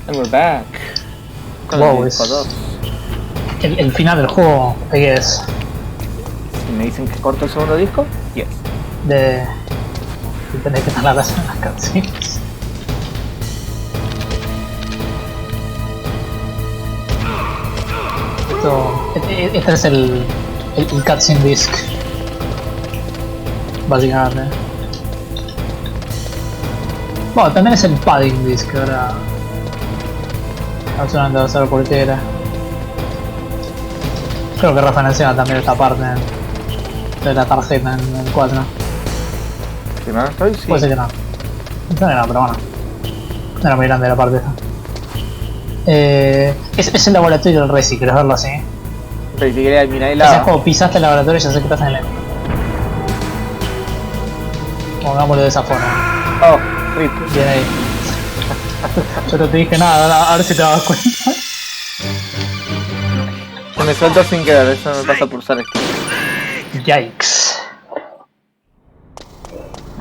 And we're back. Con Wow, el es disco 2. el final del juego, I guess. Si me dicen que corto el segundo disco, yes. De tener que estar las cutscenes. Este es el cutscene disc, básicamente. Bueno, también es el padding disc, ahora sonando a saber por qué era. Creo que referencia también esta parte de la tarjeta en el 4. Si mal no estoy, sí. Puede ser que no. No, pero bueno. No era muy grande la parte esa. Es el laboratorio del Resi, ¿querés verlo así? Pero si quería mirar el O sea, lado. como pisaste el laboratorio y ya sé que estás en el enemigo. Pongámoslo de esa forma. Oh, rip. Bien ahí. Yo no te dije nada, a ver si te das cuenta. Se me suelto sin querer, eso no me pasa por usar esto. Yikes.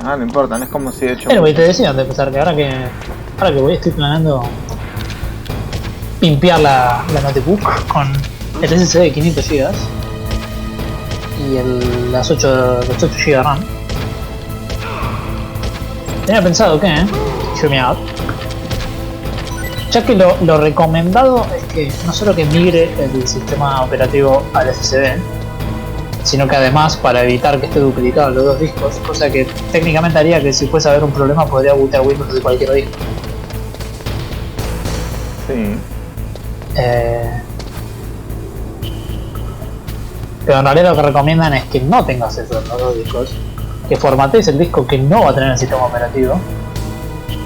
Ah, no importa, no es como si he hecho. Pero te decía antes de empezar que ahora que voy estoy planeando pimpear la notebook con el SSD de 500 GB y los 8 GB de RAM. Tenía pensado que, hear me out, ya que lo recomendado es que no solo que migre el sistema operativo al SSD, sino que además, para evitar que esté duplicado los dos discos, cosa que técnicamente haría que si fuese a haber un problema podría bootear Windows de cualquier disco. Sí. Pero en realidad lo que recomiendan es que no tengas eso en los dos discos, que formatees el disco que no va a tener el sistema operativo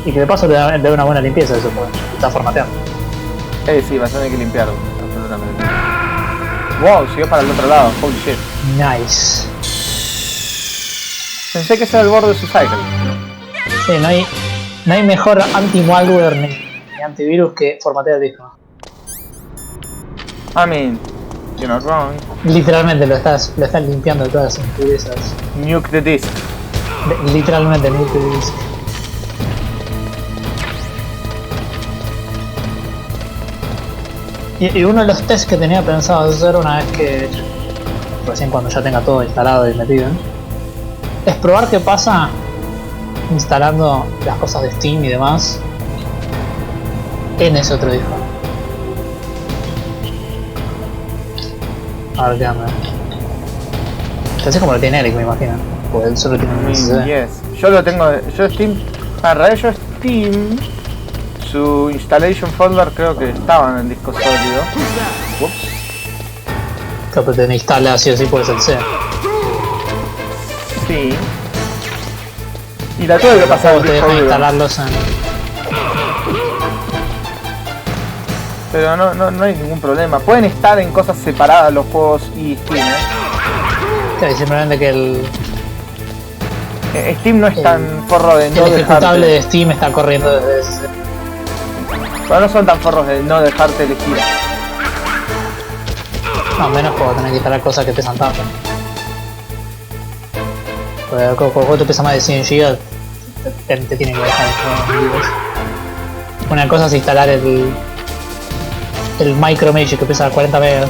y que de paso le dé una buena limpieza a eso, porque está formateando. Sí, vas a tener que limpiarlo, absolutamente. Wow, siguió para el otro lado, holy shit. Nice. Pensé que ese era el borde de su cycle. Sí, no hay mejor anti-malware ni antivirus que formatear el disco. I mean, you're not wrong. Literalmente lo estás limpiando de todas las impurezas. Nuke the disk. Literalmente nuke the disk. Y uno de los tests que tenía pensado hacer una vez que, recién cuando ya tenga todo instalado y metido, es probar qué pasa instalando las cosas de Steam y demás en ese otro disco. A ver qué anda. Así como lo tiene Eric, me imagino. Porque él solo tiene un SSD. Yes. Yo lo tengo, yo Steam, en realidad yo Steam, su installation folder creo que estaba en el disco sólido. Ups. Creo que te instala así o sí por el C. Sí. Y la tuve que pasar al Te disco deja duro. instalarlos en... Pero no hay ningún problema. Pueden estar en cosas separadas los juegos y Steam, Sí, simplemente que el Steam no es tan forro de no ejecutable dejarte. de Steam está corriendo desde ese. Pero no son tan forros de no dejarte elegir. No, menos cuando tenés que instalar cosas que pesan tanto. Porque cuando te pesa más de 100 GB te tiene que dejar una cosa es instalar el Micro Magic que pesa 40 megas.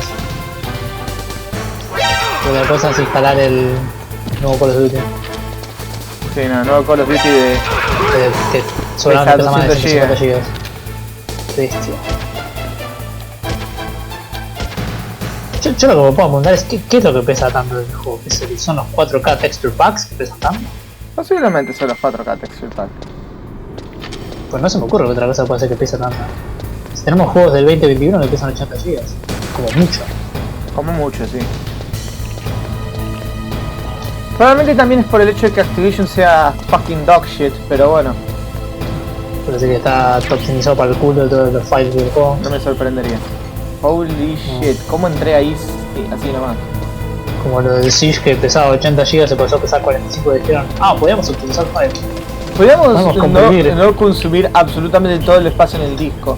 Otra cosa es instalar el nuevo Call of Duty. Sí, no Call of Duty Que seguramente pesa más de 200 150 GB. Bestia. Yo lo que me puedo preguntar es ¿qué es lo que pesa tanto el juego? ¿Son los 4K Texture Packs que pesan tanto? Posiblemente son los 4K Texture Pack. Pues no se me ocurre que otra cosa puede ser que pesa tanto. Si tenemos juegos del 2021 que pesan 80 GB, como mucho. Como mucho, sí. Probablemente también es por el hecho de que Activision sea fucking dog shit, pero bueno, Parece que está optimizado para el culo de todos los files del juego. no me sorprendería. Holy shit, ¿cómo entré ahí así nomás? Como lo de Siege que pesaba 80 GB se pasó a pesar 45 y dijeron, podíamos optimizar files. Podríamos comprimir. no consumir absolutamente todo el espacio en el disco.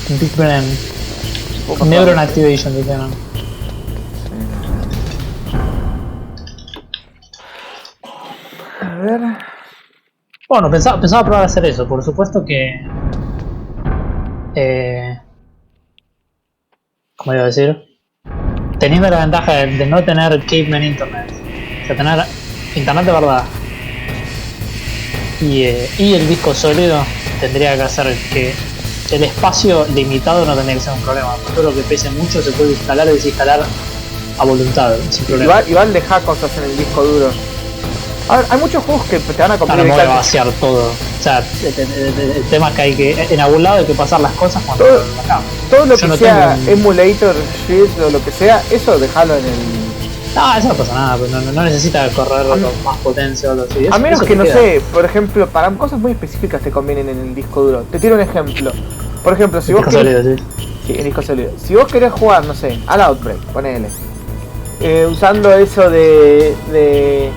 Big Brain. Neuron Activation dijeron. A ver. Bueno, pensaba probar hacer eso. Por supuesto que... ¿Cómo iba a decir? Teniendo la ventaja de no tener caveman internet. O sea, tener internet de verdad. Y el disco sólido tendría que hacer que el espacio limitado no tendría que ser un problema. Todo lo que pese mucho se puede instalar y desinstalar a voluntad, sin problema. Igual deja cosas en el disco duro. A ver, hay muchos juegos que te van a No me voy a vaciar todo. O sea, el tema es que hay que... En algún lado hay que pasar las cosas cuando todo lo yo que no sea tengo emulator, shit, o lo que sea, eso dejalo en el... No, eso no pasa nada, pues no necesita correr con más potencia o algo así. A menos que, no sé, por ejemplo, para cosas muy específicas te convienen en el disco duro. Te tiro un ejemplo. Por ejemplo, si vos querés... Sólido, sí. Sí, en disco sólido. Si vos querés jugar, no sé, al Outbreak, ponele. Usando eso de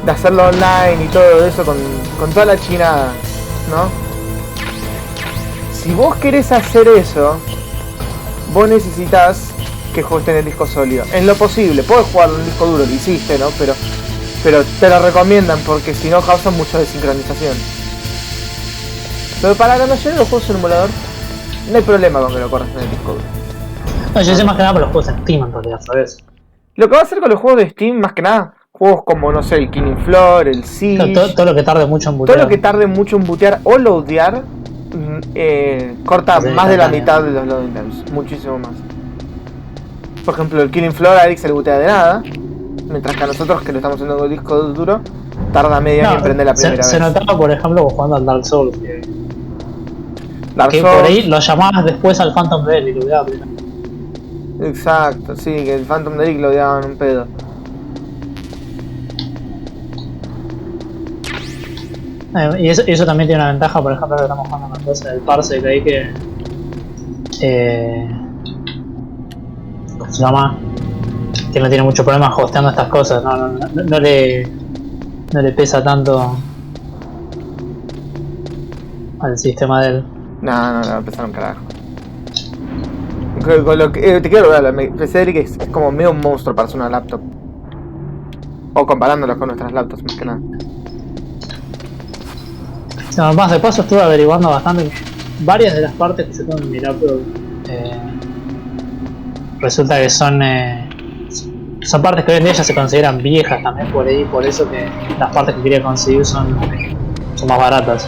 hacerlo online y todo eso con toda la chinada, ¿no? Si vos querés hacer eso, vos necesitas que juegues en el disco sólido. En lo posible, podés jugarlo en el disco duro, lo hiciste, ¿no? Pero te lo recomiendan porque si no causa mucha desincronización. Pero para la mayoría de los juegos en emulador, no hay problema con que lo corras en el disco duro. No, yo sé más que nada por los juegos en Steam en realidad, ¿sabes? Lo que va a hacer con los juegos de Steam, más que nada, juegos como, no sé, el Killing Floor, el Siege... Todo lo que tarde mucho en bootear. Todo lo que tarde mucho en bootear o loadear, corta más de la mitad de los loading times, muchísimo más. Por ejemplo, el Killing Floor a Eric se le bootea de nada, mientras que a nosotros, que lo estamos haciendo con el disco duro, tarda media hora en prender la primera vez. Se notaba, por ejemplo, jugando al Dark Souls, que Souls, por ahí lo llamabas después al Phantom Bell y lo veías primero. Exacto, sí, que el Phantom de Eric lo odiaban un pedo. Y eso también tiene una ventaja, por ejemplo, que estamos jugando una cosa del parsec ahí que... ¿cómo se llama? Que no tiene mucho problema hosteando estas cosas, no le pesa tanto al sistema de él. No, empezaron carajo. Con lo que, te quiero ver, el PC de Eric es como medio un monstruo para hacer una laptop. O comparándolos con nuestras laptops, más que nada. No, más de paso estuve averiguando bastante varias de las partes que yo tengo en mi laptop. Resulta que son partes que hoy en día ya se consideran viejas también por ahí, por eso que las partes que quería conseguir son más baratas.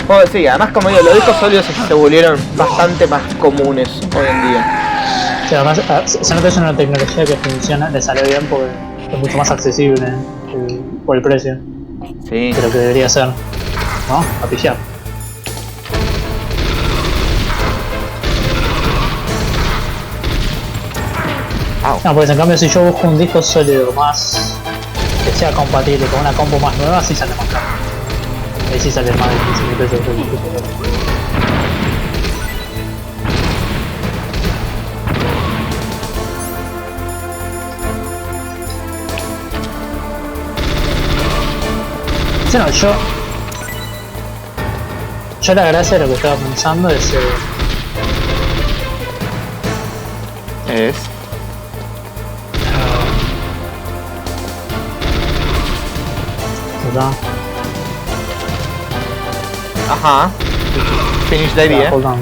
Oh, sí, además como digo, los discos sólidos se volvieron bastante más comunes hoy en día. Sí, además se nota que es una tecnología que funciona, le salió bien porque es mucho más accesible por el precio. Sí. De lo que debería ser, ¿no? A pillar. No, pues en cambio si yo busco un disco sólido más que sea compatible con una compu más nueva, sí sale más caro. Ahí sí sale más de 15.000 pesos el disco sólido. Sí, no, yo la gracia de lo que estaba pensando es Ajá. Finish the idea. Hold on.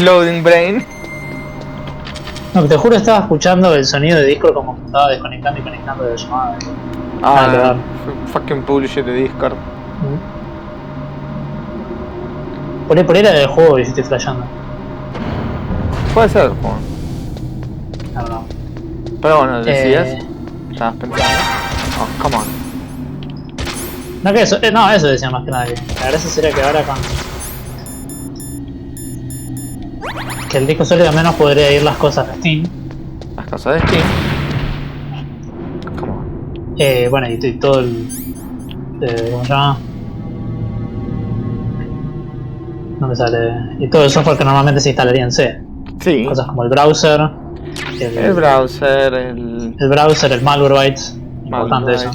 Loading brain. No, te juro estaba escuchando el sonido de Discord como que estaba desconectando y conectando de la llamada. Fucking bullshit de Discord. Por ahí era del juego y estoy flasheando. Puede ser el juego. No. Pero bueno, decías. Estabas pensando. Oh, come on. No, que eso, eso decía más que nada. Que la gracia sería que ahora con... que el disco sólido al menos podría ir las cosas de Steam. Las cosas de Steam. Come on. Bueno, y todo el... ¿cómo se llama? No me sale... Y todo el software que normalmente se instalaría en C. Sí. Cosas como el browser. El browser, el Malwarebytes. Importante eso.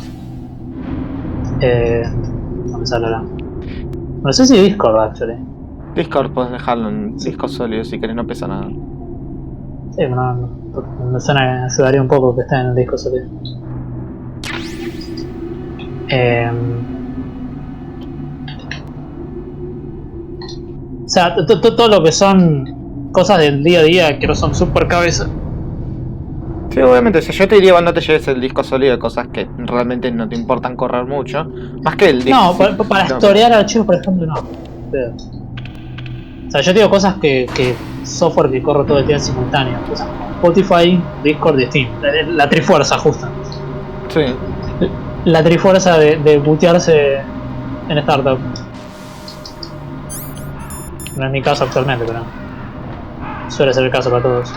No me sale ahora. No sé si Discord, actually. Discord puedes dejarlo en disco sólido si querés, no pesa nada. Sí, me suena que ayudaría un poco que esté en el disco sólido. O sea, todo lo que son cosas del día a día que no son super cabeza. Sí, obviamente, si yo te diría, no te lleves el disco sólido de cosas que realmente no te importan correr mucho. Más que el disco. No, para historiar archivos, por ejemplo, no. Pero, o sea, yo digo cosas que software que corro todo el día en simultáneo. Cosas como Spotify, Discord y Steam. La trifuerza, justa. Sí. La trifuerza de bootearse en startup. No es mi caso actualmente, pero suele ser el caso para todos.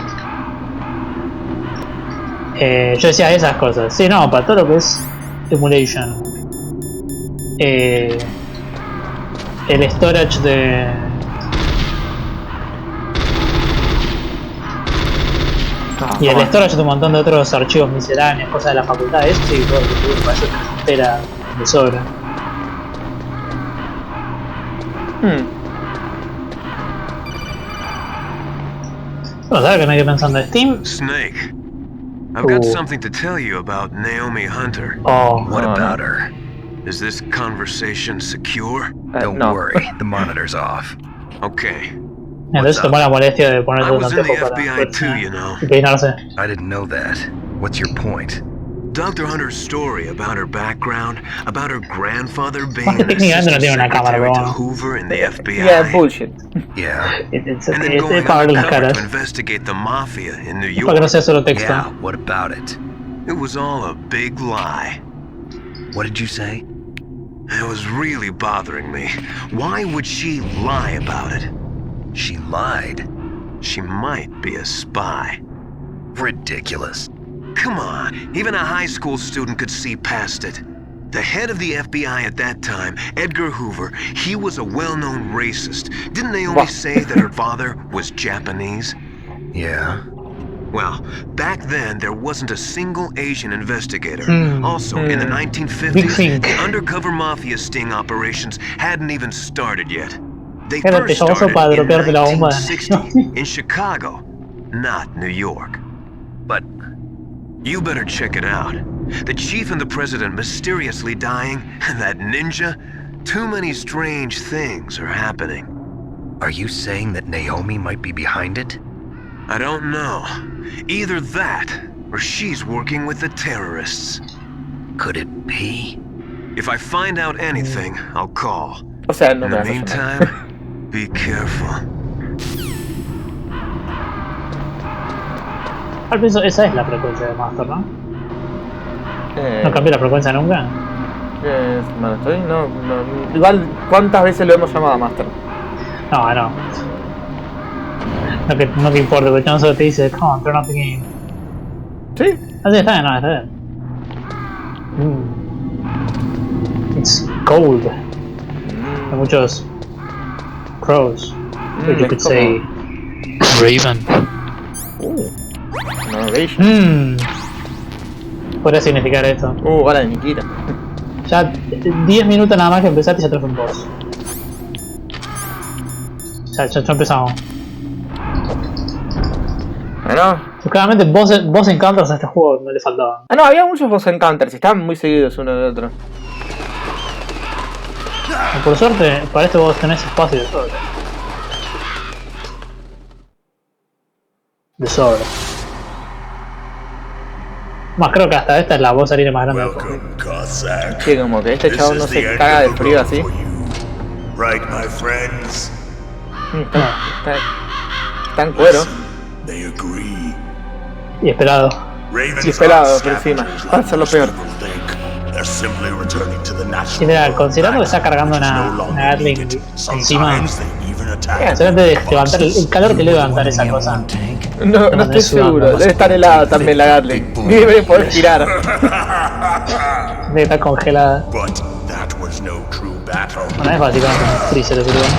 Yo decía esas cosas. Sí, no, para todo lo que es emulation. El storage de... Y el storage de un montón de otros archivos misceláneos, cosas de la facultad, eso sí, todo lo que tuve para hacer una cartera de sobra. Bueno, ¿sabes qué me quedé pensando de Steam? Snake, I've got something to tell you about Naomi Hunter. Oh, What about her? Is this conversation secure? Don't no. worry, the monitor's off. Okay. entonces tomó la molestia de ponerse I un was in the anteojo para FBI too, you know. y peinarse. I didn't know that. What's your point? Dr. Hunter's story about her background, about her grandfather being Más que an técnicamente no assistant tiene una cámara, secretary pero to bueno. Hoover in the FBI. Yeah, bullshit. Yeah. Es And then going para ver las undercover caras. to investigate the mafia in New Para que no York. sea solo texto. Yeah, what about it? It was all a big lie. What did you say? It was really bothering me. Why would she lie about it? She lied. She might be a spy. Ridiculous. Come on, even a high school student could see past it. The head of the FBI at that time, Edgar Hoover, he was a well-known racist. Didn't Naomi say that her father was Japanese? Yeah. Well, back then there wasn't a single Asian investigator. Also, in the Big 1950s, think. the undercover mafia sting operations hadn't even started yet. They Era first pesoso started para in dropearte la bomba. 1960 in Chicago, not New York. But You better check it out. The chief and the president mysteriously dying, and that ninja. Too many strange things are happening. are you saying that Naomi might be behind it? I don't know. Either that, or she's working with the terrorists. Could it be? If I find out anything, I'll call. O sea, no In me the vas a llamar. meantime, be careful. Al pienso, esa es la frecuencia de Master, ¿no? ¿No cambió la frecuencia nunca? Bueno, estoy, no, igual, ¿cuántas veces lo hemos llamado a Master? No, no. No te importa, porque no solo te dice, come on, turn off the game. ¿Sí? Así está bien, no, está bien. It's cold. Hay muchos crows. But you es could como- say Raven. No, Beige. Podría significar esto. Ahora de Nikita. Ya 10 minutos nada más que empezaste y ya traes un boss. Ya empezamos. Bueno. Claramente boss encounters a este juego no le faltaban. No, había muchos boss encounters y estaban muy seguidos uno del otro. Por suerte, para este boss tenés espacio de sobra. De sobra. Más creo que hasta esta es la voz arena más grande del juego. Welcome, Cossack. Sí, como que este This chavo is no the se end caga of de the frío road así. for you. Right, my friends? Está en cuero. They agree. Y esperado. Ravens Y pelado aren't por encima. scavengers Para hacerlo most peor. people think. They're simply returning to the natural Y mira, world considerando que back, está cargando which is una no longer Gatling needed. encima, Sometimes they even attack solamente de levantar el calor que le debe levantar esa cosa. No estoy seguro. Debe estar helada también la Gatling. Ni debe poder girar. Debe estar congelada. But that was no true battle. Bueno, es básicamente un freezer de verdad.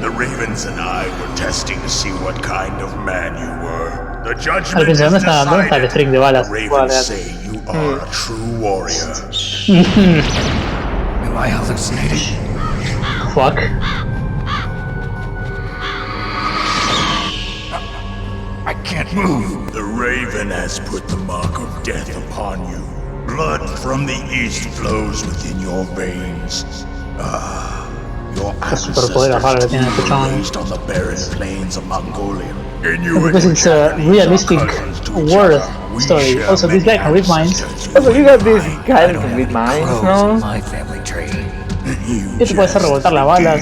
The Ravens and I were testing to see what kind of man you were. The judgment Al principio, is ¿dónde está el decided. string de balas? The Voy a Ravens leer. say you are a true warrior. Am I hallucinating? Fuck. I can't move. The Raven has put the mark of death upon you. blood from the east flows within your veins. Your superpoderes raros que tiene este chabón. raised on the barren plains of Mongolia. And you Because it's a realistic world story. Also, this guy can read minds. Also, you got this guy that can read minds, no? My family tree. Este puede hacer rebotar las balas.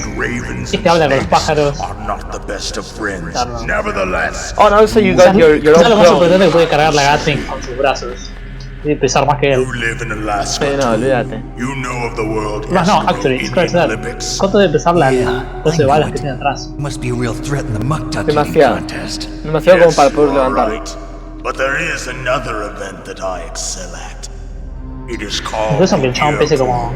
Este habla con los pájaros. Are not the best of friends. Claro. Nevertheless, Oh, and also you got your Quizás lo own más clone. sorprendente es que puede cargar la Gatling con sus brazos. Y pesar más que él. you live in Alaska. Sí, no, olvídate. You know of the world. Más no, Eskimo actually, Indian scratch that. Olympics. ¿Cuánto debe pesar la Yeah, 12 I balas knew que it. tiene atrás? Must be a real threat in the muck touching Demasiado. contest. Demasiado como para Yes, poder you are levantar. right. But there is another event that I excel at. It is called. Incluso aunque el chabón pese como.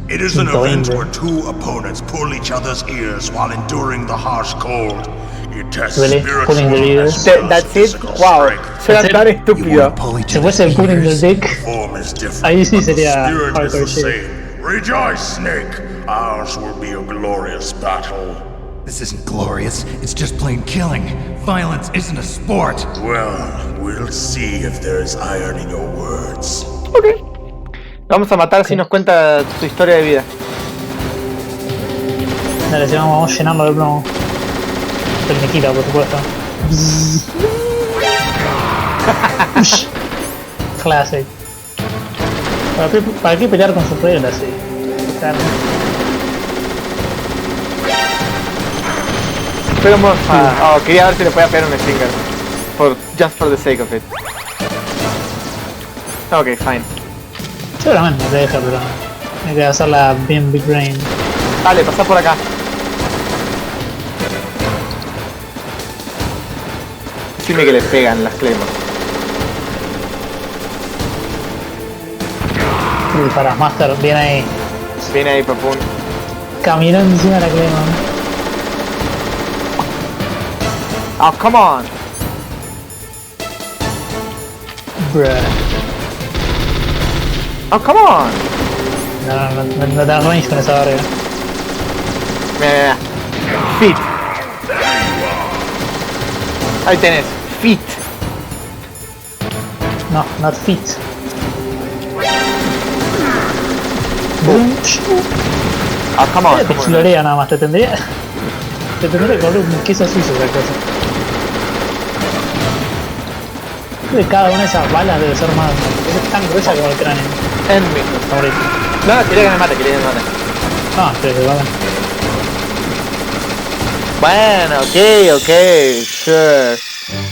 It is an event 120. where two opponents pull each other's ears while enduring the harsh cold. It tests Really? spiritual Pulling the ears? as well as That's it? physical Wow. strength. Suena That's tan it? estúpido. Pull each Si other's fuese el pulling the ears. dick. Form is different, Ahí sí but the sería spirit is hardcore the shit. same. Rejoice, Snake. Ours will be a glorious battle. This isn't glorious. It's just plain killing. Violence isn't a sport. Well, we'll see if there is iron in your words. Ok. Vamos a matar si nos cuenta su historia de vida. Dale, si vamos a llenarlo de plomo. Tecniquita, por supuesto. Ush. Classic. ¿Para qué pelear con su piola así? Claro. Pero quería ver si le podía pegar un stinger. Just for the sake of it. Ok, fine. Seguramente te deja, pero hay que hacerla bien big brain. Dale, pasá por acá. Decime que le pegan las clemas. Y para Master, viene ahí. Viene ahí, papún. Caminando encima de la crema. Oh, come on. Bruh. Oh, come on. No te das range con esa verga. Mira. Fit. Ahí tenés. Fit. No, not fit. Boom. Oh, come on. Te Come on. chilorea nada más, te tendría que comer un queso suizo esa cosa. Creo que cada una de esas balas debe ser más. Es tan gruesa como el cráneo. Enemy. Favorito. No, quería que me mate, quería que me mate. No, pero se va. Bueno, ok, sure.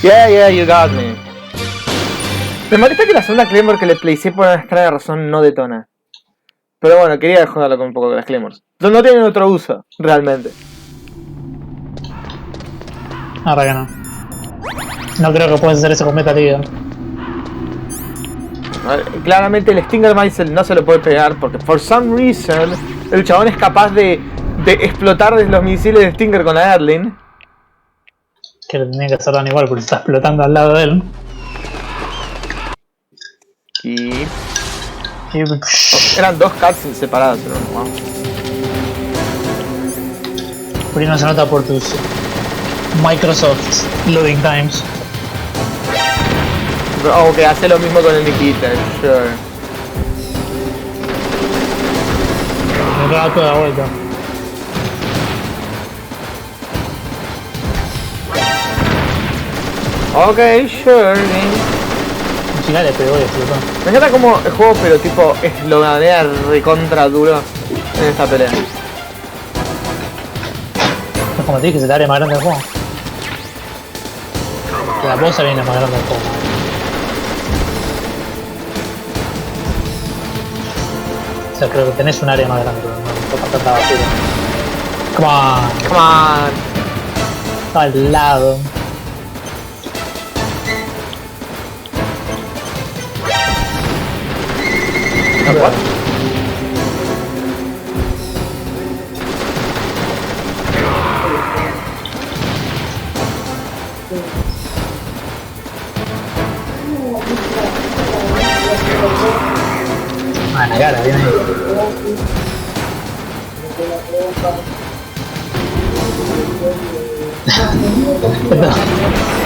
Yeah, you got me. Me molesta que la segunda Claymore que le placé por una extraña razón no detona. Pero bueno, quería joderlo con un poco de las Claymores. No tienen otro uso, realmente. Ahora que no. No creo que puedas hacer eso con Metal Gear. Claramente el Stinger Missile no se lo puede pegar porque for some reason el chabón es capaz de explotar los misiles de Stinger con la Erling. Que le tenía que hacer daño igual porque está explotando al lado de él. Y Y eran dos cutscenes separados, pero wow. por ahí no se nota por tus Microsoft loading times. Ok, hace lo mismo con el Nikita, sure. Me da toda la vuelta. Ok, sure. Ni siquiera le pegó y explotó. Me encanta como el juego, pero tipo, es lo manera recontra duro en esta pelea. Es como te dije, es el área más grande del juego. La bossa viene más grande del juego. O sea, creo que tenés un área más grande, pero no toca tanta basura. Come on, Come on. está al lado. What? Ah, en la cara, viene ahí.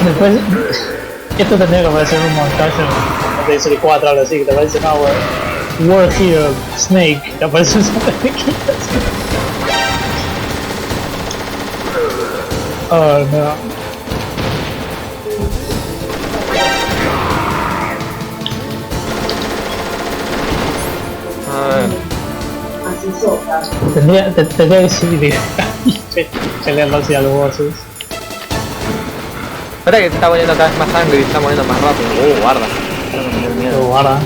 Después, esto tendría que parecer un montaje Metal Gear 4 algo así, que te aparece no, War Hero Snake, te aparece un oh no. Tendría que decir pelearlo así a los bosses. Ahora que se está poniendo cada vez más sangre y se está moviendo más rápido. Guarda. Guarda.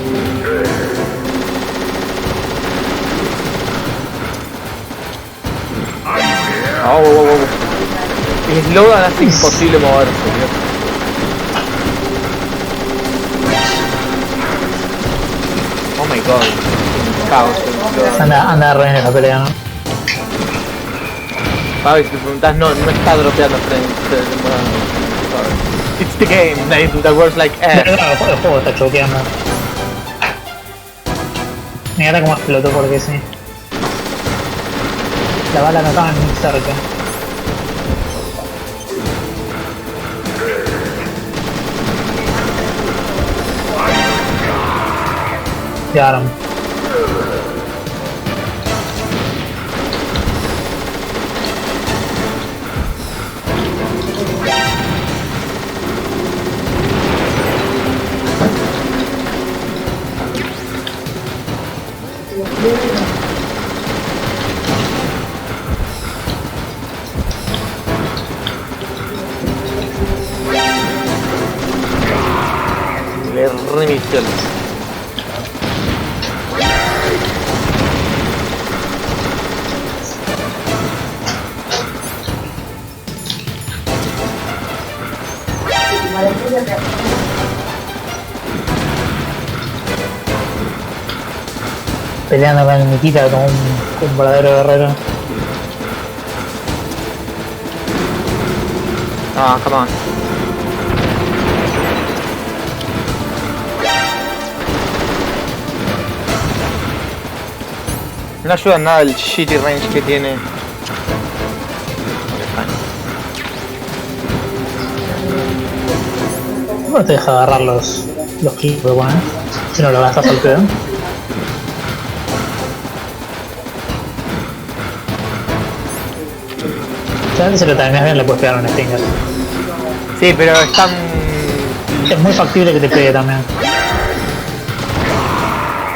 El slogan hace imposible moverse, tío. Oh my god. Caos. Anda re en esa pelea, ¿no? Fabi, si te preguntas, no está dropeando frente. It's the game, that works like air. El juego está choqueando. Mira cómo explotó porque sí. La bala no estaba ni cerca. Llegaron. Le remisión. Peleando con el Nikita como un verdadero guerrero. Ah, come on. No ayuda en nada el shitty range que tiene. No te deja agarrar los kills, pero bueno, si no lo gastas al pedo. Ya si lo terminas bien le puedes pegar un stinger. Sí, pero están... Es muy factible que te pegue también.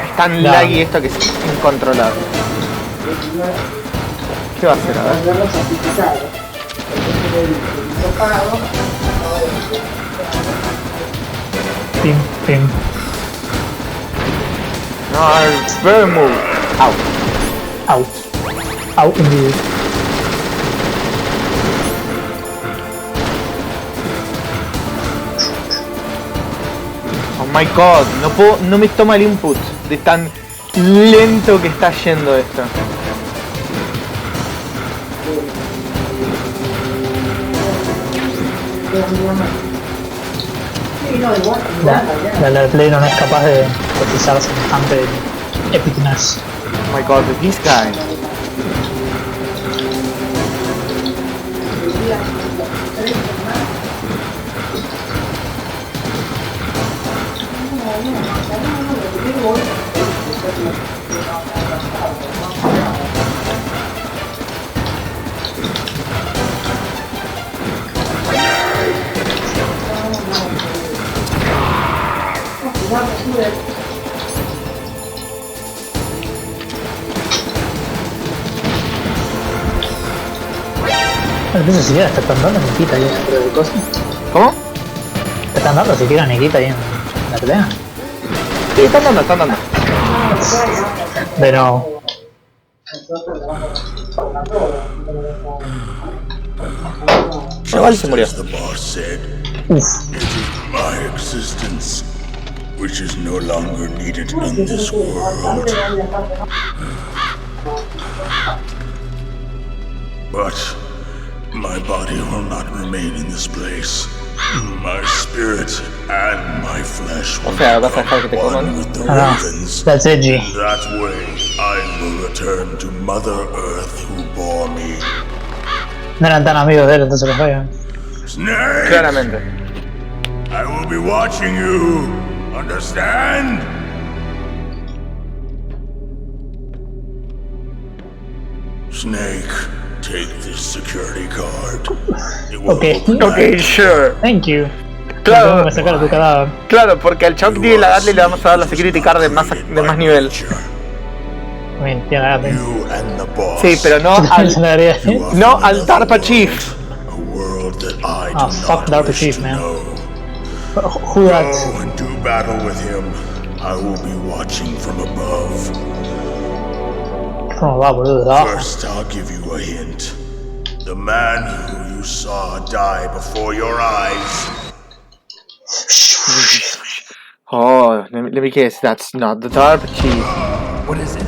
Es tan laggy esto que es incontrolable. ¿Qué va a hacer? A ver. Pim, pim. No, very move. Au. Au. Au, indeed. Oh my god, no me toma el input de tan lento que está yendo esto. La Play no es capaz de cotizar semejante epicness. Oh my god, this guy. No sé siquiera te están dando Nikita ahí dentro de cosas. ¿Cómo? Te están dando siquiera Nikita ahí en la pelea. Sí, están dando. Pero... Igual se murió. As the boss said, Uff. it is my existence which is no longer needed in this world. But my body will not remain in this place. My spirit and my flesh will vas a dejar que te become coman. one with the No, ravens. that's edgy. That way, I will return to Mother Earth who bore me. No eran tan amigos de él, entonces los vean. Snake! Claramente. I will be watching you. Understand? Snake, take this security card. It will Okay. open Ok, sure. Thank you. Claro, Me sacaron tu cadáver. claro, porque al chabón que tiene la Gatling le vamos a dar la security card de más nivel. Bien, tiene la gata. You and the boss. Sí, pero no Se la al, daría. no al DARPA Chief. A world that I Ah, do fuck not DARPA wish Chief, to man. know. Who that? Go and do battle with him. I will be watching from above. ¿Cómo va, boludo? Ah, First, I'll give you a hint. The man who you saw die before your eyes. Oh, let me guess, that's not the DARPA Chief. What is it?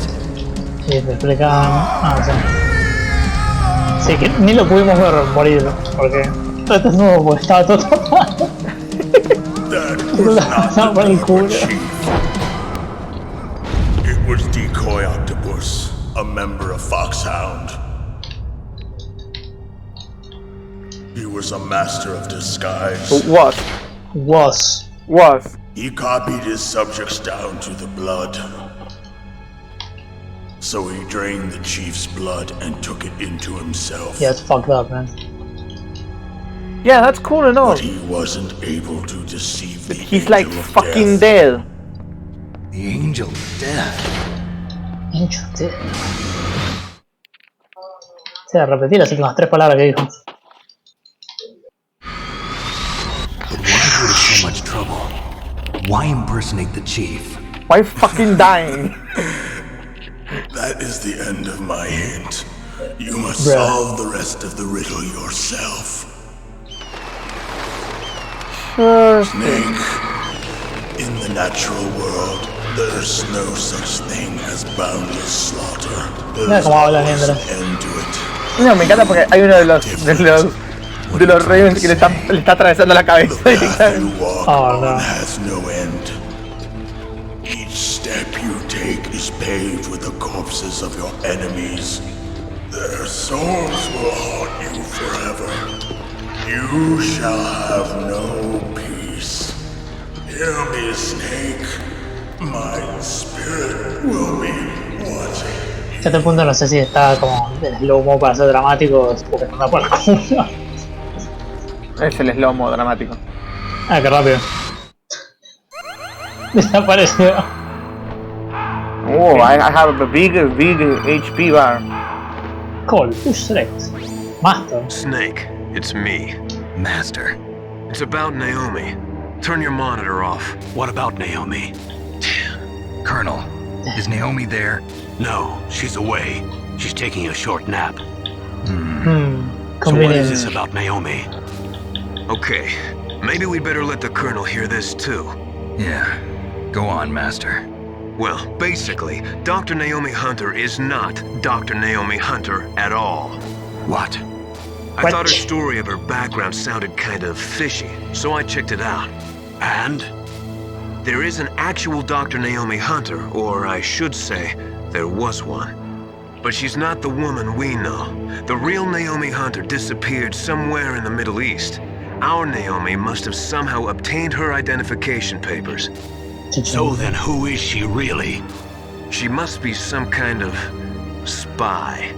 sí, te explicaban. Ah, sí. Sí, que ni lo pudimos ver morir, porque esto es nuevo, porque estaba todo tapado. That was not No, the very DARPA cool. chief. It was Decoy Octopus, a member of Foxhound. He was a master of disguise. Was. He copied his subjects down to the blood. So he drained the chief's blood and took it into himself. Yeah, it's fucked up, man. Yeah, that's cool and all. But he wasn't able to deceive the He's like angel of fucking death. dead. The angel of death. Hinchate. O sea, repetir las últimas 3 palabras que dijo. But why go to so much trouble? Why impersonate the chief? Why fucking dying? That is the end of my hint. You must Bruh. solve the rest of the riddle yourself. Snake, in the natural world, there's no such thing as boundless slaughter. Mira cómo habla Nendra. There's an end to it. No, me encanta porque hay uno de los Ravens que le está atravesando la cabeza. The path you walk Oh, no. on has no end. Each step you take is paved with the corpses of your enemies. Their souls will haunt you forever. You shall have no peace. Hear me, Snake. My spirit will be watching. A este punto no sé si está como en slow-mo para ser dramático porque anda por la culo. Es el slow-mo dramático. Ah, qué rápido. Desapareció. Oh, I have a big HP bar. Call, push select. Master. Snake, it's me. Master. It's about Naomi. Turn your monitor off. What about Naomi? Colonel, is Naomi there? No, she's away. She's taking a short nap. So what Convenient. is this about Naomi? Okay, maybe we'd better let the Colonel hear this too. Yeah. Go on, Master. Well, basically, Dr. Naomi Hunter is not Dr. Naomi Hunter at all. What? I thought her story of her background sounded kind of fishy, so I checked it out. And? There is an actual Dr. Naomi Hunter, or I should say, there was one. But she's not the woman we know. The real Naomi Hunter disappeared somewhere in the Middle East. Our Naomi must have somehow obtained her identification papers. So then who is she really? She must be some kind of spy.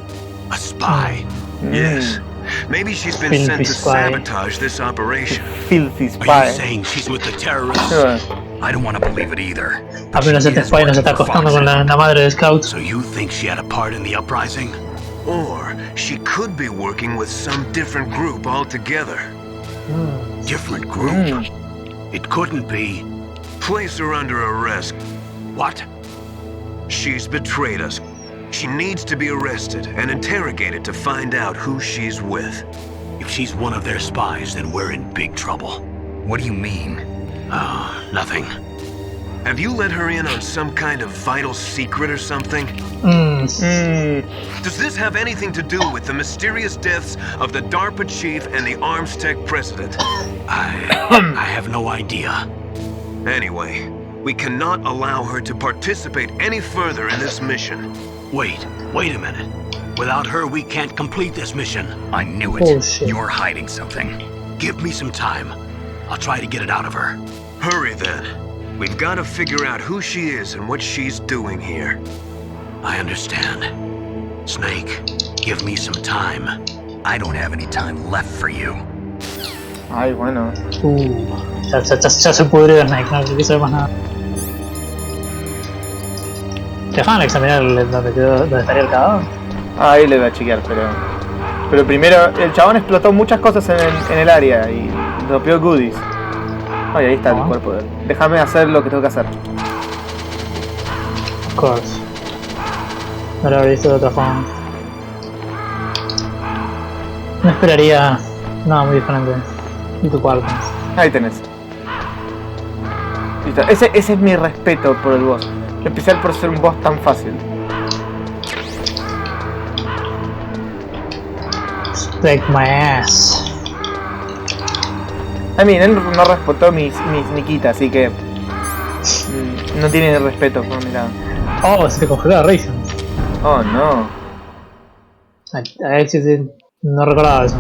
A spy? Yes. Maybe she's been Filthy sent to spy. sabotage this operation. Filthy Are you spy. saying she's with the terrorists? Sure. I don't want to believe it either. Apenas este spy nos está acostando con la madre de Scouts. So you think she had a part in the uprising? Or she could be working with some different group altogether. Different group? It couldn't be. Place her under arrest. What? She's betrayed us. She needs to be arrested and interrogated to find out who she's with. If she's one of their spies, then we're in big trouble. What do you mean? Nothing. Have you let her in on some kind of vital secret or something? Does this have anything to do with the mysterious deaths of the DARPA chief and the Arms Tech president? I have no idea. Anyway, we cannot allow her to participate any further in this mission. Wait a minute. Without her, we can't complete this mission. I knew it. Bullshit. You're hiding something. Give me some time. I'll try to get it out of her. Hurry then. We've got to figure out who she is and what she's doing here. I understand. Snake, give me some time. I don't have any time left for you. Ay, bueno. Ya se pudrió Snake, no quiso saber más nada. ¿Dejaban examinar donde estaría el cadáver? Ahí le voy a chequear, pero primero, el chabón explotó muchas cosas en el área y dropeó goodies. Ay, ahí está el cuerpo de él. Déjame hacer lo que tengo que hacer. Of course. No lo habría visto de otra forma. No esperaría nada muy diferente. Y tu cuarto. Ahí tenés. Listo. Ese es mi respeto por el boss. En especial por ser un boss tan fácil. Take my ass. I mean, él no respetó mis niquitas, así que no tiene respeto por mi lado. Oh, se te congeló la Ration. Oh no. No recordaba eso.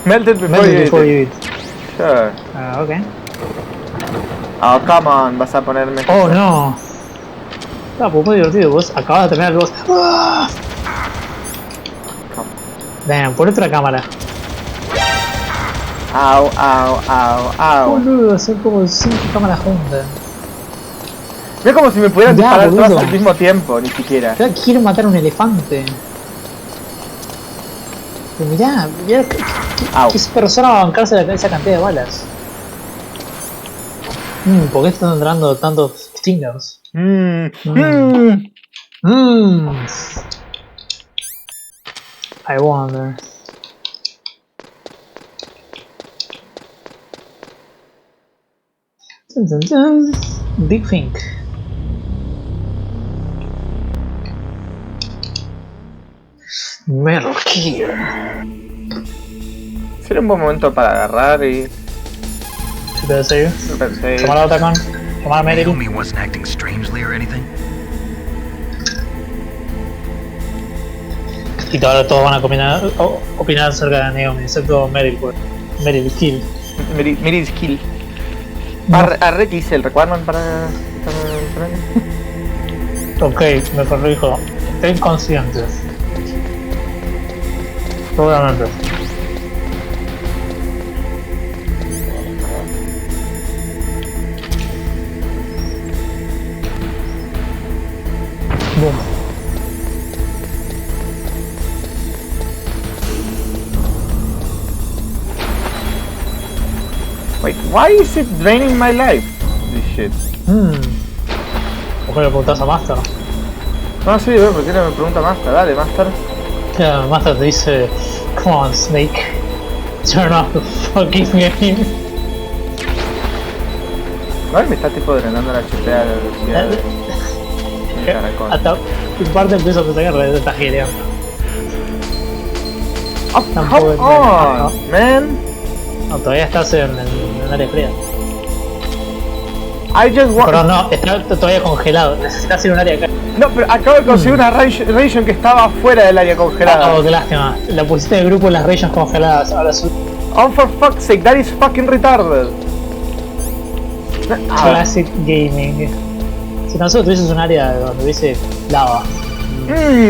Melted before you eat. Sure. Ok. Oh, come on, vas a ponerme. Oh no. Pues muy divertido, vos acabas de terminar el boss. ¡Ah! Damn, pon otra cámara. Au, au, au, au. Boludo, son como 5 cámaras juntas. No es como si me pudieran Ya, disparar boludo. todas al mismo tiempo, ni siquiera. Quiero matar a un elefante. Pero mirá Au. qué persona va a bancarse esa cantidad de balas. ¿Por qué están entrando tantos stingers? I wonder. Dun, dun, dun. Big Think. Metal Gear. Sería un buen momento para agarrar y ¿Se te deseo? perseguir. Tomar la otra con. Tomar Metal. Naomi wasn't acting strangely or anything. Y todos van a opinar acerca de Naomi, excepto Meryl, pues. Meryl Kill. Miris kill. Arre que hice el requirement para Ok, me corrijo. Estén conscientes. Seguramente. Boom. Wait, why is it draining my life? This shit. ¿Por qué le preguntas a Master? No, sí, ¿por qué no me pregunta Master? Dale, Master. Master te dice, come on Snake, turn off the fucking game. Igual me está tipo drenando la HP a la velocidad de caracol. Hasta tu parte empieza a pensar que en realidad estás gireando. Oh, come on, man! No, todavía estás en el área fría. I just want... Pero no, está todavía congelado. Necesitas ir a un área acá. No, pero acabo de conseguir una region que estaba fuera del área congelada. Oh, qué lástima. La pusiste de grupo en las regions congeladas. Ahora es Oh, for fuck's sake, that is fucking retarded. Classic Gaming. Si tan solo tuvieses un área donde hubiese lava.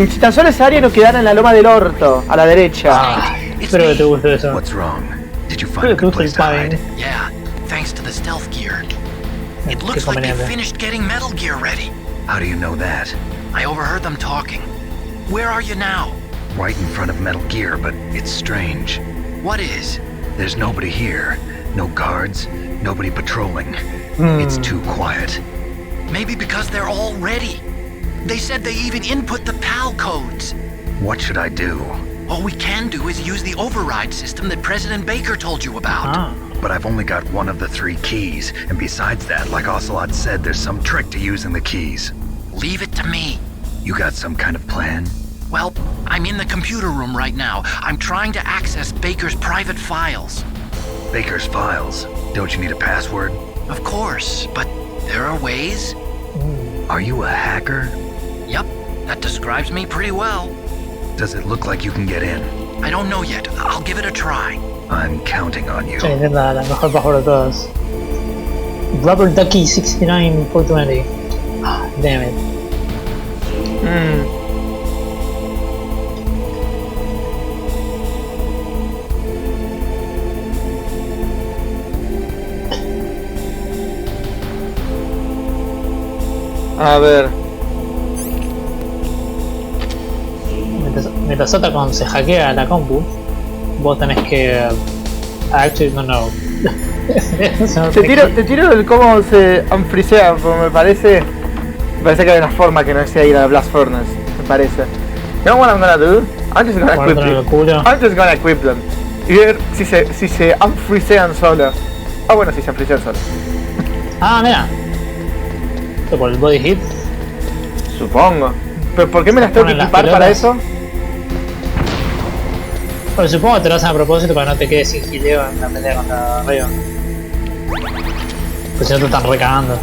Si tan solo esa área no quedara en la loma del orto, a la derecha. Espero que te guste eso. What's wrong? Did you Espero find a que te good guste el place to hide? padding. Yeah, thanks to the stealth gear. It Qué looks like they conveniente. finished getting Metal Gear ready. How do you know that? I overheard them talking. Where are you now? Right in front of Metal Gear, but it's strange. What is? There's nobody here. No guards, nobody patrolling. It's too quiet. Maybe because they're all ready. They said they even input the PAL codes. What should I do? All we can do is use the override system that President Baker told you about. Ah. But I've only got one of the 3 keys, and besides that, like Ocelot said, there's some trick to using the keys. Leave it to me. You got some kind of plan? Well, I'm in the computer room right now. I'm trying to access Baker's private files. Baker's files. Don't you need a password? Of course, but there are ways. Are you a hacker? Yep, that describes me pretty well. Does it look like you can get in? I don't know yet. I'll give it a try. I'm counting on you. Se intenta la mejor password de todas. Rubber Ducky 69420. Damn it. A ver. Mientras Otacon se hackea la compu, vos tenés que... Actually, no. Te tiro el cómo se unfreezea, porque me parece que hay una forma que no sea ir a Blast Furnace, me parece. You know what I'm gonna do? I'm just gonna equip them. Y ver si se unfreezean solo. Ah, bueno, si se unfreezean solo. Ah, mira. ¿Esto por el body hit? Supongo. ¿Pero por qué me las tengo que equipar para eso? Bueno, supongo que te lo hacen a propósito para que no te quedes sin gileo en la pelea contra Rayo. Pues si no te están recagando.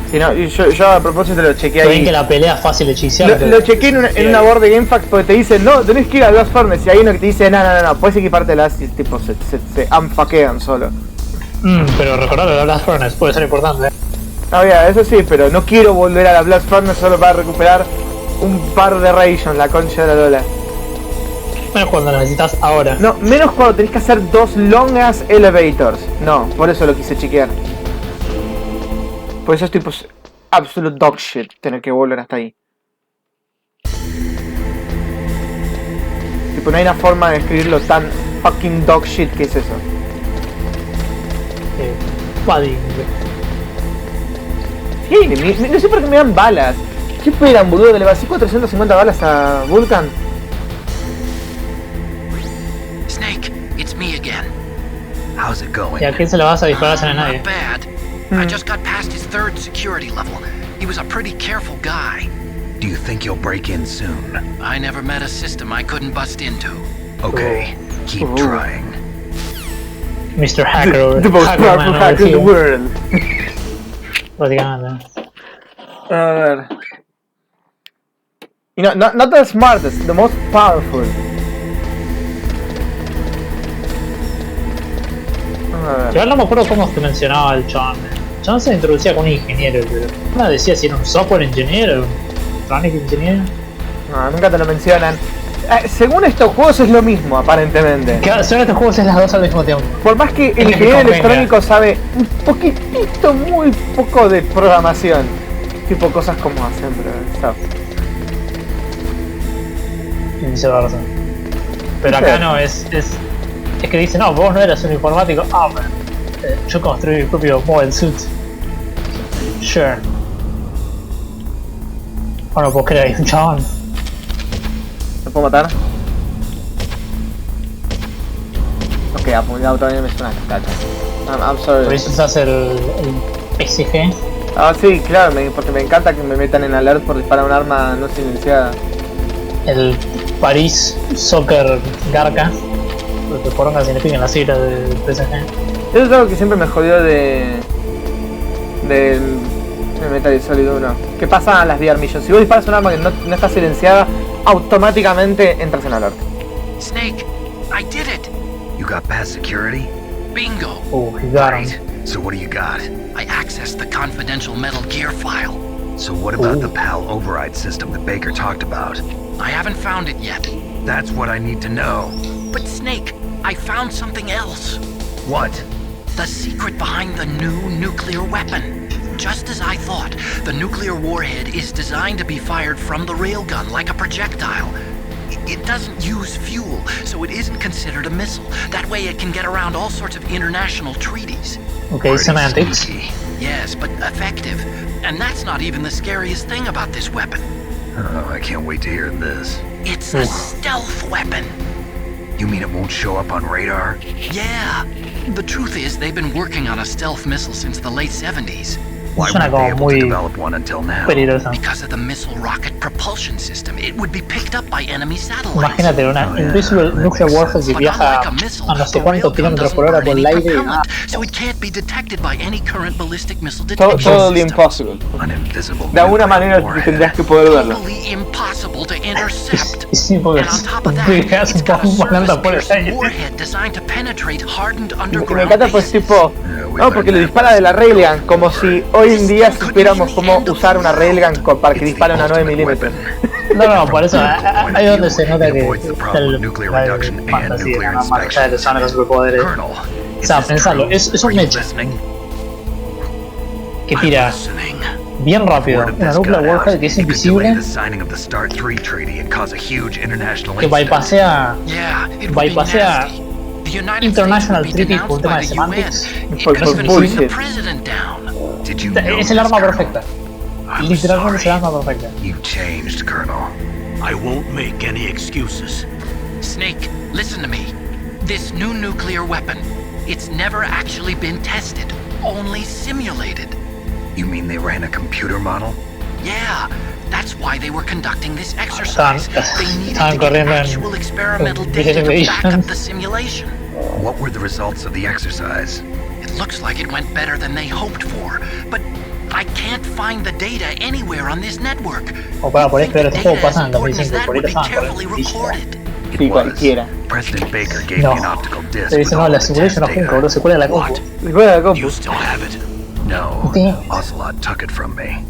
Sí, no, yo a propósito lo chequeé ahí. Ven que la pelea es fácil de hechicear. Lo chequeé en una board de GameFAQs porque te dicen, no, tenés que ir a Blast Furnace. Y hay uno que te dice, no, puedes equipártelas y tipo se unfuckean solo. Pero recordar que la Blast Furnace puede ser importante. No, ya, eso sí, pero no quiero volver a la Blast Furnace solo para recuperar un par de rations, la concha de la lola. Menos cuando lo necesitas ahora. No, menos cuando tenés que hacer 2 long ass elevators. No, por eso lo quise chequear. Por eso es tipo absolute dog shit tener que volver hasta ahí. Tipo, no hay una forma de escribirlo tan fucking dog shit que es eso. Padding. Sí, no sé por qué me dan balas. ¿Qué esperan, boludo? ¿Que le vacío 450 balas a Vulcan? Snake, it's me again. How's it going? ¿Y a quién se le vas a disparar sin a nadie? Not bad. I just got past his 3rd security level. He was a pretty careful guy. Do you think you'll break in soon? I never met a system I couldn't bust into. Okay, keep trying. Mr. Hacker. The most powerful hacker in the world. Prácticamente. A ver. You know, not the smartest, the most powerful. Yo no me acuerdo cómo te mencionaba el chabón. El chabón se introducía como un ingeniero, pero no decía si era un software engineer o un electronic engineer. No, nunca te lo mencionan. Según estos juegos es lo mismo, aparentemente. Que según estos juegos es las dos al mismo tiempo. Por más que el ingeniero electrónico sabe un poquitito, muy poco de programación. Tipo cosas como assembler, ¿sabes? Y viceversa. Pero acá no, es que dice, no, vos no eras un informático. Ah, pero yo construí mi propio mobile suit. Sure. Bueno, pues creer, hay un chabón. ¿Me puedo matar? Ok, apuñado también me suena cacha. I'm sorry. Por eso usas el PCG. Ah, sí, claro, porque me encanta que me metan en alert por disparar un arma no silenciada. El París Soccer Garca. Porque poronga significa en la sigla del PSG. Eso es algo que siempre me jodió de Metal Gear Solid 1. ¿Qué pasa a las VR Missions? Si vos disparas un arma que no está silenciada, automáticamente entras en alert. Snake, I did it. You got past security? Bingo. Oh, he got him. So what do you got? I accessed the confidential Metal Gear file. So what about the PAL override system that Baker talked about? I haven't found it yet. That's what I need to know. But Snake, I found something else. What? The secret behind the new nuclear weapon. Just as I thought, the nuclear warhead is designed to be fired from the railgun like a projectile. It doesn't use fuel, so it isn't considered a missile. That way it can get around all sorts of international treaties. Okay, semantics. Sneaky. Yes, but effective. And that's not even the scariest thing about this weapon. Oh, I can't wait to hear this. It's a stealth weapon. You mean it won't show up on radar? Yeah. The truth is, they've been working on a stealth missile since the late 70s. Why Suena weren't they como able to muy develop one until now? peligrosa. Because of the missile rocket propulsion system, it would be picked up by enemy satellites. Imagínate una invisible nuclear warhead que But viaja unlike a missile, a no sé the cuántos railgun kilómetros doesn't por hora burn por el any aire y propellant, so it can't be detected by any current ballistic missile Todo detection lo system. imposible. An invisible De alguna nuclear manera warhead. tendrías que poder verlo. Totally impossible to intercept. Sí, porque And on top of that, pegas it's got a volando por el surface-piercing aire. warhead designed to penetrate hardened Me underground encanta pues bases. tipo, no, porque le dispara de la railgun, como si hoy en día supiéramos cómo usar una railgun para que dispare una 9 milímetros. No, por eso ahí es donde se nota que Avoids the problem with nuclear reduction and fantasía, nuclear más allá de que son los superpoderes. Colonel, O is sea, this pensalo, true? es un Are you mecha listening? que I'm tira listening. bien rápido, Word of una this nuclear got out. warhead que es It could delay invisible, the signing of the START 3 treaty and cause a huge international que incident. bypassea Yeah, it would be bypassea nasty. The United International States would be Treaty por un denounced tema by de the UN. semantics. It Por could even bring the bullshit. president down. Did you know Es el this, arma Colonel? perfecta. I'm Literalmente es el sorry. arma perfecta. You've changed, Colonel. I won't make any excuses. Snake, listen to me. This new nuclear weapon, it's never actually been tested, only simulated. You mean they ran a computer model? Yeah, that's why they were conducting this exercise. They needed estaban to get corriendo en actual experimental data to back up the simulation. What were the results of the exercise? It looks like it went better than they hoped for, but I can't find the data anywhere on this network. O para por You'd esto, think este the juego data as pasa en important as 2005, that por would ahí be estaban carefully corriendo. recorded. It Sí, was. cualquiera. President Baker gave No. me an optical disc Te with dice, all no, la of the simulation test no funca, bro, data. se cuela la compu. What? Después de la compu. You still have it? No. Damn. Ocelot took it from me.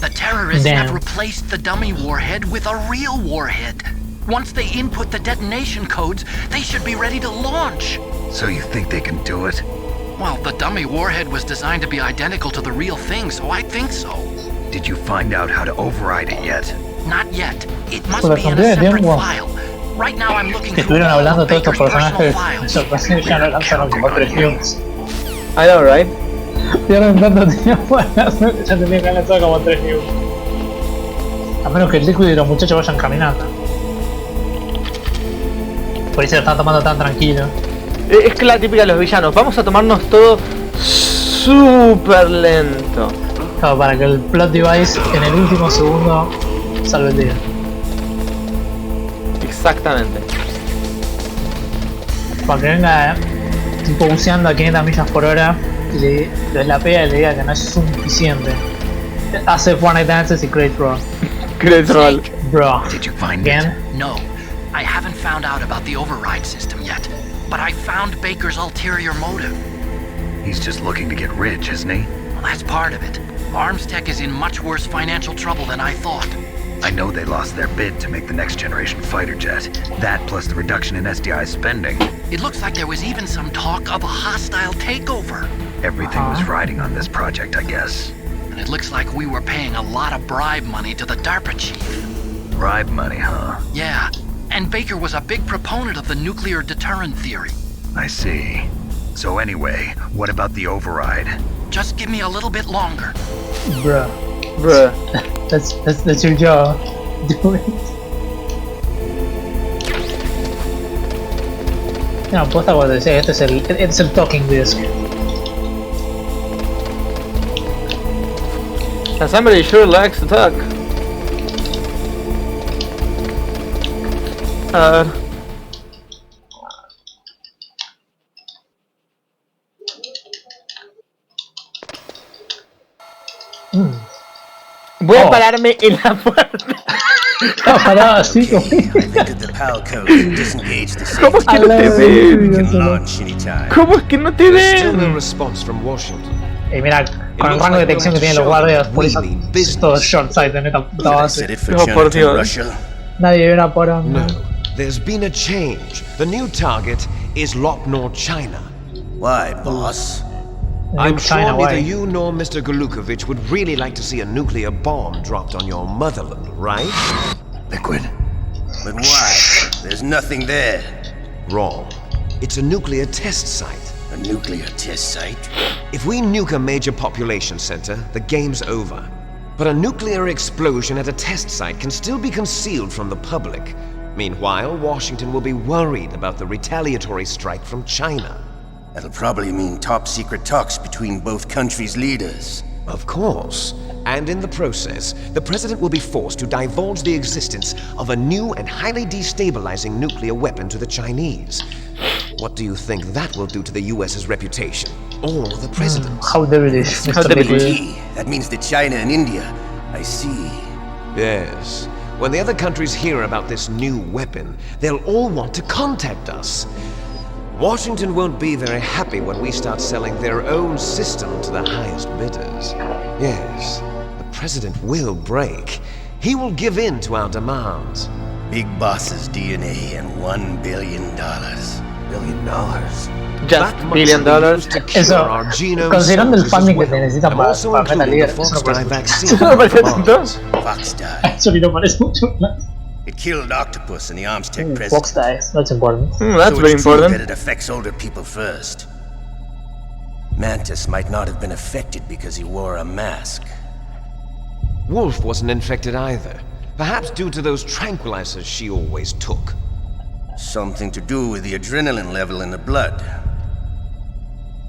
The terrorists Damn. have replaced the dummy warhead with a real warhead. Once they input the detonation codes, they should be ready to launch. So you think they can do it? Well, the dummy warhead was designed to be identical to the real thing, so I think so. Did you find out how to override it yet? Not yet. It must Pues be in a también, separate wow. file. Right now I'm looking Que through estuvieron all hablando of todos estos Baker's personal personajes, files. sorpresa, ya lo lanzaron como 3 films. I know, right? Pierden tanto tiempo para hacer que ya tendrían que lanzar como 3 films. A menos que el Liquid y los muchachos vayan caminando. Por eso lo están tomando tan tranquilo. Es que la típica de los villanos. Vamos a tomarnos todo súper lento. Claro, para que el plot device en el último segundo salve el día. Exactamente. Para que venga tipo buceando a 500 millas por hora y le lapea y le diga que no es suficiente. Hace Fortnite dances y create bro. Great roll. Bro. Did you find Again? it? No, I haven't found out about the override system yet, but I found Baker's ulterior motive. He's just looking to get rich, isn't he? Well, that's part of it. Arms Tech is in much worse financial trouble than I thought. I know they lost their bid to make the next generation fighter jet. That plus the reduction in SDI spending. It looks like there was even some talk of a hostile takeover. Everything was riding on this project, I guess. And it looks like we were paying a lot of bribe money to the DARPA chief. Bribe money, huh? Yeah, and Baker was a big proponent of the nuclear deterrent theory. I see. So anyway, what about the override? Just give me a little bit longer. Bro. Bruh. That's your job. Do it. No, posta cuando decía este es el talking disc. And somebody sure likes to talk. Voy a pararme en la puerta. Parado así como. Look at the PAL code and disengage the ¿Cómo es que no te ven? can launch anytime. ¿Cómo es que no te Still no ven? response from Washington. Y mira, con el rango de detección que tienen los guardias, por eso es todo short sight en esta puta Did I base. set it for No, por Jonathan Dios. Russia? Nadie ve una poronga. No, there's been a change. The new target is Lopnor, China. Why, boss? I'm China, sure neither why? you nor Mr. Golukovich would really like to see a nuclear bomb dropped on your motherland, right? Liquid. But why? There's nothing there. Wrong. It's a nuclear test site. A nuclear test site? If we nuke a major population center, the game's over. But a nuclear explosion at a test site can still be concealed from the public. Meanwhile, Washington will be worried about the retaliatory strike from China. That'll probably mean top-secret talks between both countries' leaders. Of course. And in the process, the president will be forced to divulge the existence of a new and highly destabilizing nuclear weapon to the Chinese. What do you think that will do to the US's reputation? Or the president's? How devilish, Mr. Liquid. That means that China and India. I see. Yes. When the other countries hear about this new weapon, they'll all want to contact us. Washington won't be very happy when we start selling their own system to the highest bidders. Yes, the president will break. He will give in to our demands. Big Boss's DNA and $1 billion. $1 billion? Just $1 billion. Eso, considerando el funding que se necesita para Metal Gear, eso no parece tanto. Fox died. Eso ni no parece mucho. It killed Octopus and the Arms Tech president. Fox dies, that's important. That's So very it's true important. that it affects older people first. Mantis might not have been affected because he wore a mask. Wolf wasn't infected either. Perhaps due to those tranquilizers she always took. Something to do with the adrenaline level in the blood.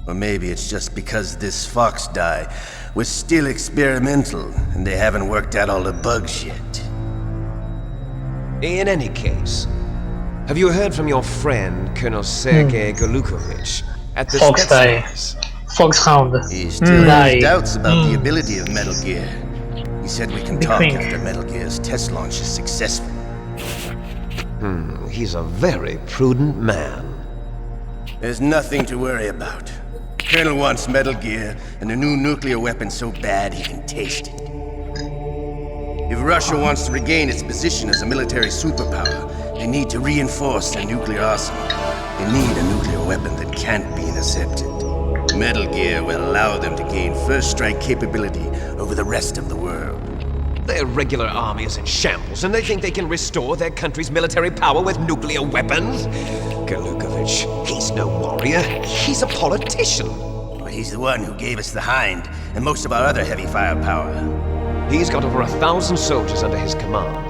Or maybe it's just because this Fox dye was still experimental and they haven't worked out all the bugs yet. In any case, have you heard from your friend, Colonel Sergei Golukovich, at the Fox die. Spetsnaz? Foxhound. He still Die. has doubts about the ability of Metal Gear. He said we can Big talk thing. after Metal Gear's test launch is successful. He's a very prudent man. There's nothing to worry about. Colonel wants Metal Gear and a new nuclear weapon so bad he can taste it. If Russia wants to regain its position as a military superpower, they need to reinforce their nuclear arsenal. They need a nuclear weapon that can't be intercepted. Metal Gear will allow them to gain first strike capability over the rest of the world. Their regular army is in shambles, and they think they can restore their country's military power with nuclear weapons? Golukovich, he's no warrior. He's a politician. But he's the one who gave us the Hind and most of our other heavy firepower. He's got over 1,000 soldiers under his command.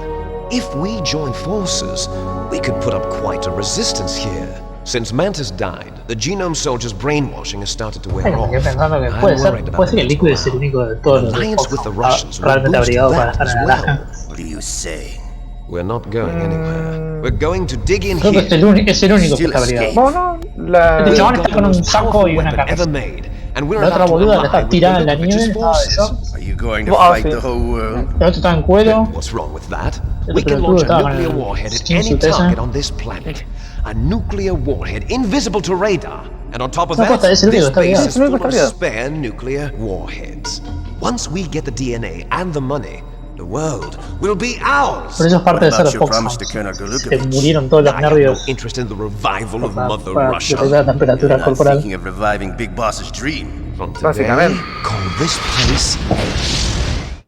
If we join forces, we could put up quite a resistance here. Since Mantis died, the genome soldiers' brainwashing has started to wear Bueno, off. yo pensando que I'm puede worried ser about que el that Liquid as es el well. único de todos los Alliance with the Russians will realmente boost abrigado para that estar as en la well. naranja. What do you say? We're not going anywhere. We're going to dig in Creo que here. es el único que está abrigado. Bueno, la... Este chabón We've está got con the un most saco powerful y una weapon ever camisa. made, and we're La otra about to boluda que está ally with tirada en la nieve, Golukovich's estaba de forces. short. Are you going to Oh, fight sí. the whole world? El otro estaba en cuero. What's wrong with that? Este We can pelotudo launch a estaba con nuclear el warhead at skin any suit ese. target on this planet. A nuclear warhead invisible to radar. And on top of No that, importa, es el único this que está base abrigado. is Es el único full que of está spare nuclear warheads. Once we get the DNA and the money, the world will be ours. Pero eso es parte de What ser about your promise Foxhound. to Colonel Se Golukovich? murieron todos los I have no nervios interest in the revival of para Mother detectar Russia. la temperatura You're not corporal. thinking of reviving Big Boss's dream. From today, Básicamente. call this place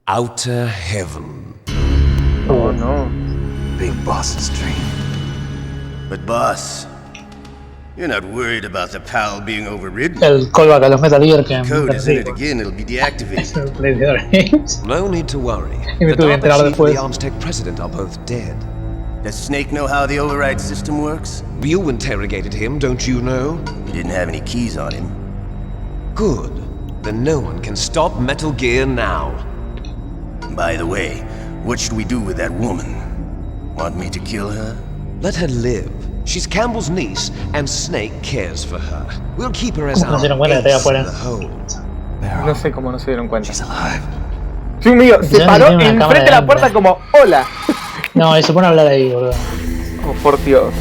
Outer Heaven. Oh, no. Big Boss's dream. But boss, you're not worried about the PAL being overridden. El callback a los Metal Gear que Code is in it perdí. again, it'll be deactivated. Play the other games. No need to worry. Y me The tuve que DARPA enterar chief and después. the Arms Tech president are both dead. Does Snake know how the override system works? You interrogated him, don't you know? He didn't have any keys on him. Good. Then no one can stop Metal Gear now. By the way, what should we do with that woman? Want me to kill her? Let her live. She's Campbell's niece, and Snake cares for her. We'll keep her as ¿Cómo no our se dieron cuenta que ace estaba in afuera? the hold. No sé cómo no se dieron cuenta. She's alive. Sí, mío, se Ya paró tiene una cámara enfrente de la delante. puerta como ¡Hola! No, y se pone a hablar ahí, boludo. Oh, por Dios.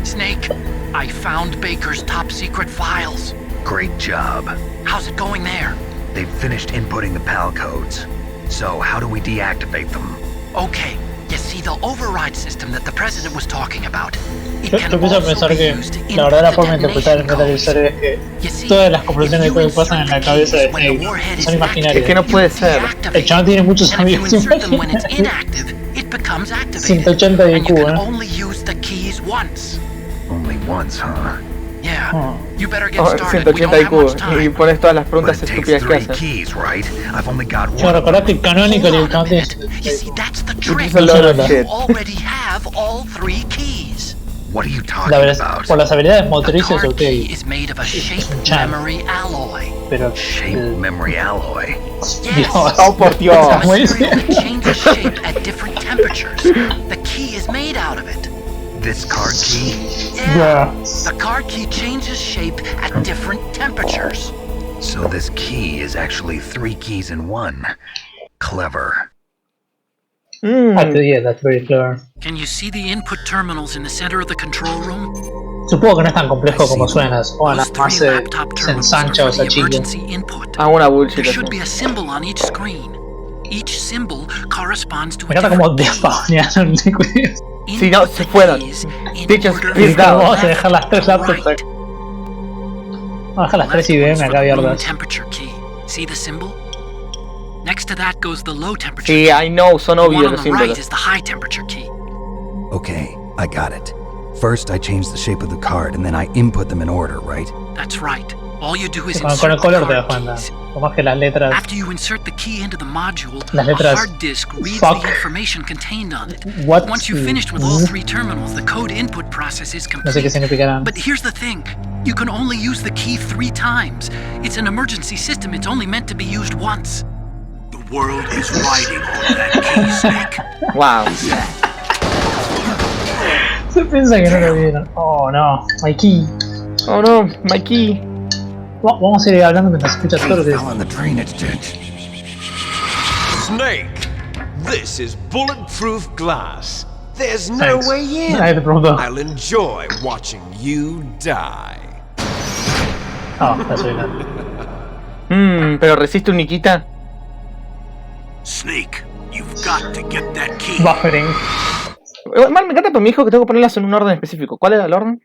Snake, I found Baker's top secret files. Great job. How's it going there? They've finished inputting the PAL codes. So how do we deactivate them? Okay, you see the override system that the president was talking about. It Yo can empiezo a also pensar be que used to la verdadera input forma de the interpretar el Metal Gear detonation Solid es code. que You see, todas las if conclusiones you de todo pasan en la insert cabeza de keys when the Snake. warhead is Son activated, imaginarias. Es que no puede ser. El chabón tiene muchos and if you amigos insert them when it's imaginarios. inactive, it becomes activated. 180 de And you IQ, can ¿eh? only use the keys once. Only once, huh? Yeah. Oh. You better get Oh, started. We don't 180 have much IQ. Y time. pones todas las But preguntas it takes estúpidas que 3 haces. keys, right? I've only got Yo one. recordás que Canonical y el Hold on a chabón tiene minute. You see, that's the trick. is a lot of You shit. already have all 3 keys. What are you talking about? Por las habilidades The motrices card usted key is made of a shape memory alloy. pero Shape memory alloy. Yes. Oh, por Dios. It's a material that changes shape at different temperatures. The key is made out of it. This card key? Yeah. The card key changes shape at different temperatures. So this key is actually 3 keys in one. Clever. Yeah, that's very clever. Can you see the input terminals in the center of the control room? Supongo que no es tan complejo como suena. Supongo Those que más three laptop se terminals ensancha are o for se the achica. emergency input. Ah, una bullshit. There should así. be a symbol on each screen. Each symbol corresponds to Me a encanta como different despañaron liquidos. Si no, se fueron. Bitches, please down. Vamos a dejar las 3 laptops acá. Vamos a dejar las 3 IBM acá abiertas. Temperature key. See the symbol? Next to that goes the low temperature Sí, key. I know, son The one obvios on los the right símbolos. is the high temperature key. Okay, I got it. First, I change the shape of the card, and then I input them in order, right? That's right. All you do is Con el insert the color te das card cuenta. keys. Como es que las letras. After you insert the key into the module, Las a letras hard disk reads fuck. the information contained on it. What? Once you've finished with all 3 terminals, the code input process is No sé qué complete. significarán. But here's the thing. You can only use the key 3 times. It's an emergency system. It's only meant to be used once. The world is riding on that key, Snake. Wow. Se piensa que no lo vieron. Oh no, my key. Oh no, my key. Vamos a ir hablando mientras escuchas todo lo que Fell on the drainage ditch. Snake, this is bulletproof glass. There's no Thanks. way in. Nadie te preguntó. I'll enjoy watching you die. Ah, está suena. Pero resiste un Nikita. Snake, you've got to get that key. Buffering. Mal, me encanta, pero me dijo que tengo que ponerlas en un orden específico. ¿Cuál era el orden?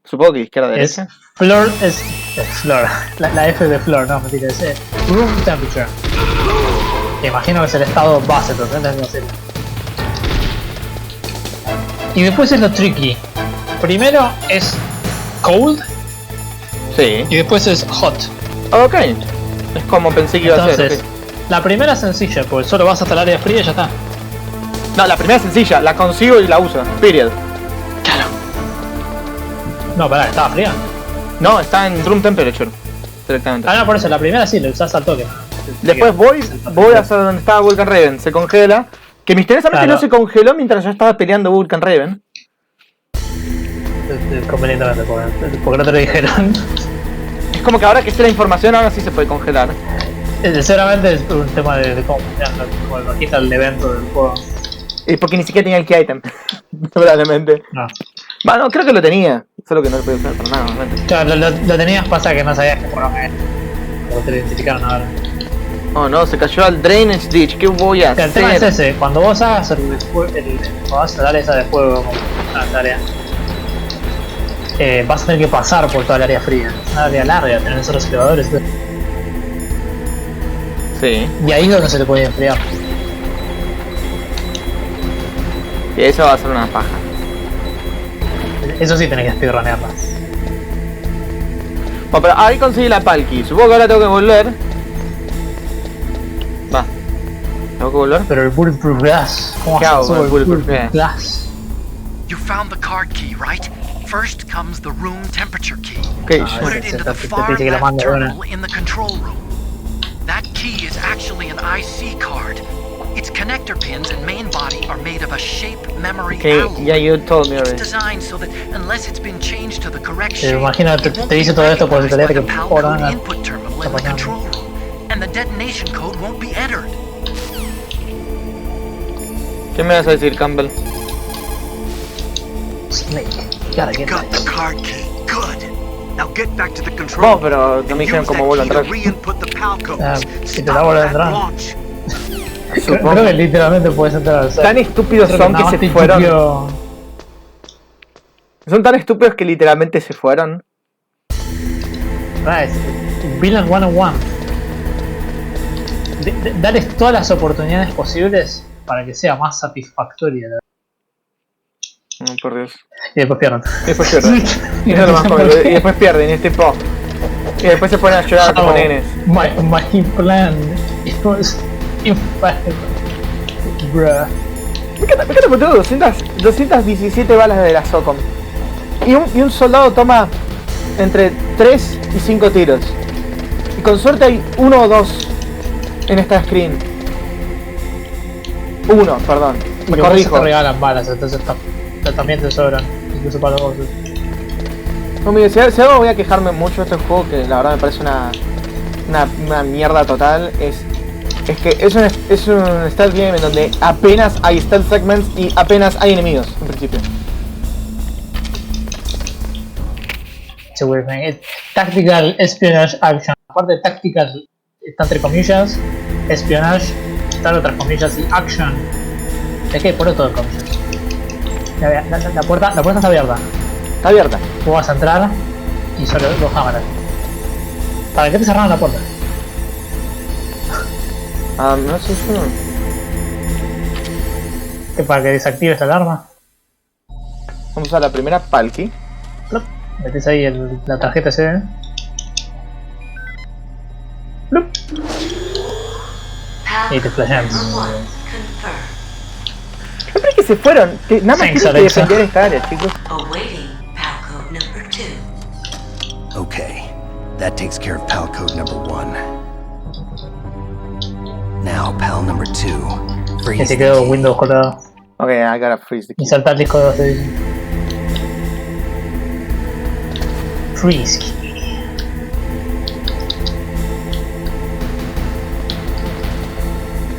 Supongo que izquierda Es derecha. floor, es floor. La F de floor, no, mentira, es room temperature. Me imagino que es el estado base, pero no tengo que hacer. Y después es lo tricky. Primero es cold Sí. y después es hot. Ok. Es como pensé que iba a ser. Entonces, la primera es sencilla, porque solo vas hasta el área fría y ya está. Ok. No, la primera es sencilla. La consigo y la uso. Period. Claro. No, pará, estaba fría. No, está en room temperature. Directamente. Ah, no, por eso, la primera sí, la usás al toque. Después voy hacia donde estaba Vulcan Raven. Se congela. Que misteriosamente Claro. no se congeló mientras yo estaba peleando Vulcan Raven. Convenientemente, porque no te lo dijeron. Es como que ahora que sé la información, ahora sí se puede congelar. Sinceramente es un tema de cómo funciona, como el bajista el evento del juego. Porque ni siquiera tenía el key item. Probablemente. No. Bueno, creo que lo tenía. Solo que no lo podía usar para nada, obviamente. Claro, lo tenías, pasa que no sabías que fueron porque te lo identificaron ahora. Oh no, se cayó al drainage ditch. ¿Qué voy a El tema es hacer? ese, cuando vos hagas cuando vas a dar esa de fuego como una área, vas a tener que pasar por toda el área fría. Es una área larga, tenés esos creadores. Sí. Y ahí es donde se te puede enfriar. Y eso va a ser una paja. Eso sí tenés que speedrunearlas. Bueno, pero ahí conseguí la palki. Supongo que ahora tengo que volver. Va. ¿Tengo que volver? Pero el bulletproof glass, ¿cómo ¿Qué haces hago con todo el bulletproof glass? glass? You found the card key, right? First comes the room temperature key. Ok, Put it into the far dice que la left mande terminal in the control room. That key is actually an IC card. Its connector pins and main body are made of a shape memory okay, alloy. yeah, you told me It's already. designed so that unless it's been changed to the correct Me shape, imagino que it won't te dice be todo esto por recognized el by the que PAL poronga code input terminal in the pasando. control room, and the detonation code won't be entered. ¿Qué me vas a decir, Campbell? Snake, gotta You get got that. the card key. Good. Now get back to the control. No, pero no me dijeron cómo vuelvo a entrar. Re-input the PAL codes. Ah, si te Stop la vuelvo a that entrar. launch. Creo que literalmente puedes entrar al set. Tan estúpidos Creo son nada que más se te fueron. intuyo- Son tan estúpidos que literalmente se fueron. Nice. Villain 101. Darles todas las oportunidades posibles para que sea más satisfactoria. No, por Dios. Y después pierden. Y después pierden. Y, eso es lo más cómico. Y después pierden, y es tipo. Y después se ponen a llorar como nenes. My plan it was infallible. Bruh. Me encanta porque tengo 217 balas de la SOCOM. Y un soldado toma entre 3 y 5 tiros. Y con suerte hay 1 o 2 en esta screen. 1, perdón. Me corrijo. Te regalan balas, entonces también te sobran. Incluso para los bosses. No, mire, si algo voy a quejarme mucho de este juego, que la verdad me parece una mierda total, es que es un stealth game en donde apenas hay stealth segments y apenas hay enemigos, en principio. Sí, güey, tactical, espionage, action. Aparte de tactical, está entre comillas, espionage, está otras comillas y action. Es que por todo en comillas. La puerta está abierta. Está abierta. Vos vas a entrar y solo dos cámaras. ¿Para qué te cerraron la puerta? No sé yo. ¿Que para que desactives la alarma? Vamos a la primera palki. Plop. Metes ahí la tarjeta SD. Plop. Y te flashean. ¿Qué crees que se fueron? Que nada más Thanks, tienen que Alexa. defender esta área, chicos. Okay, that takes care of pal code number 1. Now, pal number 2. Que Freeze se the quedó key. Windows colgado. Ok, I gotta freeze the key. Y saltar el disco 2 de dice. Freeze key.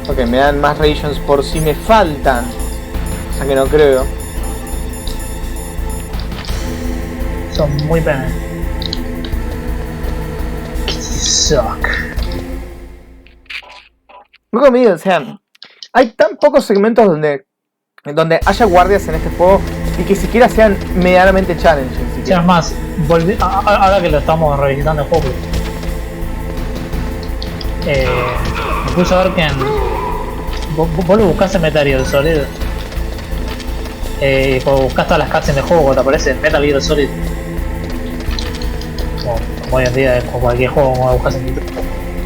Ok, me dan más rations por si me faltan. O sea que no creo. Son muy penas. Suck. Luego conmigo, o sea, hay tan pocos segmentos donde haya guardias en este juego y que siquiera sean medianamente challenging. Si es más, ahora que lo estamos revisitando el juego, me puse a ver que vos lo buscás en Metal Gear Solid. Cuando buscas todas las cutscenes del juego, cuando te aparece Metal Gear Solid, como hoy en día, con cualquier juego, como buscas en YouTube,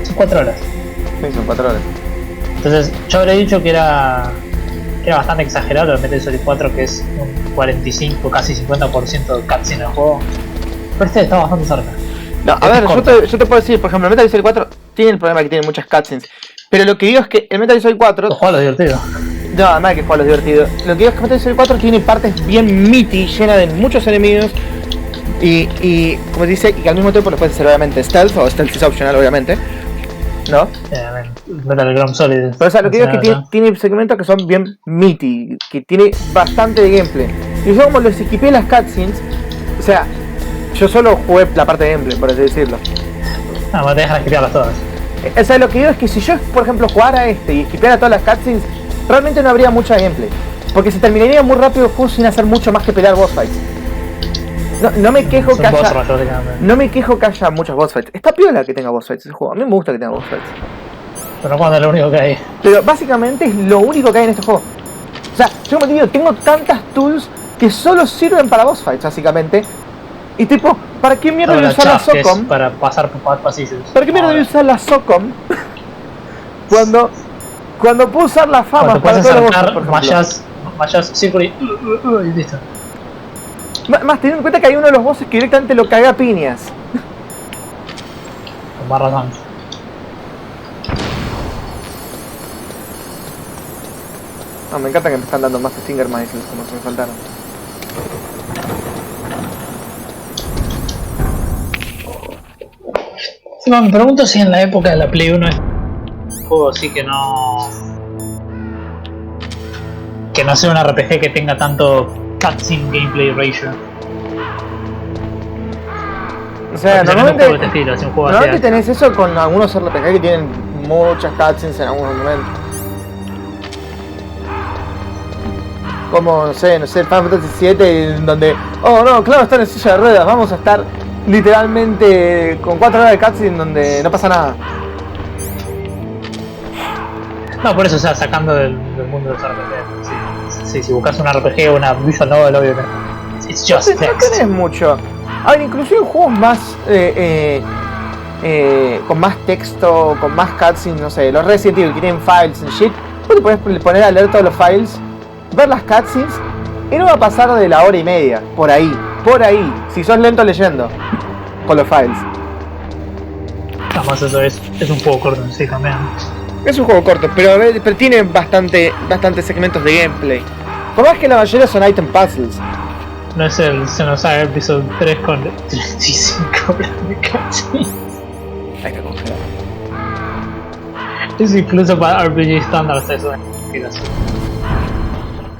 son 4 horas. Sí, son 4 horas. Entonces, yo habría dicho que era bastante exagerado el Metal Gear Solid 4, que es un 45, casi 50% de cutscene del juego. Pero este está bastante cerca. No, a ver, yo te puedo decir, por ejemplo, el Metal Gear Solid 4 tiene el problema que tiene muchas cutscenes. Pero lo que digo es que el Metal Gear Solid 4... Los juegos divertidos. No, además de que juegos divertidos. Lo que digo es que Metal Gear Solid 4 tiene partes bien meaty, llena de muchos enemigos. Y como dice, y que al mismo tiempo lo puedes hacer obviamente stealth, o stealth es optional obviamente, ¿no? Metal Gear Solid. Pero o sea, lo que digo es que tiene segmentos que son bien meaty, que tiene bastante de gameplay. Y yo como los equipé las cutscenes, o sea, yo solo jugué la parte de gameplay, por así decirlo. No, te dejan esquipearlas todas. O sea, lo que digo es que si yo, por ejemplo, jugara y esquipeara todas las cutscenes, realmente no habría mucha gameplay. Porque se terminaría muy rápido el juego sin hacer mucho más que pelear boss fights. No me quejo que haya. No me quejo que haya muchos boss fights. Está piola que tenga boss fights ese juego. A mí me gusta que tenga boss fights. Pero cuando es lo único que hay. Pero básicamente es lo único que hay en este juego. O sea, yo como te digo, tengo tantas tools que solo sirven para boss fights, básicamente. Y tipo, ¿para qué mierda voy a usar la SOCOM? Para pasar por pasillos. ¿Para qué mierda voy a usar la SOCOM? cuando puedo usar la fama para todos los bosses, por ejemplo. Vayas círculo y listo. Más teniendo en cuenta que hay uno de los bosses que directamente lo caga a piñas. Con más razón. No, me encanta que me están dando más Stinger Missiles como se me faltaron. Sí, me pregunto si en la época de la Play 1 es un juego así que no sea un RPG que tenga tanto cutscene gameplay ratio. O sea, normalmente tenés tenés eso con algunos RPG que tienen muchas cutscenes en algunos momentos. Como, no sé, Final Fantasy VII, donde, oh no, claro, están en silla de ruedas, vamos a estar literalmente con 4 horas de cutscene donde no pasa nada. No, por eso, o sea, sacando del mundo de los RPG. Si buscas un RPG o una visual novel, obvio que it's just text. No tenés mucho. A ver, inclusive juegos más con más texto, con más cutscenes, no sé, los Resident Evil que tienen files and shit, vos te podés poner alerta a los files ver las cutscenes y no va a pasar de la hora y media, por ahí, si sos lento leyendo, con los files. Además eso es un juego corto en sí también. Es un juego corto, pero tiene bastantes segmentos de gameplay. Por más que la mayoría son item puzzles. No es el Xenosaga Episode 3 con 35 horas de cutscene. Hay que congelar. Es incluso para RPG standards eso.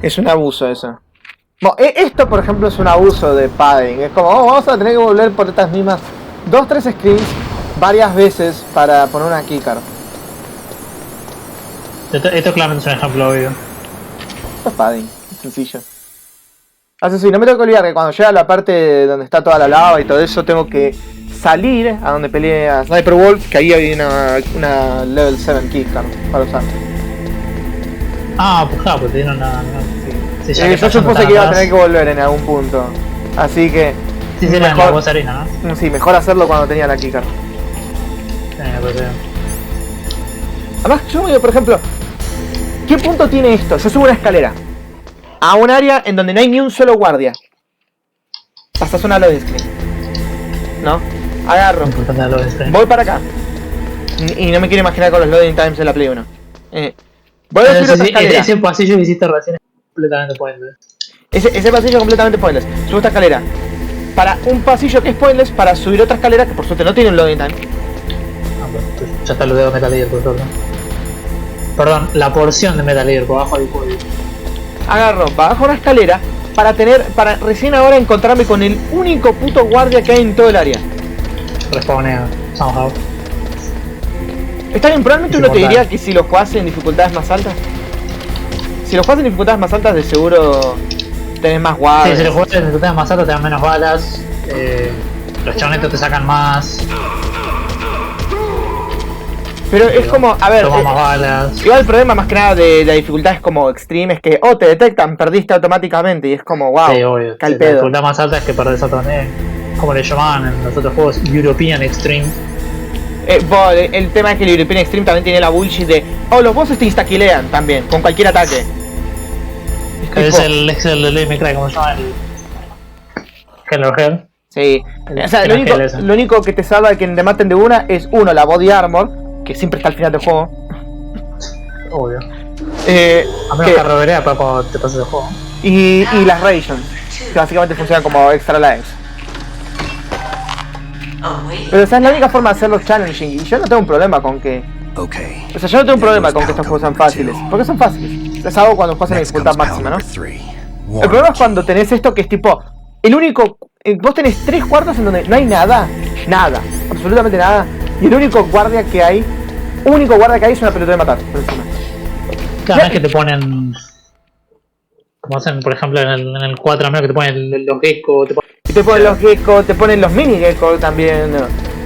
Es un abuso eso. Bueno, esto por ejemplo es un abuso de padding. Es como, vamos a tener que volver por estas mismas 2-3 screens varias veces para poner una keycard. Esto claramente es un ejemplo obvio. Esto es padding, es sencillo. Así sí, no me tengo que olvidar que cuando llega a la parte donde está toda la lava y todo eso, tengo que salir a donde pelea Sniper Wolf, que ahí hay una level 7 keycard para usar. Ah, pues claro, pues tiene una... Sí, yo supuse que iba a tener que volver en algún punto. Así que... Sí, sí, mejor, la voz arena, ¿no? Sí, mejor hacerlo cuando tenía la keycard. Pues, Además, yo me digo, por ejemplo, ¿qué punto tiene esto? Yo subo una escalera a un área en donde no hay ni un solo guardia. Pasas una loading screen, ¿no? Agarro, voy para acá. Y no me quiero imaginar con los loading times de la Play 1. Voy a subir otra escalera. Ese pasillo que hiciste recién es completamente pointless. Ese pasillo es completamente pointless. Subo esta escalera para un pasillo que es pointless, para subir otra escalera que por suerte no tiene un loading time. Pues ya está lo de Metal Gear por todo. Perdón, la porción de Metal Gear por abajo del código. Agarro, bajo una escalera para recién ahora encontrarme con el único puto guardia que hay en todo el área. Respawnea, somehow. Está bien, probablemente uno te diría que si lo jugás en dificultades más altas. Si lo jugás en dificultades más altas, de seguro tenés más guardias. Sí, si lo jugás en dificultades más altas te dan menos balas. Los chabonetos te sacan más. Pero es como, a ver, igual el problema más que nada de la dificultad es como extreme, es que te detectan, perdiste automáticamente y es como, wow, sí, obvio. calpedo. La dificultad más alta es que perdés automáticamente, como le llamaban en los otros juegos, European Extreme. El tema es que el European Extreme también tiene la bullshit de, los bosses te instaquilean también, con cualquier ataque. Es el de me cry, ¿cómo se llama? El Hello Hell. Sí, o sea, lo único que te salva de que te maten de una es la body armor, que siempre está al final del juego. Obvio. A menos que reverea para cuando te pases el juego. Y las rations, que básicamente funcionan como extra lives. Pero esa es la única forma de hacerlos challenging. Y yo no tengo un problema con que... O sea, yo no tengo un problema con que estos juegos sean fáciles. Porque son fáciles. Es algo cuando juegas en la dificultad máxima, ¿no? El problema es cuando tenés esto que es tipo... El único... Vos tenés 3 cuartos en donde no hay nada. Nada. Absolutamente nada. Y el único guardia que hay es una pelota de matar. Claro, no es que te ponen... Como hacen, por ejemplo, en el 4 menos que te ponen los gecko, te ponen los gecko, te ponen los mini gecko también.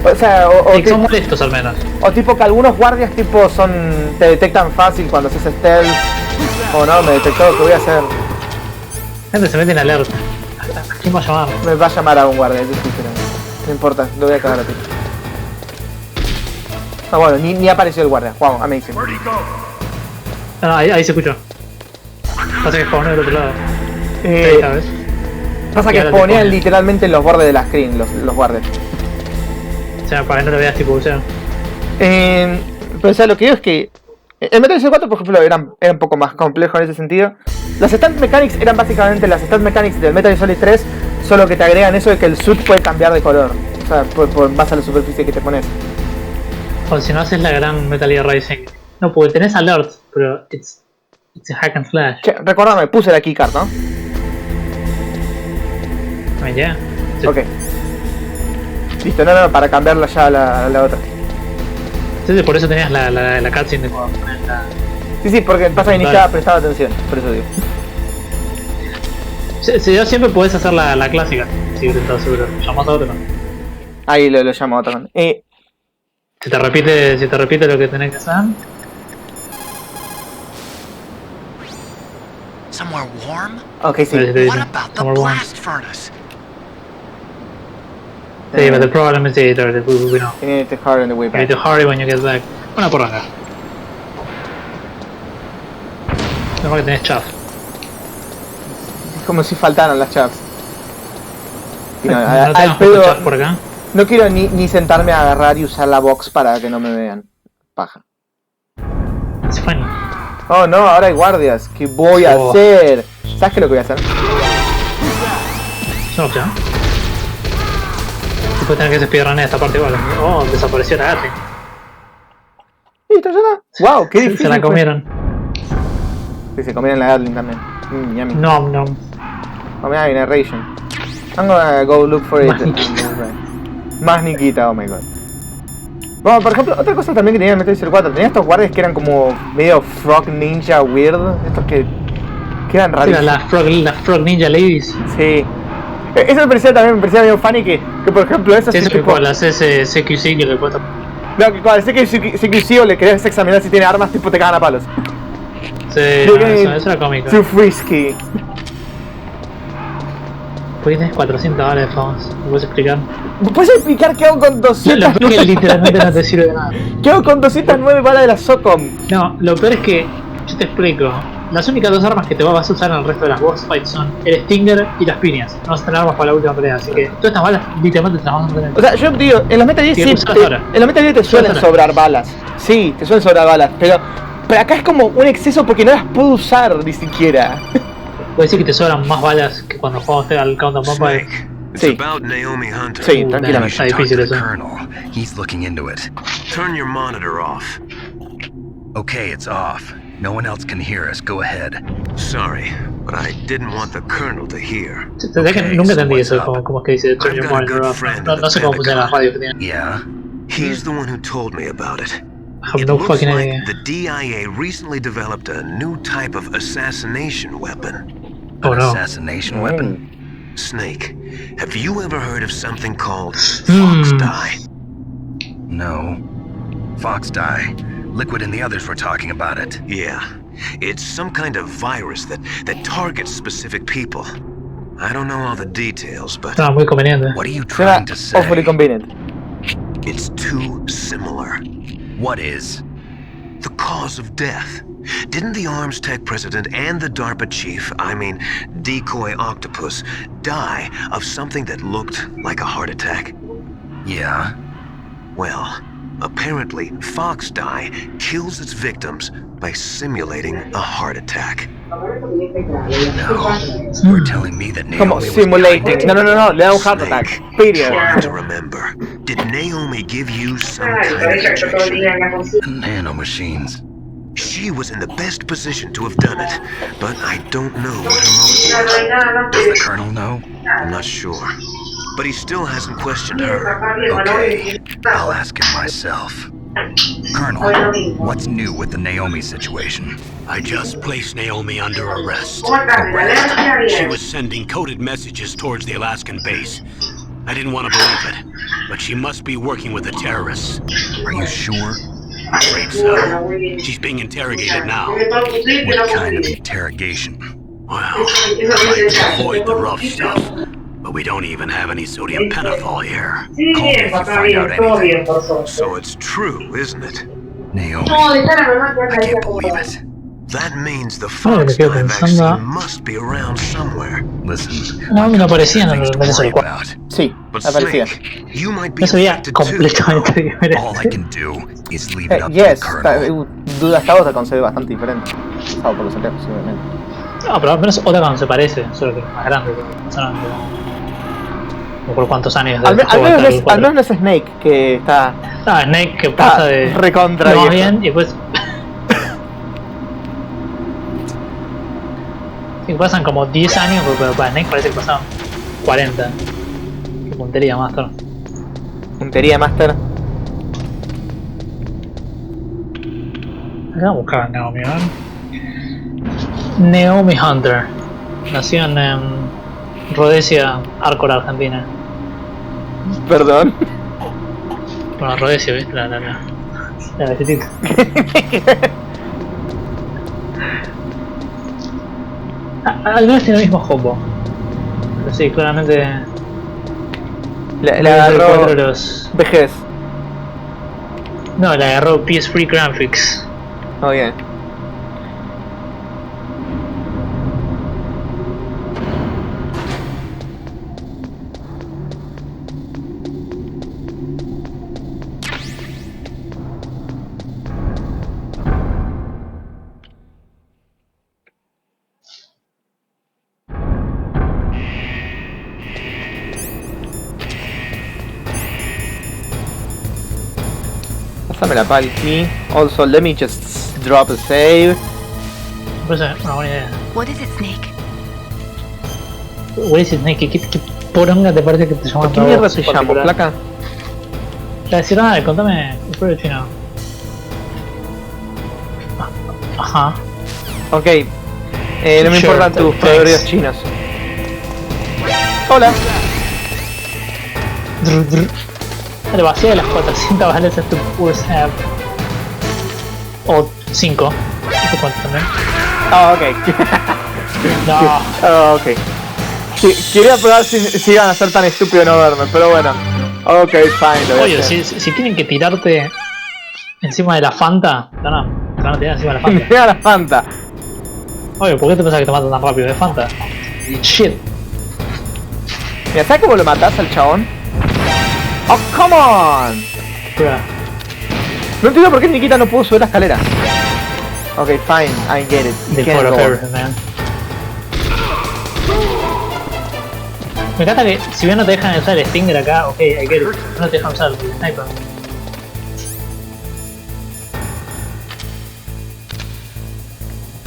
O sea, son molestos al menos. O tipo que algunos guardias tipo te detectan fácil cuando haces stealth. O no, me detectó, ¿qué voy a hacer? Gente se mete en alerta. ¿A quién va a llamar? Me va a llamar a un guardia, eso sí, pero no importa, lo voy a cagar a ti. Ah, bueno, ni apareció el guardia. Wow, amazing. Ahí se escuchó. Pasa que spawnea del otro lado. ¿Sabes? Pasa que spawnean literalmente en los bordes de la screen, los guardias. O sea, para que no lo veas tipo, o sea. Pero o sea, lo que digo es que el Metal Gear 4, por ejemplo, era un poco más complejo en ese sentido. Las stat mechanics eran básicamente las stat mechanics del Metal Gear Solid 3, solo que te agregan eso de que el suit puede cambiar de color. O sea, por base a la superficie que te pones. O si no haces la gran Metal Gear Rising. No, porque tenés alert, pero it's a hack and slash. Che, recordame, puse la keycard, ¿no? Ya. Sí. Ok. Listo, no, para cambiarla ya a la otra. Sí, por eso tenías la cutscene de cuando pones la... Sí, porque pasa que ni estaba prestado atención, por eso digo. Si yo siempre podés hacer la clásica, si estás seguro. Llamás a otro. Ahí lo llamo a otro. Si te repite lo que tenés que hacer. Somewhere warm? Okay, sí. What about the blast furnace? Sí, but the problem is we know. You need to hurry on the way back. You need to hurry when you get back. Una poronga. Mejor que tenés chaff. Como si faltaran las chats. Y no, No al tenemos que pedo, escuchar por acá. no quiero ni sentarme a agarrar y usar la box para que no me vean. Paja. Es funny. Oh no, ahora hay guardias. ¿Qué voy a hacer? ¿Sabes qué es lo que voy a hacer? Es una opción. Después tener que speedrunner esta parte igual. Oh, desapareció la Gatling. Listo, ya está. Wow, qué difícil. Se la comieron. Sí, se comieron la Gatling también. Yummy. No. Oh, mira, hay narration. I'm gonna go look for it. Más Nikita, oh my god. Bueno, por ejemplo, otra cosa también que tenía en Metal Gear 4, tenía estos guardias que eran como medio frog ninja weird, estos que eran raros. Era la frog ninja ladies. Sí. Eso me parecía medio funny que por ejemplo eso Eso sí, que tipo, cuando haces CQC que le puesto. no, que cuando CQC o le querías examinar si tiene armas, tipo te cagan a palos. Sí, eso era cómico. Too frisky. ¿Por qué tenés 400 balas de famas? ¿Me puedes explicar? ¿Puedes explicar qué hago con 200? Lo peor es que literalmente no te sirve de nada. ¿Qué hago con 209 balas de la SOCOM? No, lo peor es que, yo te explico. Las únicas dos armas que te vas a usar en el resto de las boss fights son el Stinger y las piñas. No vas a tener armas para la última pelea, así que todas estas balas literalmente te las vas a tener. O sea, yo digo, en los Metal Gear sí, en los Metal Gear te suelen sobrar balas. Sí, te suelen sobrar balas, pero acá es como un exceso porque no las puedo usar ni siquiera. Puede decir que te sobran más balas que cuando jugamos al Countdown Mobile. It's about Naomi Hunter. Sí, tranquilamente. Está difícil eso. Colonel. He's looking into it. Turn your monitor off. Okay, it's off. No one else can hear us. Go ahead. Sorry, but I didn't want the Colonel to hear. Nunca entendí eso, como es que dice turn your monitor off. No sé cómo funcionan las radios que tienen. Yeah? He's the one who told me about it. I have It no looks fucking like idea. the DIA recently developed a new type of assassination weapon. Oh An no. assassination weapon? Snake, have you ever heard of something called fox dye? No. Fox dye. Liquid and the others were talking about it. Yeah, it's some kind of virus that targets specific people. I don't know all the details, but Estaba muy conveniente. What are you trying to say? Awfully convenient. it's too similar. What is? The cause of death. Didn't the Arms Tech president and the DARPA chief, I mean, Decoy Octopus, die of something that looked like a heart attack? Yeah. Well, apparently, fox dye kills its victims by simulating a heart attack. No. You're telling me that Como Naomi was simulating. No, le da un heart Snake, attack. Period. try to remember. Did Naomi give you some kind of injection? nanomachines. She was in the best position to have done it, but I don't know what her motive was. Does the Colonel know? I'm not sure. But he still hasn't questioned her. Okay, I'll ask him myself. Colonel, what's new with the Naomi situation? I just placed Naomi under arrest. Arrest? She was sending coded messages towards the Alaskan base. I didn't want to believe it, but she must be working with the terrorists. Are you sure? I'm afraid so. She's being interrogated now. What kind of interrogation? Well, I'd like to avoid the rough stuff, but we don't even have any sodium pentothal here. Call me if you find out anything. So it's true, isn't it? Naomi, I can't believe it. That means the me fox quedo dye pensando- vaccine must be around somewhere. Listen, No aparecía en el things to Metal worry Gear 4. about. Sí, But aparecía. Snake, you might be No se veía affected too. completamente diferente. All I can do is leave it up to Yes, the Colonel. duda esta otra se ve bastante diferente. Salvo por los anteojos, obviamente. No, pero al menos Otagon se parece, solo que es más grande. Solamente no por cuántos años. Al juego menos hasta el al menos no es Snake que está No, Snake que pasa de recontra lo más viejo. bien y después sí, pasan como 10 años, pero para Snake parece que pasaron 40. Qué puntería, Master. Puntería Master. Acá buscar a Naomi, ¿verdad? Naomi Hunter. Nació en Rhodesia, Arcor, Argentina. Perdón. Bueno, Rhodesia, ¿viste? La galletita. Al menos tiene el mismo hopo. Pero sí, claramente. Le debe ser agarró cuatro de los. vejez. No, le agarró PS3 Graphics. Oh, bien. Pásame la palki. Also, let me just drop a save. Me parece una buena idea. What is it, Snake? What is it, Snake? ¿Qué poronga te parece que te llaman? ¿Qué mierda te llamo, placa? La decir nada, contame el pueblo chino. Ajá. Ok. No me importan tus proverbios chinos. Hola. Dale, vacía de las 400 balas a tu WhatsApp. O 5. ¿Esto cuánto también? Ah, ok. No. Oh, ok. Quería probar si iban a ser tan estúpidos no verme, pero bueno. Ok, fine. Lo voy a Oye, hacer. si tienen que tirarte encima de la Fanta, te van a tirar encima de la Fanta. Mira la Fanta. Oye, ¿por qué te pensás que te matan tan rápido de Fanta? Shit. Mira, ¿sabes cómo lo matás al chabón? Oh, come on. Bruh. No entiendo por qué Nikita no pudo subir la escalera. Ok, fine, I get it. You The can't core of go. everything, man. Me encanta que si bien no te dejan usar el Stinger acá, ok, I get it. No te dejan usar el Sniper.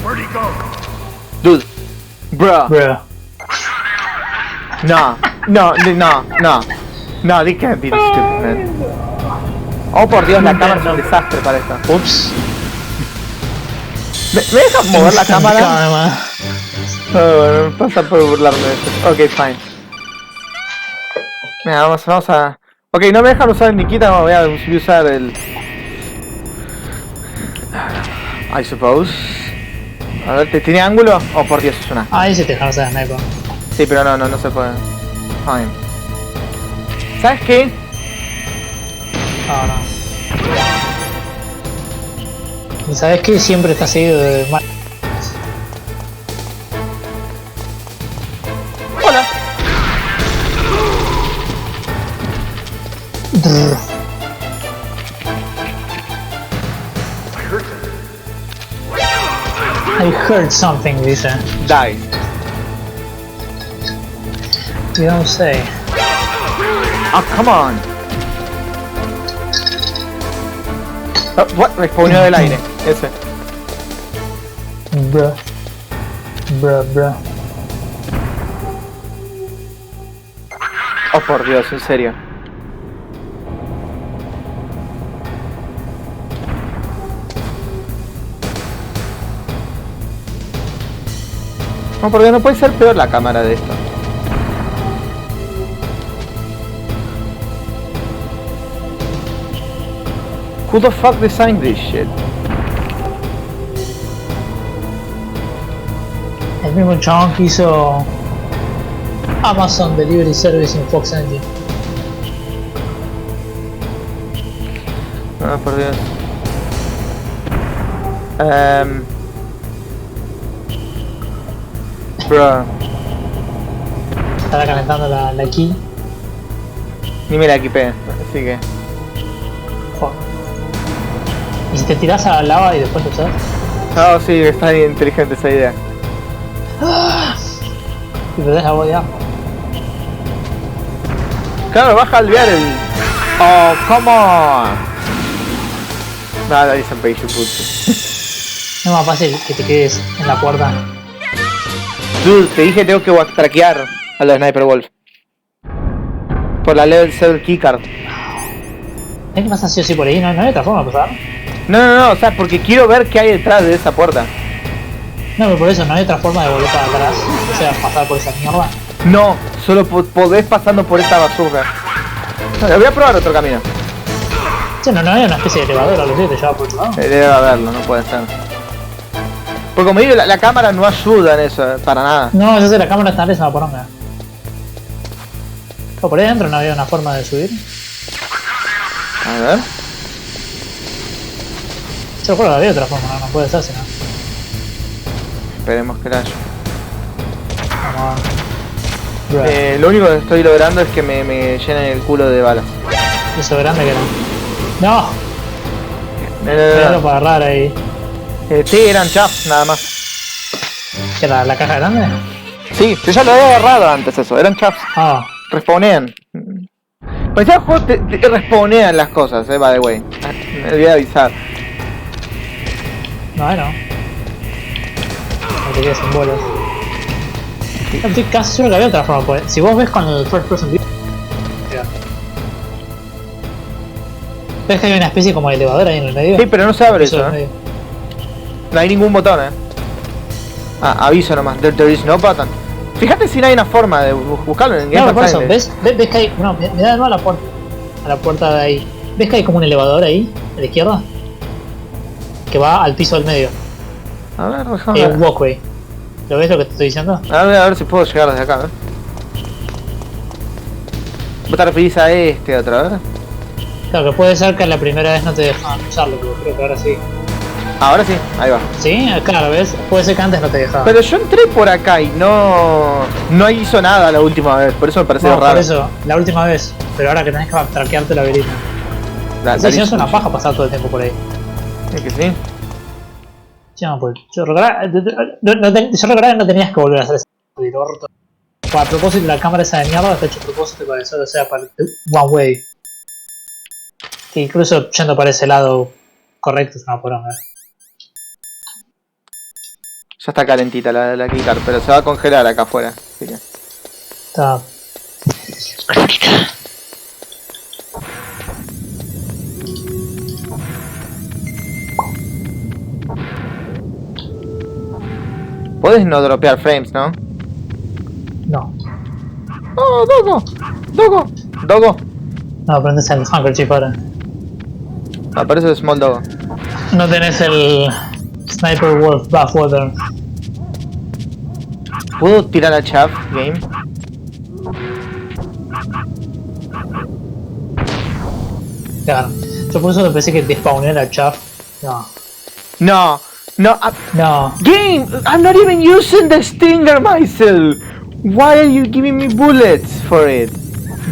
Where'd he go? Dude. Bruh. Bruh. No. No, this can't be this stupid, man. Oh, por Dios, la cámara es un desastre para esto. Ups. ¿Me dejas mover la cámara? Cámara. Oh, bueno, pasa por burlarme de esto. Ok, fine. Mira, vamos a... Ok, no me dejan usar el Nikita, no voy a usar el... I suppose. A ver, ¿tiene ángulo? Oh, por Dios, es una... Ahí sí te dejan usar el Sniper. Sí, pero no se puede. Fine. ¿Sabes qué? No. ¿Y sabes qué? Siempre está seguido de mal. Hola. I heard something, dice. Die. You don't say. Oh, come on. Oh, what? Respondió del aire. Ese. Bruh. Oh, por Dios, en serio. No, por Dios, no puede ser peor la cámara de esto. Who the fuck designed this shit? El mismo chabón que hizo Amazon Delivery Service en Fox Engine. No, por Dios. Bro, Estará calentando la key. ni me la equipé, así que... Joder. ¿Y si te tirás a la lava y después lo usas? Oh, sí, está bien inteligente esa idea. Y perdés la boya. Claro, baja a alvear el... Oh, come on. Nada, dicen patient bullshit. No es más fácil que te quedes en la puerta. Dude, te dije tengo que traquear a los Sniper Wolf. Por la level 7 keycard. ¿Es que pasa así o sí por ahí? ¿No hay otra forma de pasar? No, o sea, porque quiero ver qué hay detrás de esa puerta. No, pero por eso no hay otra forma de volver para atrás. O sea, pasar por esa mierda. No, solo podés pasando por esta basura. Voy a probar otro camino. Sí, no hay una especie de elevador o algo así que te lleva por otro lado. Debe haberlo, no puede ser. Porque como digo, la cámara no ayuda en eso, para nada. No, yo sé, la cámara está en esa poronga. O por ahí adentro no había una forma de subir. A ver. Yo recuerdo que había otra forma, no puede ser, si no. Esperemos que la haya. Vamos a... Lo único que estoy logrando es que me llenen el culo de balas. Eso grande que era. ¡No! No. Lo para agarrar ahí. Sí, eran chaps nada más. ¿Qué era la caja grande? Sí, yo ya lo había agarrado antes eso, eran chaps. Ah, Respawnean. Pues ya el juego te responean las cosas, by the way. Me olvidé de avisar. No, no. No te quedes sin bolas. Estoy casi seguro que había otra forma, pues. Si vos ves con el first person view. ¿Ves que hay una especie como de elevador ahí en el medio? Sí, pero no se abre eso, medio. No hay ningún botón, Ah, aviso nomás. There is no button. Fíjate si no hay una forma de buscarlo en el Game. No, por eso, ¿ves que hay. No, me da de nuevo a la puerta. A la puerta de ahí. ¿Ves que hay como un elevador ahí? A la izquierda. Que va al piso del medio. A ver, déjame ver. Un walkway. ¿Lo ves lo que te estoy diciendo? A ver si puedo llegar desde acá, ¿Vos te referís a este otra vez? Claro, que puede ser que la primera vez no te dejaban usarlo, pero creo que ahora sí. Ahora sí, ahí va. Sí, claro, ¿ves? Puede ser que antes no te dejaban. Pero yo entré por acá y no hizo nada la última vez, por eso me pareció raro. Por eso, la última vez, pero ahora que tenés que traquearte la verita. Sí, si no es una paja pasar todo el tiempo por ahí. Es que sí. No, pues, yo recordaba que no tenías que volver a hacer ese del orto. A propósito, la cámara esa de mierda está hecho a propósito para que solo sea para one way. Que incluso yendo para ese lado correcto es una poronga. Ya está calentita la keycard, pero se va a congelar acá afuera. Así que... Está calentita. Podés no dropear frames, ¿no? No. ¡Oh, Dogo! No, aprendes el handkerchief ahora. Aparece el Small Dogo. No tenés el Sniper Wolf Bathwater. ¿Puedo tirar a Chaff, game? Claro. Yo por eso pensé que despawné la chaff. No. No. No. Game! I'm not even using the stinger myself! Why are you giving me bullets for it?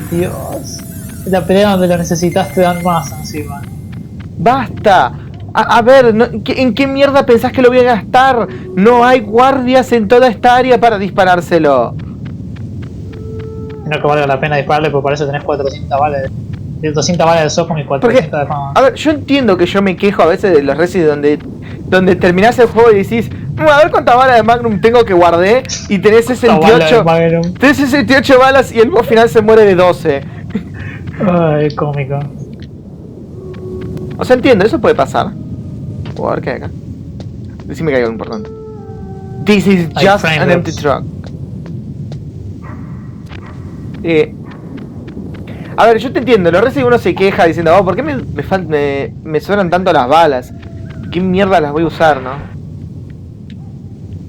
Dios. La pelea donde lo necesitas te dan más encima. ¡Basta! A ver, ¿en qué mierda pensás que lo voy a gastar? No hay guardias en toda esta área para disparárselo. No que valga la pena dispararle porque para eso tenés 400 balas. 200 balas de Socom y 400 de fama. A ver, yo entiendo que yo me quejo a veces de los Resident donde terminás el juego y decís, a ver cuántas balas de Magnum tengo que guardé y tenés 68 balas y el boss final se muere de 12. Ay, cómico. O sea, entiendo, eso puede pasar. O a ver qué hay acá. Decime que hay algo importante. This is just an empty truck. A ver, yo te entiendo, los Resident uno se queja diciendo, ¿por qué me sobran tanto las balas? ¿Qué mierda las voy a usar, no?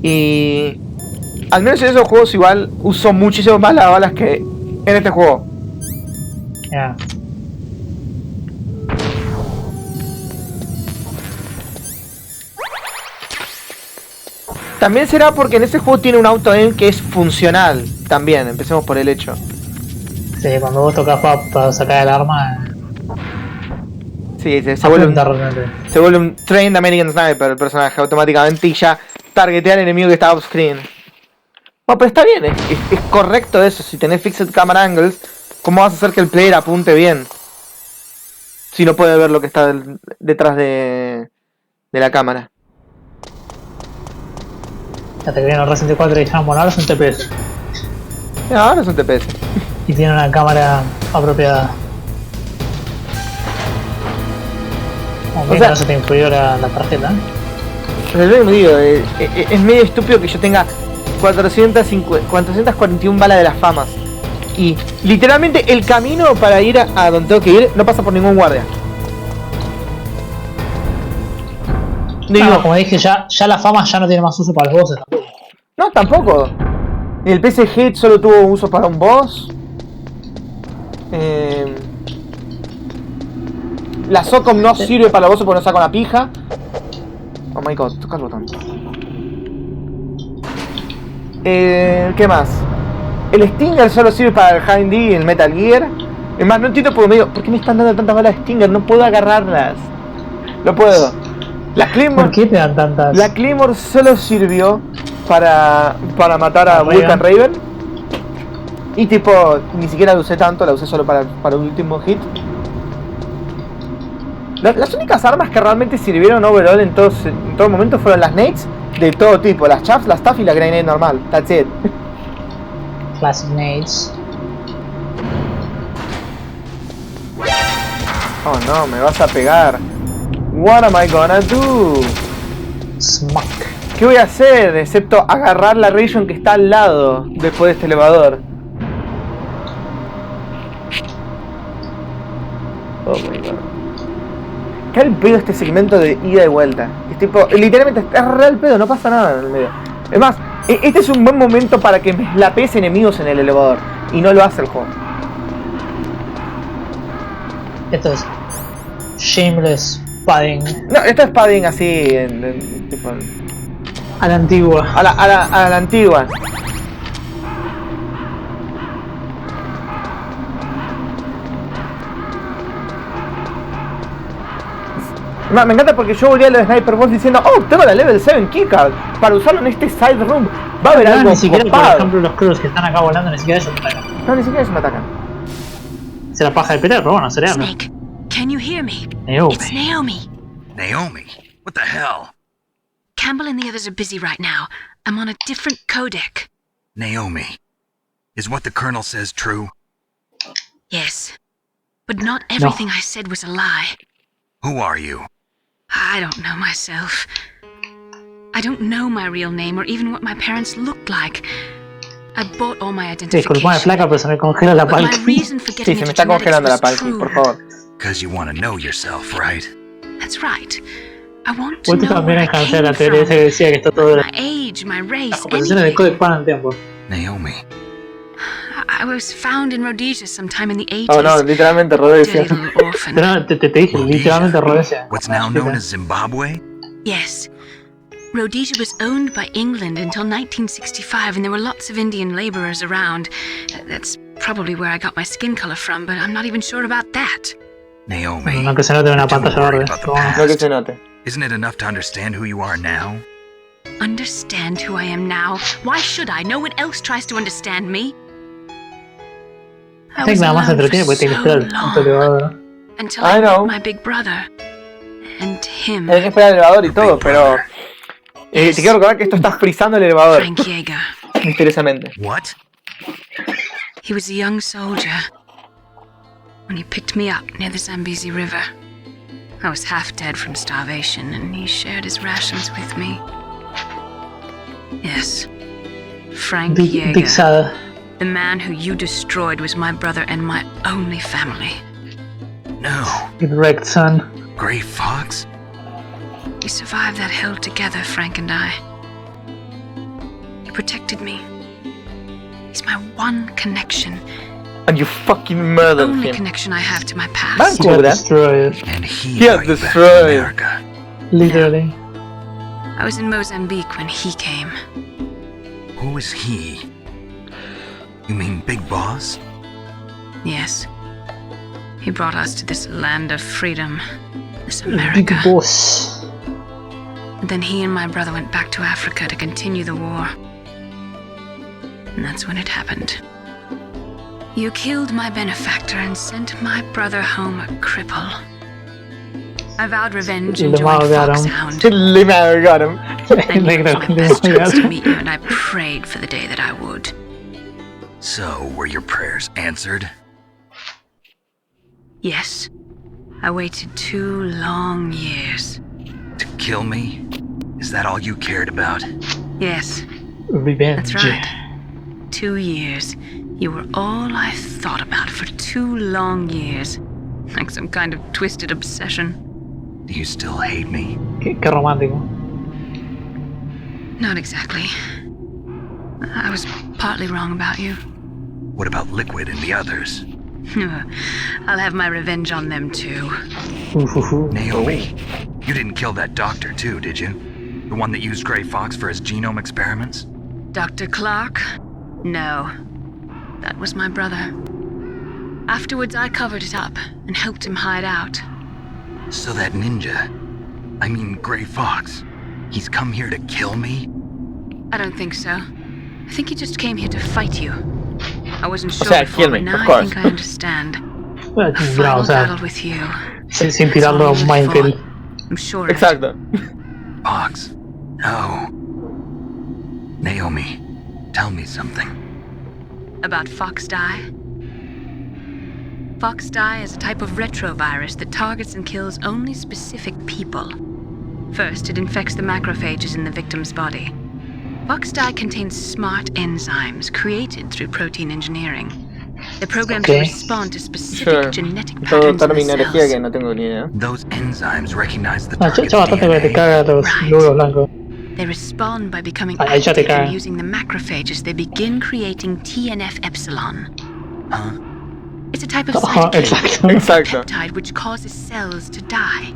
Y... al menos en esos juegos igual uso muchísimo más las balas que en este juego. Ya. También será porque en ese juego tiene un auto-aim que es funcional. También, empecemos por el hecho. Sí, cuando vos tocas para sacar el arma... Sí, se vuelve un trained American Sniper el personaje automáticamente y ya targetea al enemigo que está off-screen. Bueno, pero está bien, es correcto eso. Si tenés fixed camera angles, ¿cómo vas a hacer que el player apunte bien? Si no puede ver lo que está detrás de la cámara. Ya te viene el Resident 4 y dijeron, bueno, ahora es un TPS. Ahora es un TPS. Y tiene una cámara apropiada. O sea, no se te influyó la tarjeta. Pero yo me digo, es medio estúpido que yo tenga 441 balas de las famas. Y literalmente el camino para ir a donde tengo que ir no pasa por ningún guardia. No, como dije, ya la fama ya no tiene más uso para los bosses tampoco. No, tampoco. El PC Hit solo tuvo uso para un boss. La Socom no sirve para los bosses porque no saca una pija. Oh my god, toca el botón. ¿Qué más? El Stinger solo sirve para el Hind y el Metal Gear. Es más, no entiendo por qué me están dando tantas balas de Stinger, no puedo agarrarlas. No puedo. La Claymore, ¿por qué te dan tantas? La Claymore solo sirvió para matar a Vulcan Raven. Y tipo, ni siquiera la usé tanto, la usé solo para el último hit. Las únicas armas que realmente sirvieron overall en todo momento fueron las nades de todo tipo, las chaffs, las staff y la grenade normal. That's it. Classic nades. Oh no, me vas a pegar. What am I gonna do? Smack. ¿Qué voy a hacer? Excepto agarrar la region que está al lado después de este elevador. Oh my god. ¿Qué al pedo este segmento de ida y vuelta? Es tipo, literalmente es real pedo, no pasa nada en el medio. Es más, este es un buen momento para que me slapees enemigos en el elevador. Y no lo hace el juego. Esto es shameless padding. No, esto es padding así, tipo, A la antigua. a la antigua. Me encanta porque yo volví a los Sniper Balls diciendo, oh, tengo la level 7 keycard para usarlo en este side room. Va a haber algo Ni siquiera, por copado. ejemplo, los crews que están acá volando, ni siquiera ellos me atacan. No, ni siquiera ellos me atacan. Se la paja de pelear, pero bueno, sería. Snake, can you hear me? Naomi. It's Naomi. Naomi? What the hell? Campbell and the others are busy right now. I'm on a different codec. Naomi. Is what the Colonel says true? Yes. But not everything I said was a lie. Who are you? I don't know myself. I don't know my real name or even what my parents looked like. I bought all my Disculpame, identification. flaca, pero se me congela la But my palma. reason for Sí, getting se me into está congelando la genetics palma, was por true. favor. Because you want to know yourself, right? That's right. I want to Vos know también where I alcancé came la teoría esa from. que decía que está todo. My age, my race, Las conversaciones de anything. codec paran el tiempo. Naomi. I was found in Rhodesia sometime in the 80s. Oh no, literalmente Dirty Rhodesia. little orphan. Pero te dije, literalmente Rhodesia. What's now known as Zimbabwe? Yes. Rhodesia was owned by England until 1965, and there were lots of Indian laborers around. That's probably where I got my skin color from, but I'm not even sure about that. Naomi. No que se note en una You're too pantalla worried verde. about the Pero bueno. No que past. se note. Isn't it enough to understand who you are now? Understand who I am now? Why should I? No one else tries to understand me. I Sé que was nada más alone entretiene for porque tiene que so esperar el punto elevador. long, until I I know. met my big brother. And him, Hay que esperar el elevador y todo, pero te quiero recordar que esto está frizando el elevador, Frank Yeager. misteriosamente. What? He was a young soldier when he picked me up near the Zambezi River. I was half dead from starvation, and he shared his rations with me. Yes, Frank Big Yeager. Sad. The man who you destroyed was my brother and my only family. No. Get wrecked, son. Gray Fox? We survived that hell together, Frank and I. He protected me. He's my one connection, And you fucking murdered only him. connection I have to my Man, past. He cool, got that. destroyed. And he Yeah, got you back to destroyed. America. Literally. I was in Mozambique when he came. Who is he? You mean Big Boss? Yes. He brought us to this land of freedom, this Big America. boss. And then he and my brother went back to Africa to continue the war. And that's when it happened. You killed my benefactor and sent my brother home a cripple. I vowed revenge and Le joined mataron. Foxhound. Le me got him. I knew it was my best chance to Negro. meet you, and I prayed for the day that I would. So, were your prayers answered? Yes. I waited 2 long years. To kill me? Is that all you cared about? Yes, Revenge. that's right. 2 years. You were all I thought about for 2 long years. Like some kind of twisted obsession. Do you still hate me? Qué romántico. Not exactly. I was partly wrong about you. What about Liquid and the others? I'll have my revenge on them too. Naomi, you didn't kill that doctor too, did you? The one that used Gray Fox for his genome experiments? Dr. Clark? No. That was my brother. Afterwards, I covered it up and helped him hide out. So that ninja, I mean Gray Fox, he's come here to kill me? I don't think so. I think he just came here to fight you. I wasn't O sure sea, before, kill me, but now of I course. think I understand. No, A o final sea, battle with you. sin tirarlo a un minefield. I'm sure it. Exacto. Fox. No. Naomi, tell me something. About Fox Die? Fox Die is a type of retrovirus that targets and kills only specific people. First, it infects the macrophages in the victim's body. Fox Die contains smart enzymes created through protein engineering. They're programmed to respond to specific genetic Todo patterns in the terminología que cells. no tengo ni idea. Those enzymes recognize the Ah, target's ya bastante que te DNA. caga los glóbulos blancos. They respond by becoming Ahí ya te active and cae. using the macrophages. They begin creating TNF epsilon. Huh? It's a type of Ajá, cytokine, Exacto. a peptide which causes cells to die.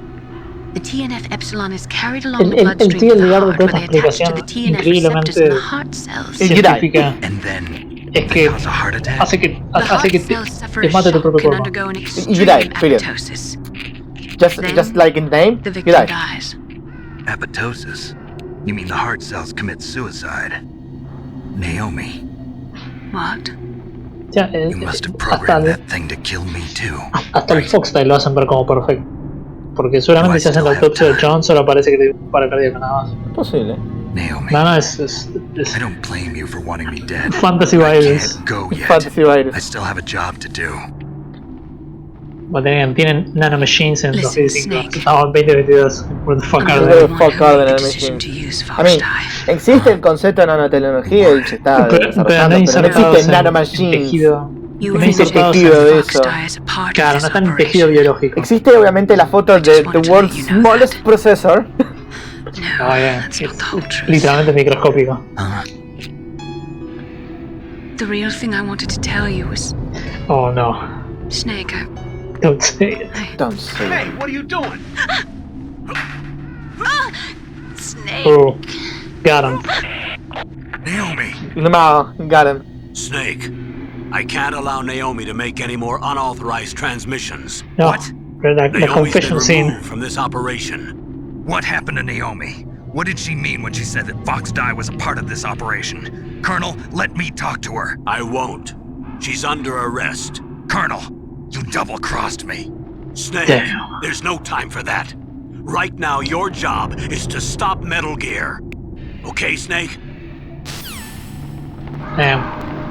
The TNF epsilon is carried along the El bloodstream tío to the lugar de heart, toda where esta they attach to the explicación TNF receptors in increíblemente the heart cells. científica And then es they que cause a heart attack. hace que The heart te cells suffer te a mate tu shock propio and cuerpo. undergo an die, extreme period. apoptosis. Just like in the name, The you victim die. dies. Apoptosis? You mean the heart cells commit suicide? Naomi, What? O sea, you must have hasta programmed el, that thing to kill me too. hasta el right? Fox Die lo hacen ver como perfecto. Porque seguramente si hacen la autopsia de John solo parece que te dio un paro cardíaco nada más. Posible. Naomi, No, es I don't blame you for wanting me dead. fantasy I virus. can't go yet. Fantasy I virus. still have a job to do. Tienen nanomachines en Listen, 2005. Snake. Estamos en 2022. What the fuck I'm are the they? Really one fuck who out made of the the decision to machine. use I Fox mean, Die. existe el concepto de nanotecnología y se está Pero desarrollando, no pero no insertados existe en nanomachine. tejido. You No were insertados tejido de en... Fox eso. Die as a part of Claro, this no están en operation. tejido biológico. Existe obviamente la foto de The World's Smallest Processor. No, that's not the whole truth. Literalmente microscópico. The real thing I wanted to tell you was, Oh no. Snake, Don't say it. Don't say Hey, what are you doing? Snake. Oh. Got him. Naomi! No, got him. Snake, I can't allow Naomi to make any more unauthorized transmissions. No. What? La Naomi's been confession scene. removed from this operation. What happened to Naomi? What did she mean when she said that Fox Die was a part of this operation? Colonel, let me talk to her. I won't. She's under arrest. Colonel, you double-crossed me. Snake, Damn. there's no time for that. Right now, your job is to stop Metal Gear. Okay, Snake? Damn.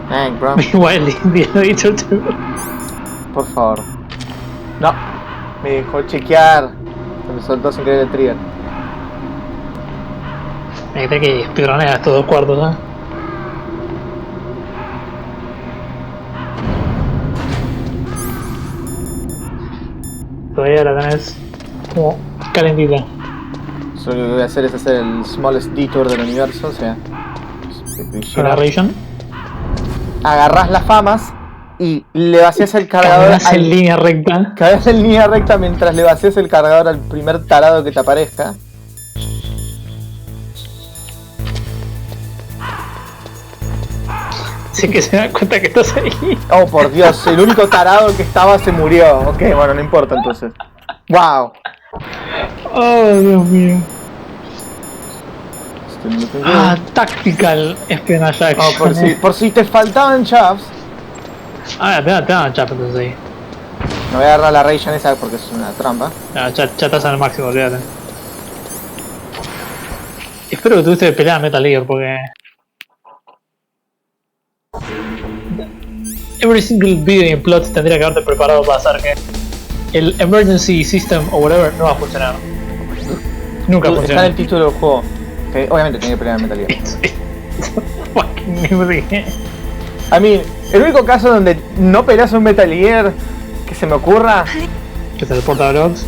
Dang, bro. Igual the editor too. Por favor. No. Me dejó chequear. Se me soltó sin querer el trigger. Me cree que speedronea estos 2 cuartos, ¿eh? Todavía la tenés como calentita. Solo lo que voy a hacer es hacer el smallest detour del universo, o sea. Agarration. Agarrás las famas y le vacías el cargador Caminas en línea recta. Caminas en línea recta mientras le vacías el cargador al primer tarado que te aparezca. Así que se dan cuenta que estás ahí. Oh, por Dios, el único tarado que estaba se murió. Ok, bueno, no importa entonces. Wow. Oh, Dios mío. Ah, tactical espionage action. Oh, por si te faltaban chaps. Ah, te dan chap entonces ahí. No voy a agarrar la ration esa porque es una trampa. Ah, ya estás al máximo, olvídate. Espero que tuviste que pelear a Metal Gear porque... Every single video en plot tendría que haberte preparado para hacer que el emergency system o whatever no va a funcionar. Nunca Está funciona. en el título del juego. Que obviamente tiene que pelear en Metal Gear. Fucking music. I mean, el único caso donde no peleas un Metal Gear que se me ocurra ¿Qué es el portablogs?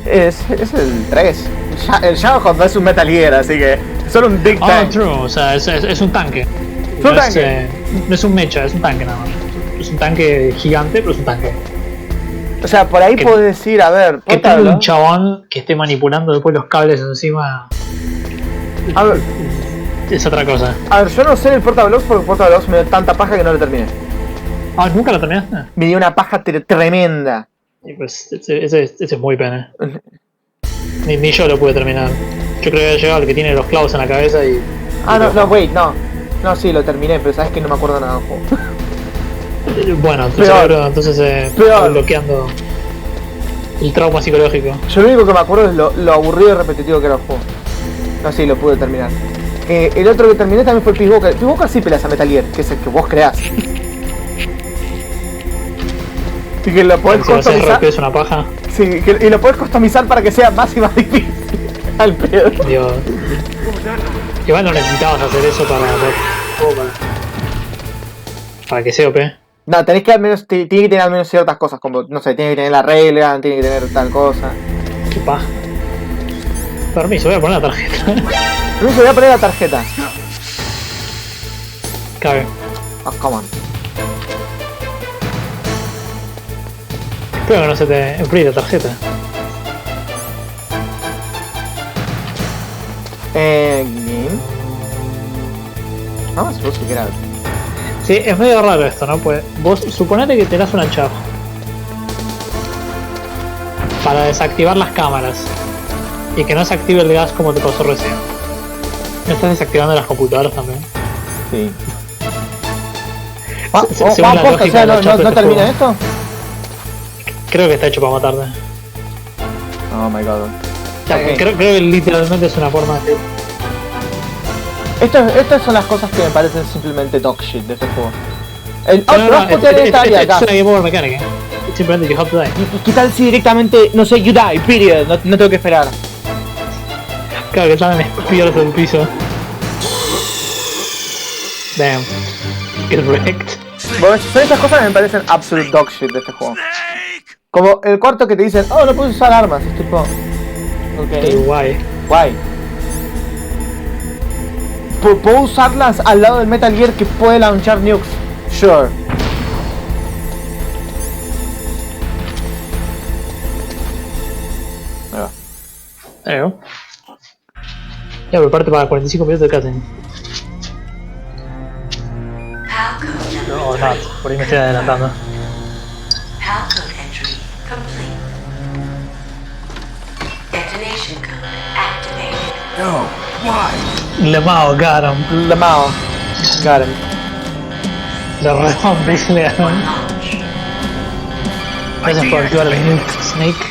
es el 3. El Shadowhunt no es un Metal Gear, así que es solo un Big Oh, Tank. true, o sea, es un tanque. Es un No tanque. no es un mecha, es un tanque nada más. Es un tanque gigante, pero es un tanque. O sea, por ahí que- puedes decir, a ver, Que tenga Portablo. un chabón que esté manipulando después los cables encima A ver, es otra cosa. yo no sé el Portablogs porque el Portablogs me dio tanta paja que no lo terminé. Ah, ¿nunca lo terminaste? Me dio una paja tremenda. Y pues ese es muy pena. Ni yo lo pude terminar. Yo creo que había llegado al que tiene los clavos en la cabeza y... Ah, no, wait, no. No, sí, lo terminé, pero sabes que no me acuerdo nada del juego. Bueno, tu Peor. cerebro entonces está Peor. bloqueando el trauma psicológico. Yo lo único que me acuerdo es lo aburrido y repetitivo que era el juego. No sé si lo pude terminar. El otro que terminé también fue el Peace Walker. Peace Walker sí peleas a Metal Gear, que es el que vos creás. Y que lo podés Si lo haces customizar. rápido es una paja. Sí, y lo podés customizar para que sea más y más difícil. Al pedo. Digo, igual no necesitabas hacer eso para que sea OP. No, tenés que al menos, tiene que tener al menos ciertas cosas, como, no sé, tiene que tener la regla, tiene que tener tal cosa. Qué paja. Permiso, voy a poner la tarjeta. Permiso, voy a poner la tarjeta. Cabe. Oh, come on. Espero que no se te enfríe la tarjeta. Game. No, supuse que era. Sí, es medio raro esto, ¿no? Pues vos suponete que tenés una chapa para desactivar las cámaras y que no se active el gas como te pasó recién. ¿No estás desactivando las computadoras también? Sí. Según la lógica o sea, de la ¿no chapa de este termina juego. esto? Creo que está hecho para matarte. Oh my god. O sea, Ok. creo que literalmente es una forma de... Estas son las cosas que me parecen simplemente dog shit de este juego. El No, output tiene esta área es acá. una game over mecánica. Simplemente you have to die. ¿Qué tal si directamente, no sé, you die, period? No tengo que esperar. Claro que también me pierdo del piso. Damn. Get wrecked. Bueno, son esas cosas que me parecen absolute dog shit de este juego. Como el cuarto que te dicen, oh, no puedes usar armas. Es tipo, Qué ok, guay. guay. ¿Puedo usarlas al lado del Metal Gear que puede launchar nukes? Sure. Ahí va. There you go. Ya, prepárate para 45 minutos de cutscene. No, no, por ahí me estoy adelantando. Code entry complete. Detonation code activated. No, why? Lemao, got him. Lamao. Got him. Lo remontelearon. Gracias por activar el nuke, Snake.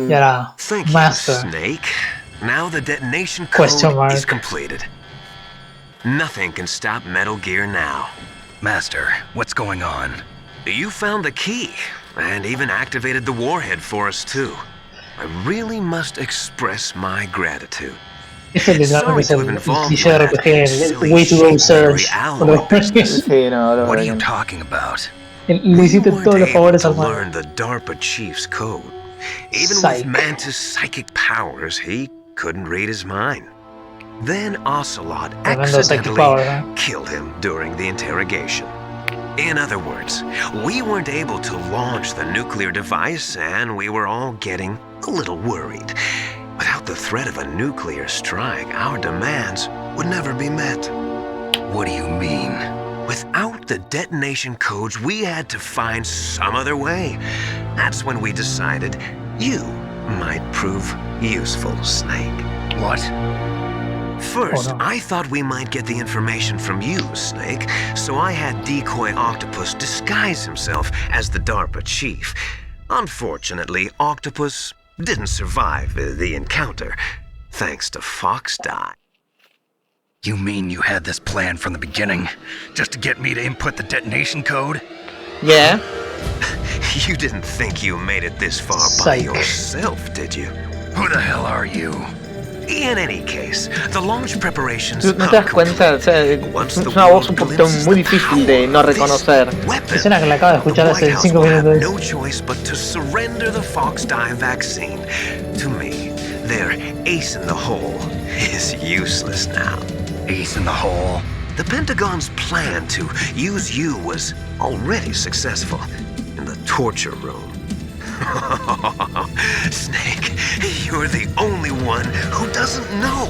Y ahora, Thank you, Master. Snake. Now the detonation Question code mark. is completed. Nothing can stop Metal Gear now. Master, what's going on? You found the key, and even activated the warhead for us too. I really must express my gratitude. Este es Sorry el to have involved cliché de you in RPG, that el silly way to go shaped search. alloy business. Sí, no, lo What are you verán. talking about? Le hiciste We todos weren't los able favores to al man. learn the DARPA chief's code. Even Psych. with Mantis' psychic powers, he couldn't read his mind. Then Ocelot Tremendo psychic accidentally power, ¿eh? killed him during the interrogation. In other words, we weren't able to launch the nuclear device, and we were all getting a little worried. Without the threat of a nuclear strike, our demands would never be met. What do you mean? Without the detonation codes, we had to find some other way. That's when we decided you might prove useful, Snake. What? First, Oh, no. I thought we might get the information from you, Snake, so I had Decoy Octopus disguise himself as the DARPA chief. Unfortunately, Octopus didn't survive the encounter, thanks to Fox Die. You mean you had this plan from the beginning? Just to get me to input the detonation code? Yeah. You didn't think you made it this far Psych. by yourself, did you? Who the hell are you? In any case, the launch preparations ¿No te das cuenta? O sea, es una voz un poquito muy difícil de no reconocer. Escena que la acabo de escuchar The hace White House 5 will have minutos. no choice but to surrender the Fox Die vaccine. To me, their ace in the hole is useless now. Ace in the hole? The Pentagon's plan to use you was already successful in the torture room. Snake, you're the only one who doesn't know.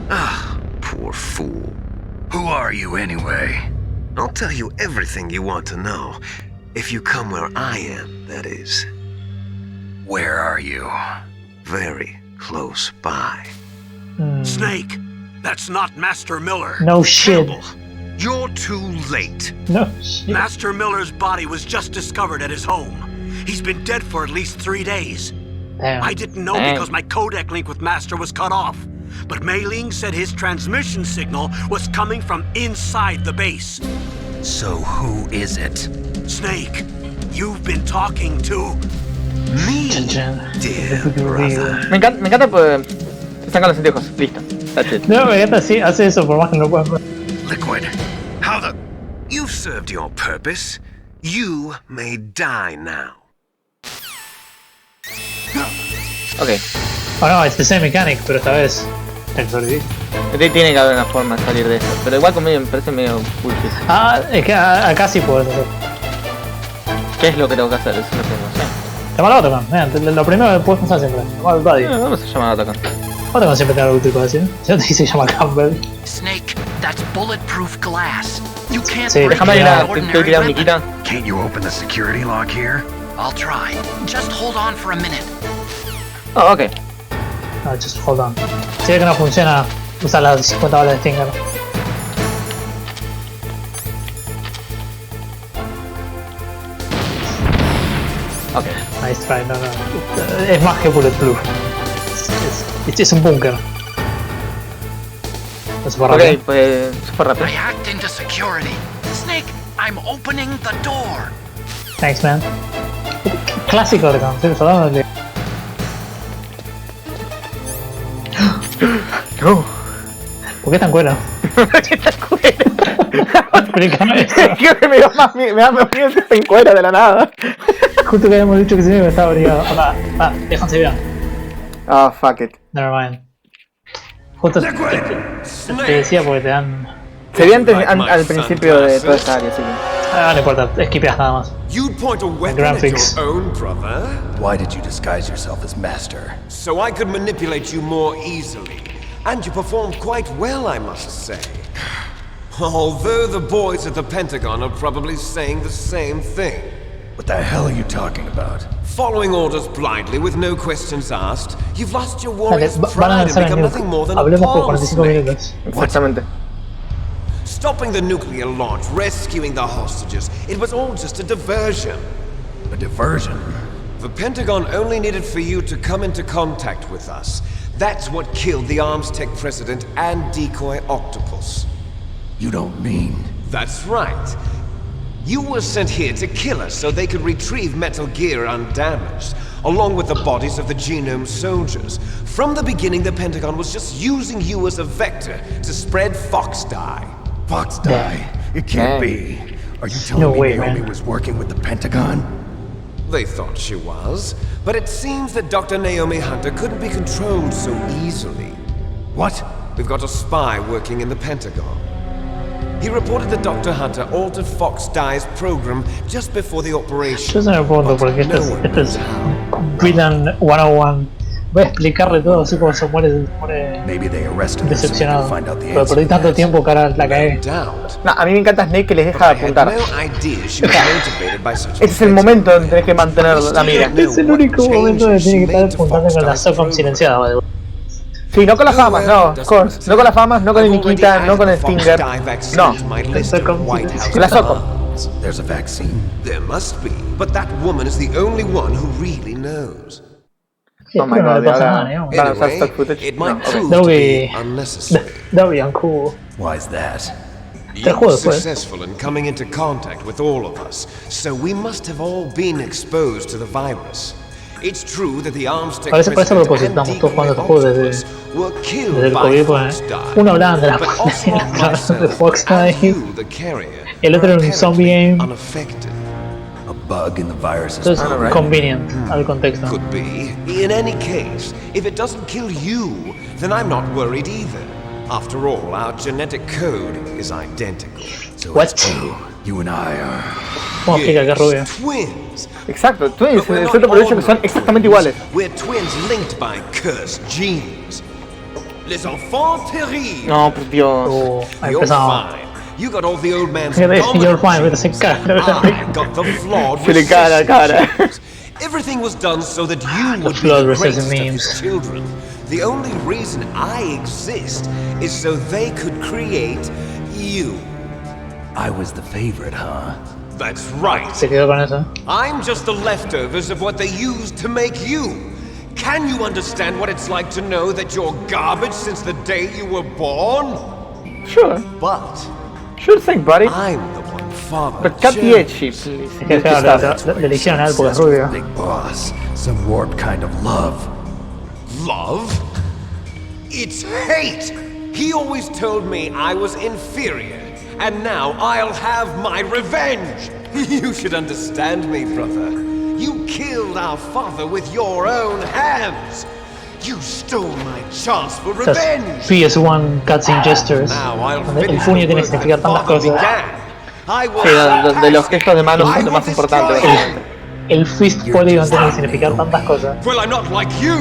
Ah, poor fool. Who are you anyway? I'll tell you everything you want to know. If you come where I am, that is. Where are you? Very close by. Snake, that's not Master Miller. No shit. Campbell, You're too late. No shit. Master Miller's body was just discovered at his home. He's been dead for at least 3 days. Damn. I didn't know because my codec link with Master was cut off. But Mei Ling said his transmission signal was coming from inside the base. So who is it? Snake, you've been talking to me, dear brother. Me encanta pues, están con los anteojos, listo. That's it. No, me encanta, sí, hace eso por más que no lo puedan ver. Liquid, how the... You've served your purpose. You may die now. Ok. Oh no, es the same mechanic, pero esta vez el sobrevivir. Tiene que haber una forma de salir de esto. Pero igual conmigo me parece medio bullshit. Ah, es que acá sí puedes hacer. ¿Qué es lo que tengo que hacer? Eso es lo que no sé. Llamar a Otacon, lo primero que puedes pensar siempre. Llamar al buddy. Vamos a llamar a Otacon. Otacon siempre tiene algo útil para decir. Si no te dice llama Campbell. Snake, that's bulletproof glass. You can't Sí, break Déjame it ir with a an ordinary tirar un weapon. Nikita. Can't you open the security lock here? I'll try. Just hold on for a minute. Oh, ok. No, just hold on. Si ve que no funciona, usa las 50 balas de Stinger. Ok. Nice try, no. Es más que bulletproof. Es un búnker. Es súper rápido. Ok, pues súper rápido. I hacked into security. Snake, I'm opening the door. Thanks, man. Clásico de canciones, dándole. No. ¿Por qué tan cuero? ¿Qué te cuero? Explícame eso. Es que me da más miedo que se encuera de la nada. Justo que habíamos dicho que sí me estaba obligado. Déjense bien. Ah, fuck it. Never mind. Justo te decía porque te dan. Sería antes, al principio de toda esta área, así que... No importa, esquipeas nada más. You'd point a weapon Grand at Prix. your own brother? Why did you disguise yourself as master? So I could manipulate you more easily. And you performed quite well, I must say. Although the boys at the Pentagon are probably saying the same thing. What the hell are you talking about? Following orders blindly with no questions asked, you've lost your Dale, warrior's van a pride and lanzar el become nuke. nothing more than a Hablemos por pawn 45 snake. minutos. Exactamente. Stopping the nuclear launch, rescuing the hostages, it was all just a diversion. A diversion? The Pentagon only needed for you to come into contact with us. That's what killed the Arms Tech president and decoy octopus. You don't mean... That's right. You were sent here to kill us so they could retrieve Metal Gear undamaged, along with the bodies of the Genome soldiers. From the beginning, the Pentagon was just using you as a vector to spread Fox dye. Fox die? It can't be. Are you telling No me way, Naomi man. was working with the Pentagon? They thought she was, but it seems that Dr. Naomi Hunter couldn't be controlled so easily. What? We've got a spy working in the Pentagon. He reported that Dr. Hunter altered Fox Dye's program just before the operation. Yo se me pregunto porque este es Villain 101. Voy a explicarle todo así como se muere Maybe they arrested her so we decepcionado. could find out the Pero answer. perdí tanto tiempo que ahora la cagué. Doubt. No, a mí me encanta Snake que les deja I had apuntar. no idea she was motivated by such Ese es el momento donde tenés que mantener la mira. Es el único momento donde tiene que estar apuntando con la SOCOM silenciada, by the way. Sí, no con las famas, no. No con las famas, no con el Nikita, no con el Stinger. No. Con la SOCOM. There's a vaccine. There must be, but that woman is the only one who really knows. Oh my Espero no god, le pasa nada, ahora digamos. van a usar Anyway, stock footage. it No, might ok. prove That'll to be be- unnecessary. That'll be uncool. Why is that? You juego were después. successful in coming into contact with all of us, so we must have all been exposed to the virus. It's true that the Arms Tech Parece a president propósito, and estamos todos jugando este decoy juego desde octopus were killed el by COVID, Fox pues. Dye. Uno hablaba de la But pandemia, Ocelot, otro hablaba de myself, Fox and Dye. you, the carrier, El otro were era un zombie apparently game. unaffected. A bug in the virus is Entonces, right. convenient al contexto. Could be. In any case, if it doesn't kill you, then I'm not worried either. After all, our genetic code is identical. So What? it's true. You and I are... ¿Cómo explica que es rubio? Twins. Exacto, Twins, But we're el not centro por hecho que son ordinary exactamente twins. iguales. We're twins linked by cursed genes. Les enfants terribles. No, por Dios. Ahí You're empezamos. fine. You got all the old man's You're dominant fine, genes. se caga. I got the flawed Se le cae la recessive cara. genes. Everything was done so that you would be flawed the recessive greatest of memes. his children. The only reason I exist is so they could create you. I was the favorite, huh? That's right. Se quedó con eso. I'm just the leftovers of what they used to make you. Can you understand what it's like to know that you're garbage since the day you were born? Sure. But Sure thing, buddy. I'm the one father. But cut the edge, please. Es que claro, le eligieron a él porque es rubio. Big boss. Some warped kind of love. Love? It's hate! He always told me I was inferior, and now I'll have my revenge! You should understand me, brother. You killed our father with your own hands! You stole my chance for revenge! PS1 cutscene gestures. Now I'll Donde el finish puño the tiene que work significar my tantas father cosas. began. I will Sí, de los gestos de manos I es lo más will importante. destroy básicamente. El fist polygon tiene que significar tantas cosas. Well, I'm not like you!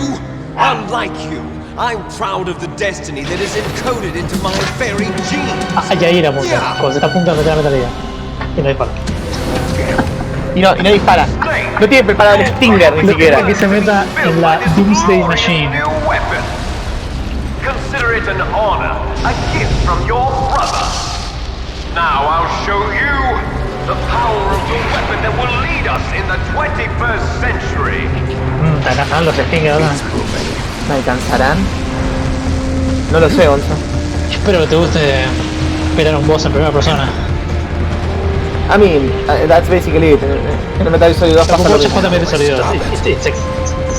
Unlike you, I'm proud of the destiny that is encoded into my very genes! Ah, ya ahí era punto. Cuando se está a punto de meter la metalidad. Y no dispara. Y no dispara. No tiene preparado el Stinger ni siquiera. Que se meta en la Doomsday Machine. Consider it an honor, a gift from your brother. Now I'll show you the power of the weapon that will lead us in the 21st century. Te alcanzarán los Stinger, ¿verdad? ¿Me alcanzarán? No lo sé, Gonzo. Espero que te guste esperar un boss en primera persona. I mean, that's basically it. En el Metal Gear Solid 2 pasa lo Muchas mismo. cosas Metal Solid 2. It's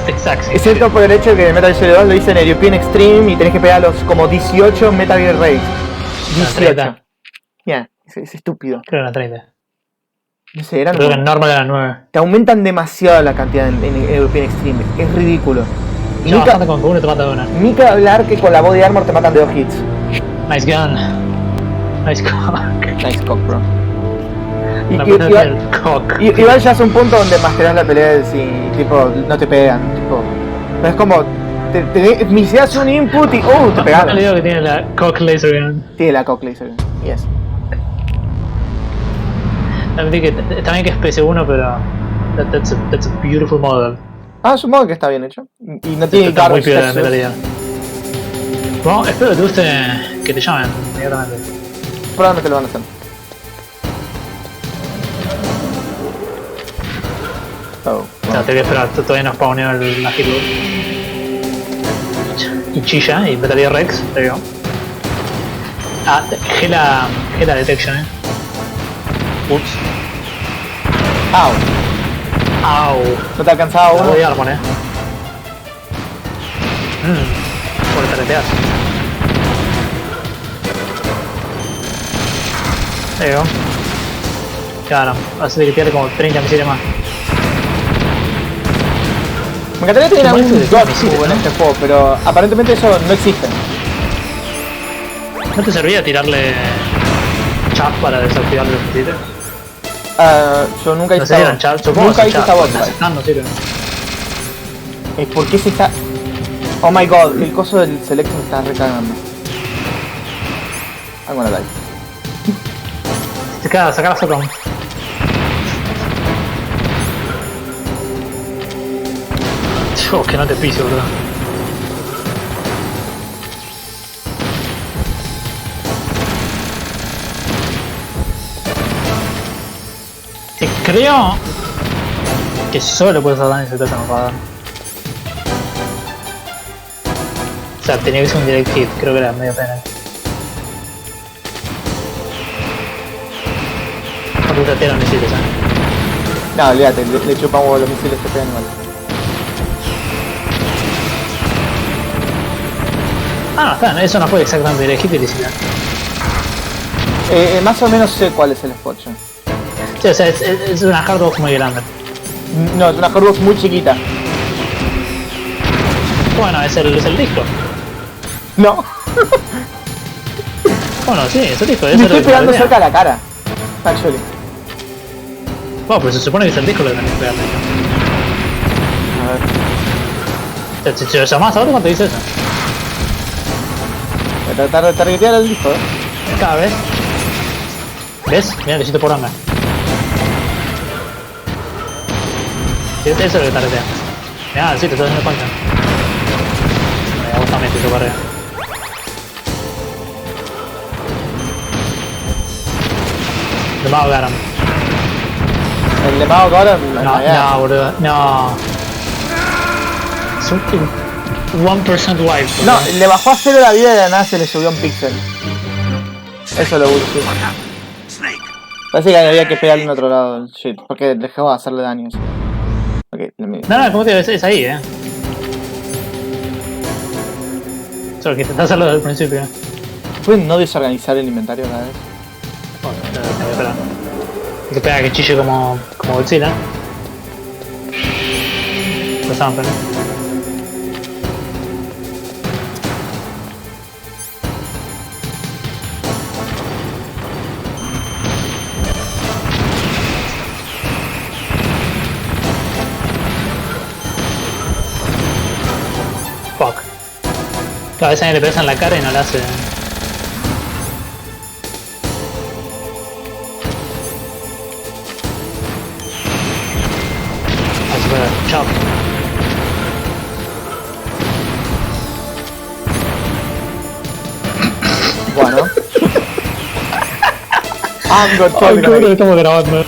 exact. Excepto por el hecho de que en Metal Gear Solid 2 lo hice en European Extreme y tenés que pegar los como 18 Metal Gear Raids. 18. Ya, es estúpido. Creo que eran 30. No sé, eran Creo que en normal eran 9. te aumentan demasiado la cantidad en European Extreme. Es ridículo. Ya bastante con que uno te mata de una. Ni que hablar que con la body armor te matan de 2 hits. Nice gun. Nice cock. Nice cock, bro. Cock. Igual ya es un punto donde masteras la pelea y tipo no te pegan, tipo. Pero es como me hicieras un input y te pegaron. No le digo que tiene la cock laser gun. Tiene la cock laser gun, yes. Está bien que es PC1, pero that's a beautiful model. Supongo que está bien hecho. Y no tiene Está muy garbage piola la textures. mentalidad. Bueno, espero que te guste que te llamen inmediatamente. Probablemente lo van a hacer. No, te voy a esperar, todavía no spawneo la hitbox. Y chilla, y metalidad Rex, te digo. Gela detection, Ups. Au. No te alcanzaba uno. Voy a armor, por taletear. Ahí va. Claro, hace que tire como 30 misiles más. Me encantaría tener algún Misiles, dodge en este juego, pero aparentemente eso no existe. ¿No te servía tirarle chap para desactivar los misiles? Yo nunca hice No se dieron chap, supongo Nunca que hice chap, esta boss porque fight. no sirve. ¿Por qué se está...? Oh my god, el coso del select me está recagando. I'm gonna die. Te queda sacar a Socom. Dios, que no te piso, bro. Te creo que solo puedes hacer daño si te hacen radar. O sea, tenía que ser un direct hit, creo que era medio pena. No te tiran misiles, No, olvídate, le chupan huevo los misiles que pegan mal. No, está bien, eso no fue exactamente direct hit y licitar. Más o menos sé cuál es el spot ya. Sí, o sea, es una hardbox muy grande. No, es una hardbox muy chiquita. Bueno, es el disco. No. Bueno, sí, es el disco. Le estoy pegando cerca a la cara. Actually. Bueno, pero se supone que es el disco lo que tenés que pegarle. A ver. Si lo llamás ahora, ¿cuánto dice eso? Voy a tratar de targetear el disco, Cada vez. ¿Ves? Mira, necesito poronga. Eso es lo que targetea. Mirá, sí, te estoy haciendo concha. Me gusta meter tu correa. Mago Garam. El de Mago ahora. No, boludo. No. Es un 1% wipe. No, le bajó a 0 la vida y de la nada se le subió un pixel. Eso lo busqué. Parece que había que pegarle en otro lado. Shit, porque dejó de hacerle daños. Okay, no, como te digo, es ahí, Solo que intentás hacerlo desde el principio. ¿Pueden no desorganizar el inventario cada vez? Bueno, espera. Hay que esperar a que chille como Godzilla. Empezamos, pero fuck. Cada vez a alguien le pegas en la cara y no la hace. Chao. Bueno. Estamos grabando.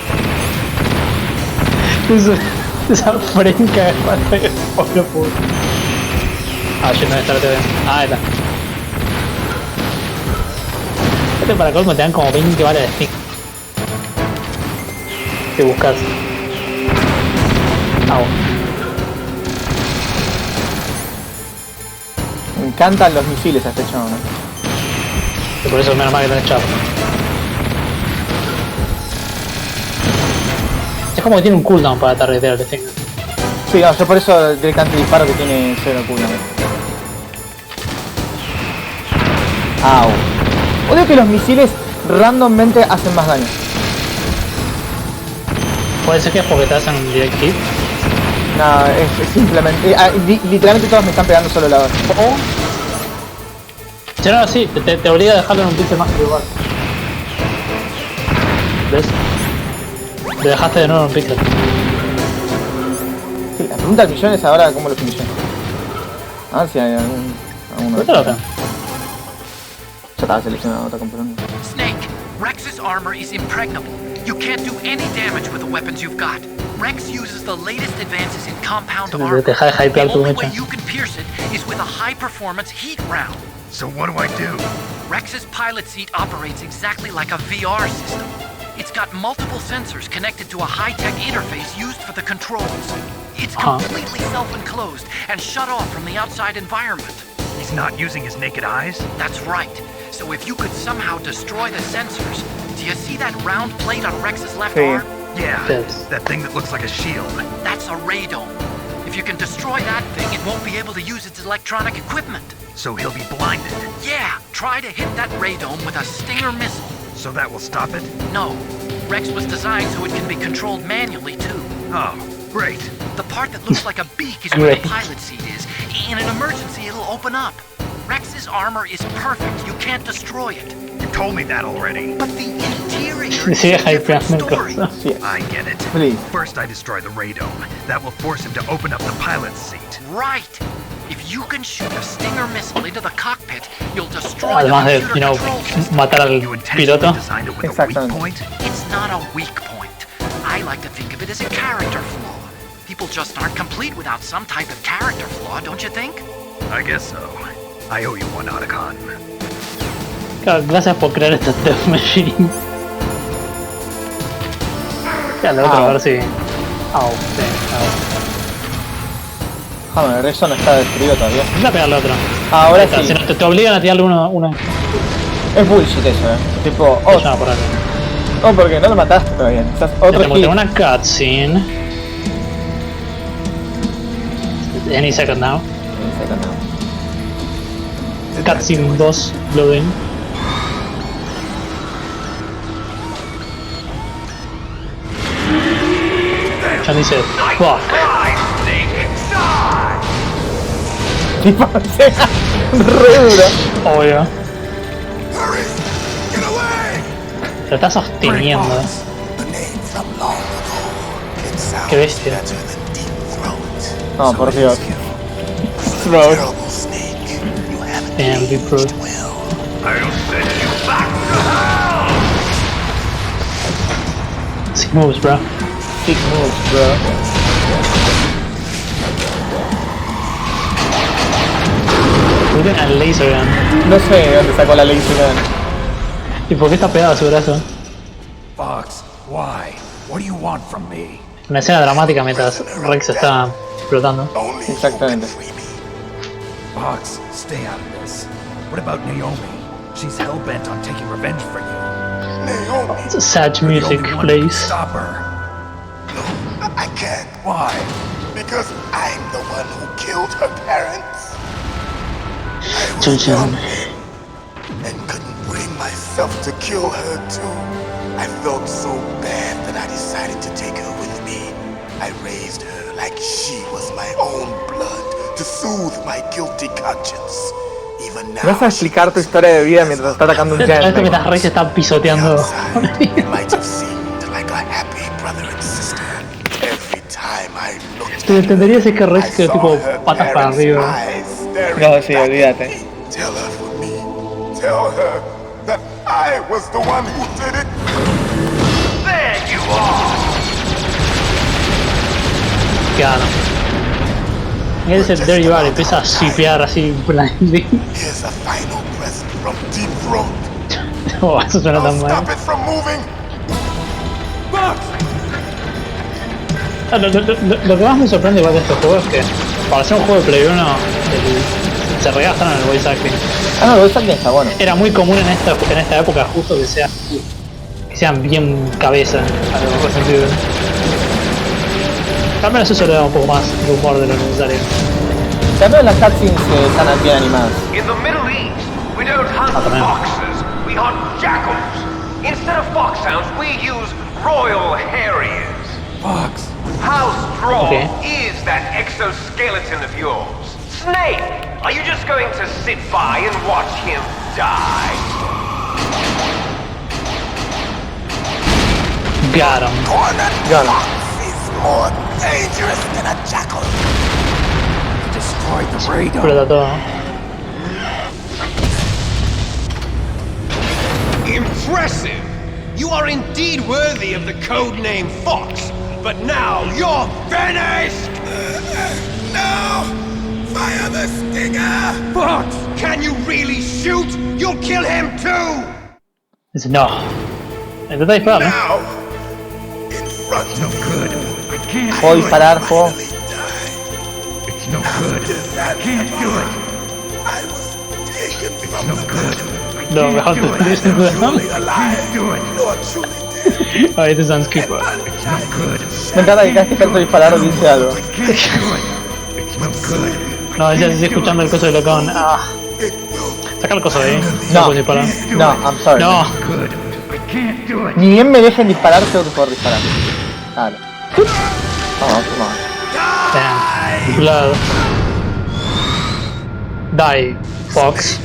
Esa frenca de pantalla. Pobre puto. Yo no voy a estar TV. Ahí está. Este para colmo te dan como 20 balas de stick. Que buscas. Me encantan los misiles a este chabón, Y por eso menos mal que tenés chavo. Es como que tiene un cooldown para targetear el stick. Sí, no, yo por eso directamente disparo que tiene 0 cooldown. Odio que los misiles randommente hacen más daño. Puede ser que es porque te hacen un direct hit. No, es simplemente... literalmente todos me están pegando solo la base. Si no, sí, te obliga a dejarlo en un pixel más que igual. ¿Ves? Te dejaste de nuevo en un pixel. Sí, la pregunta del millón es ahora cómo lo finishan. A ver si hay alguno. Ya estaba seleccionado otra componente. Snake, Rex's armor is impregnable. You can't do any damage with the weapons you've got. Rex uses the latest advances in compound armor. The only way you can pierce it is with a high-performance heat round. So what do I do? Rex's pilot seat operates exactly like a VR system. It's got multiple sensors connected to a high-tech interface used for the controls. It's completely self-enclosed and shut off from the outside environment. He's not using his naked eyes? That's right. So if you could somehow destroy the sensors, do you see that round plate on Rex's left arm? Yeah, that thing that looks like a shield. That's a radome. If you can destroy that thing, it won't be able to use its electronic equipment. So he'll be blinded. Yeah, try to hit that radome with a Stinger missile. So that will stop it? No. Rex was designed so it can be controlled manually, too. Oh, great. The part that looks like a beak is where the pilot seat is. In an emergency, it'll open up. Rex's armor is perfect. You can't destroy it. You told me that already. But the interior is a different story. I get it. Please. First I destroy the radome. That will force him to open up the pilot's seat. Right. If you can shoot a Stinger missile into the cockpit, you'll destroy the Además de, computer control system. matar al piloto. Designed it with a weak point? It's not a weak point. I like to think of it as a character flaw. People just aren't complete without some type of character flaw, don't you think? I guess so. I owe you one, Otacon. Gracias por crear esta Death Machine. Ya, la otra, a ver si... Eso no está destruido todavía. Voy a pegar la otra. Ahora sí. Si no, te obligan a tirarle uno. Es bullshit eso, Tipo, porque no lo mataste todavía. Quizás otro hit. Tengo una cutscene. Any second now. Cutscene 2 loading. Ya dice, fuck. Tipo, re duro. Obvio. Lo está sosteniendo. Qué bestia. No, por Dios. Throat. Damn, be proved. I'll send you back to hell! Sick moves, bro. Big moves, bro. Tiene una laser gun. No sé de dónde sacó la laser gun. ¿Y por qué está pegado a su brazo? Fox, why? What do you want from me? Una escena dramática mientras Rex está explotando. Exactamente. Fox, stay out of this. What about Naomi? She's hell-bent on taking revenge for you. Naomi, Sad You're the music, only one who can please. stop her. no, I can't. Why? Because I'm the one who killed her parents. I Chun was Chun. young and couldn't bring myself to kill her too. I felt so bad that I decided to take her with me. I raised her like she was my own blood to soothe my guilty conscience. Even now, Vas a explicar tu historia de vida mientras está atacando un Esto giant. mientras Rex está pisoteando. it might have seemed like a happy brother and sister. Every time I looked Te at her, entendería si es que Rex I quedó saw tipo her patas para parents' arriba. eyes staring No, sí, back at olvídate. me. Tell her for me. Tell her that I was the one who did it. There you are! Claro. Y él dice, there you are, y empieza a shipear así blindly. Here's a final present from Deep Throat. Oh, eso suena I'll tan mal. stop it from moving. Lo que más me sorprende igual de estos juegos es que para hacer un juego de Play 1 se regastan en el voice acting. Ah, no, el voice acting está bueno. Era muy común en esta época justo que sean bien cabeza a lo mejor sentido. Al menos eso le da un poco más de humor de lo necesario. También las cutscenes están bien animadas. In the Middle East, we don't hunt foxes, we hunt jackals. Instead of foxhounds, we use royal harriers. Fox. How strong Okay. is that exoskeleton of yours? Snake, are you just going to sit by and watch him die? Got him. Gana. He's more dangerous than a jackal. Destroyed the radar. Explota todo. Impressive! You are indeed worthy of the codename Fox, but now you're finished! No! Fire the stinger! Fox! Can you really shoot? You'll kill him too! Dice, no. Intenta disparar, ¿no? Now! In front of Good. I can't. Puedo disparar, puedo. It's no good. Can't do it. I was taken from No the good. No, mejor te estoy diciendo. truly alive, Do it. nor truly dead. Ahí te Sunkeeper. It's no good. Me encanta que cada vez que canto disparar dice algo. Can't do it. It's no good. No, ya estoy escuchando el coso de Locón. Ah. Saca el coso de ahí. No. puedes disparar. No, I'm sorry. No. Good. I can't do it. Ni bien me dejen disparar, tengo que poder disparar. Dale. Vamos, vamos. Damn. Blood. Die, Fox.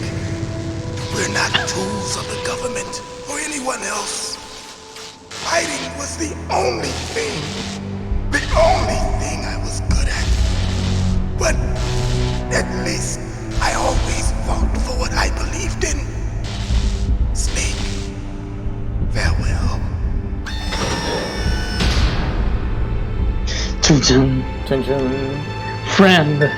We're not tools of the government or anyone else. Fighting was the only thing I was good at. But at least I always fought for what I believed in. Snake, farewell. Chun chun. Chun chun. Friend.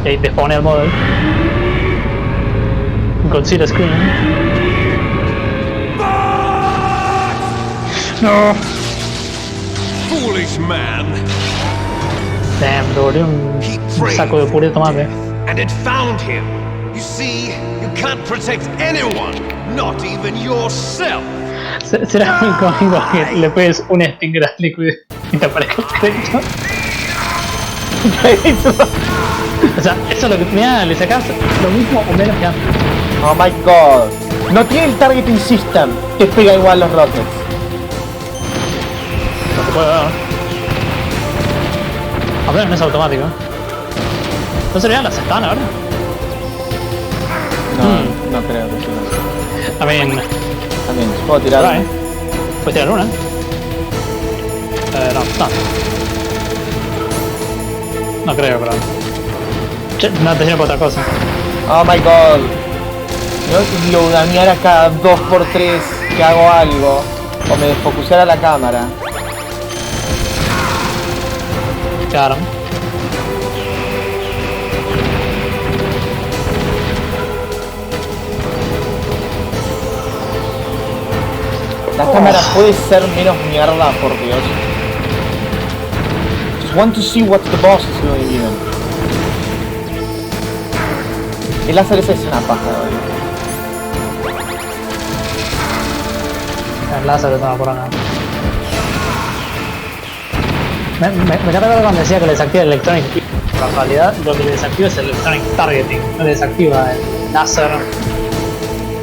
Ahí te pone el model. Consider screen. No. Foolish man! Damn, le volvió un saco de puré de tomate. And it found him! You see, you can't protect anyone, not even yourself! Será muy cómico que le pegues un stinger a Liquid y te aparezca el crédito. O sea, eso es lo que tenía, le sacas lo mismo o menos que antes. Oh my god. No tiene el targeting system que pega igual los rockets. No se puede dar. A ver, no es automático. ¿No serían las están ahora? No, no creo que sí. I mean, También, puedo tirar. right. Puedes tirar una. No, no. No creo, pero... Che, no te sirve para otra cosa. Oh my god. No loadameara cada 2x3 que hago algo. O me desfocuseara la cámara. Claro. La cámara puede ser menos mierda, por Dios. Just want to see what the boss is doing even. El láser ese es una paja, ¿verdad? El láser es una poronga. Me carga cuando decía que le desactiva el electronic. En realidad lo que le desactiva es el electronic targeting. No le desactiva el láser.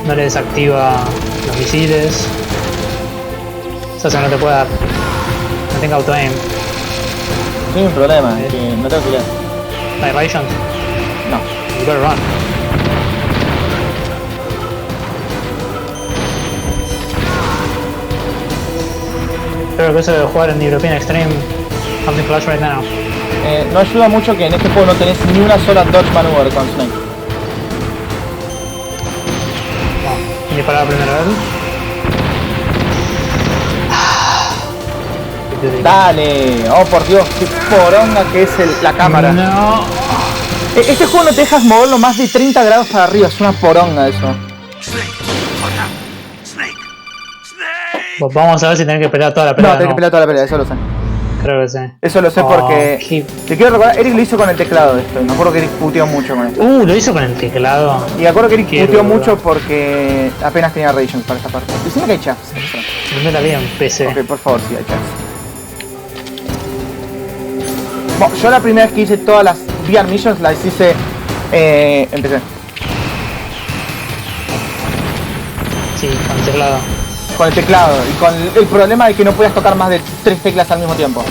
No le desactiva los misiles. O sea, no te puede dar. No tenga auto-aim. Tengo un problema, es que no tengo que ir. ¿Vibrations? No. You better run. Creo que eso de jugar en European Extreme Something Flash right now. No ayuda mucho que en este juego no tenés ni una sola dodge maneuver con Snake. No, ni para la primera vez. Dale, oh por Dios, qué poronga que es la cámara. No. Este juego no te dejas moverlo más de 30 grados para arriba, es una poronga eso. Pues vamos a ver si tenés que pelear toda la pelea. No, tenés que pelear toda la pelea, eso lo sé. Creo que sí. Eso lo sé porque... Te quiero recordar, Eric lo hizo con el teclado esto, y me acuerdo que Eric puteó mucho con esto. Lo hizo con el teclado. Y me acuerdo que Eric puteó mucho porque apenas tenía rations para esta parte. Decime que hay chats. No la vi en PC. Ok, por favor, sí hay chats. Bueno, yo la primera vez que hice todas las VR missions las hice en PC. Sí, con el teclado. Con el teclado y con el problema de que no podías tocar más de 3 teclas al mismo tiempo.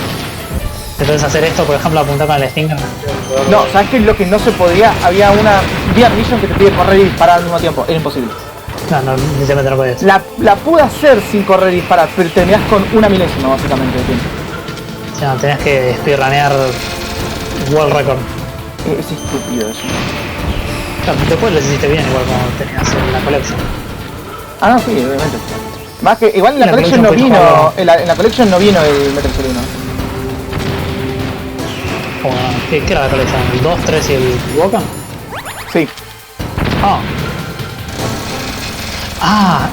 Entonces hacer esto, por ejemplo, apuntar con el Stinger. No, ¿sabes qué? Lo que no se podía, había una VR mission que te pide correr y disparar al mismo tiempo. Era imposible. No, sinceramente no podías. La pude hacer sin correr y disparar, pero terminás con una milésima básicamente de tiempo. O sea, tenías que speedrunear World Record. Es estúpido eso. Claro, después lo hiciste bien igual como tenías en la collection. Ah, no, sí, obviamente. Más que, igual en la collection no vino, en la collection no vino el Metal Gear 1. ¿Qué era la collection? ¿El 2, 3 y el Wokan? Sí.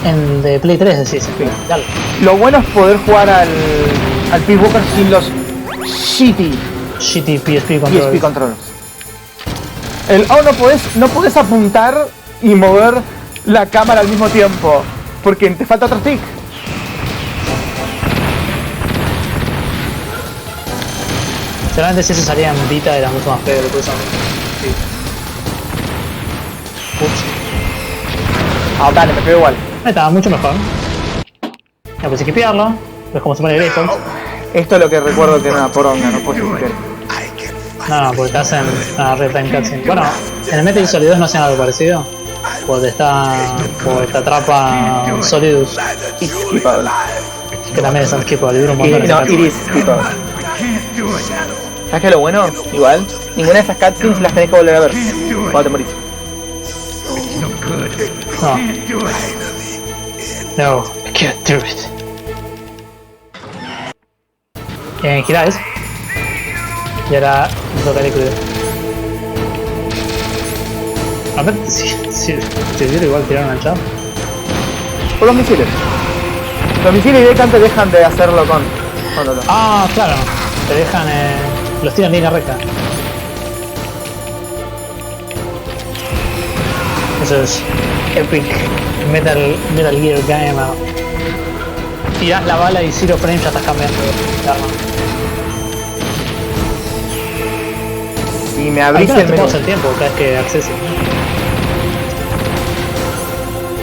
En de Play 3 decís. Sí. Dale. Lo bueno es poder jugar al Peace Walker sin los shitty PSP controllers. No podés apuntar y mover la cámara al mismo tiempo, porque te falta otro stick. Seguramente si eso salía en Vita era mucho más feo que eso. Sí. Ups. Dale, me pego igual. Ahí está, mucho mejor. Ya pues hay que pillarlo. Es como se pone el Esto es lo que recuerdo que era una poronga, no puedo explicar. No, porque te hacen una red time cutscene. Bueno, en el Metal Gear Solid 2 no hacen algo parecido. Porque te atrapa Solidus. Que también es unskippable, dura un montón. No, Iris, skippable. ¿Sabes qué es lo bueno? Igual, ninguna de esas cutscenes las tenés que volver a ver cuando te morís. No, I can't do it. Quizás. Y ahora tocaré crudo. A ver si te diera igual tiraron al chat. Por los misiles. Los misiles directamente dejan de hacerlo con lo. Claro. Te dejan, los tiran en línea recta. Eso es epic Metal Gear Game. Tirás la bala y 0 frames ya estás cambiando de arma. Si me abrís el menú. El tiempo cada vez que acceses.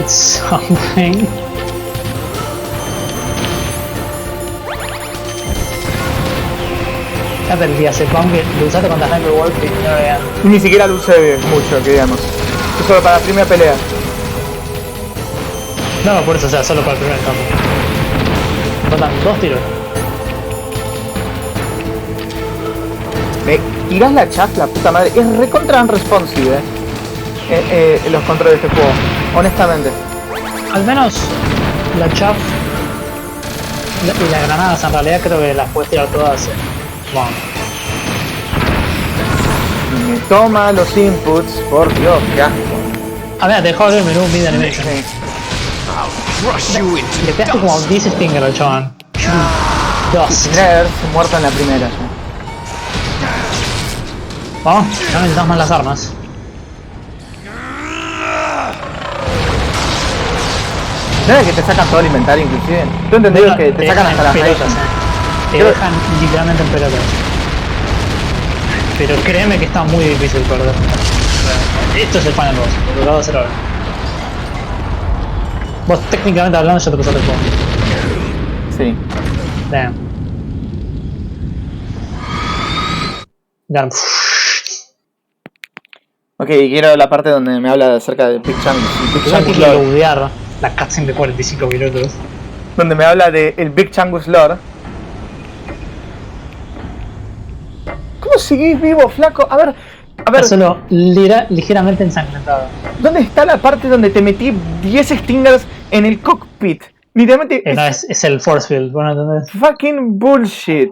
It's something. Ya te día sepam que lo usaste contra Sniper Wolf y no lo vean. Ni siquiera lo usé mucho, que digamos. Es solo para la primera pelea. No, por eso, o sea, solo para el primer campo. Faltan 2 tiros. Me tirás la chaf, la puta madre. Es recontra unresponsive, los controles de este juego, honestamente. Al menos la chaff y las granadas en realidad creo que las puedes tirar todas. Bueno. Me toma los inputs, por Dios, qué asco. A ver, te dejó abrir el menú Mid Animation. Le pegaste como 10 stinger al chaval. Dos. Tendría que haberse muerto en la primera. Vamos, ya necesitamos más las armas. ¿No es que te sacan todo el inventario inclusive? Tú entendido que te sacan hasta las pelotas, te dejan literalmente en pelotas. Pero créeme que está muy difícil perder. Esto es el final boss, lo que va a hacer ahora. Vos técnicamente hablando ya te pasaste el juego. Sí. Damn. Damn. Ok, quiero la parte donde me habla acerca de Big Changus. Yo quiero loguear la cutscene de 45 minutos. Donde me habla de el Big Changus Lore. ¿Cómo seguís vivo, flaco? A ver. Solo ligeramente ensangrentado. ¿Dónde está la parte donde te metí 10 stingers en el cockpit? Literalmente. No, es el force field, ¿no entendés? Fucking bullshit.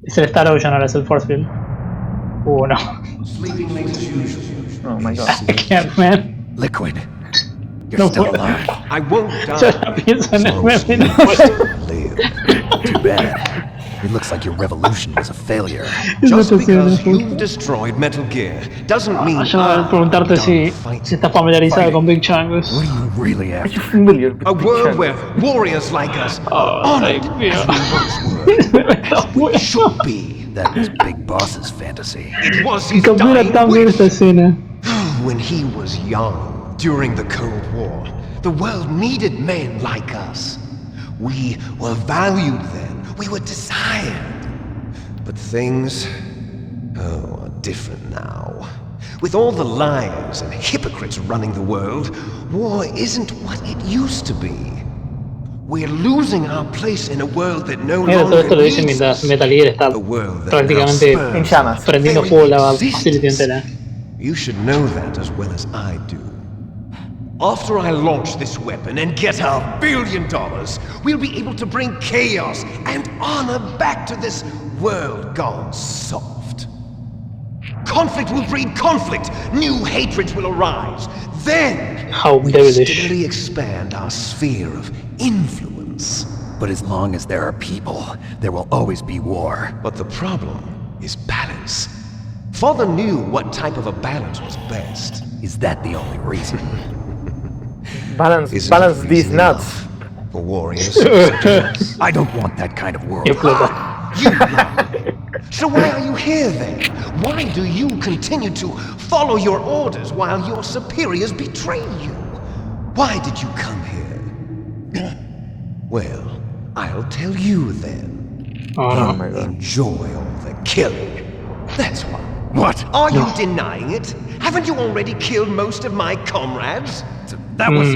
Es el Star Ocean, ahora es el force field. No. Oh my god. I can't, man. Liquid. You're No still puedo. alive. I won't die. Yo ya pienso en el meme. Too bad. It looks like your revolution was a failure. Just because you've destroyed Metal Gear doesn't mean Yo voy a preguntarte si estás familiarizado con Big Changus. What do you really have? a world where warriors like us are honored as we should be. That was Big Boss's fantasy. It was his Captura dying tan bien wish. esta escena. When he was young, during the Cold War, the world needed men like us. We were valued then. We were desired. But things, are different now. With all the liars and hypocrites running the world, war isn't what it used to be. We're losing our place in a world that no Mira, todo longer esto lo dice needs mientras us. Metal Gear está A world that prácticamente now en llamas. prendiendo fuego la facility entera. You should know that as well as I do. After I launch this weapon and get $1 billion, we'll be able to bring chaos and honor back to this world gone soft. Conflict will breed conflict. New hatreds will arise. Then How we'll devilish. steadily expand our sphere of influence. But as long as there are people, there will always be war. But the problem is balance. Father knew what type of a balance was best. Is that the only reason? Balance Isn't these reason nuts. enough for warriors such as us. I don't want that kind of world. Explota. You lie. So why are you here then? Why do you continue to follow your orders while your superiors betray you? Why did you come here? Well, I'll tell you then. Oh no. my God. Enjoy all the killing. That's why. What? Are you denying it? Haven't you already killed most of my comrades? That was...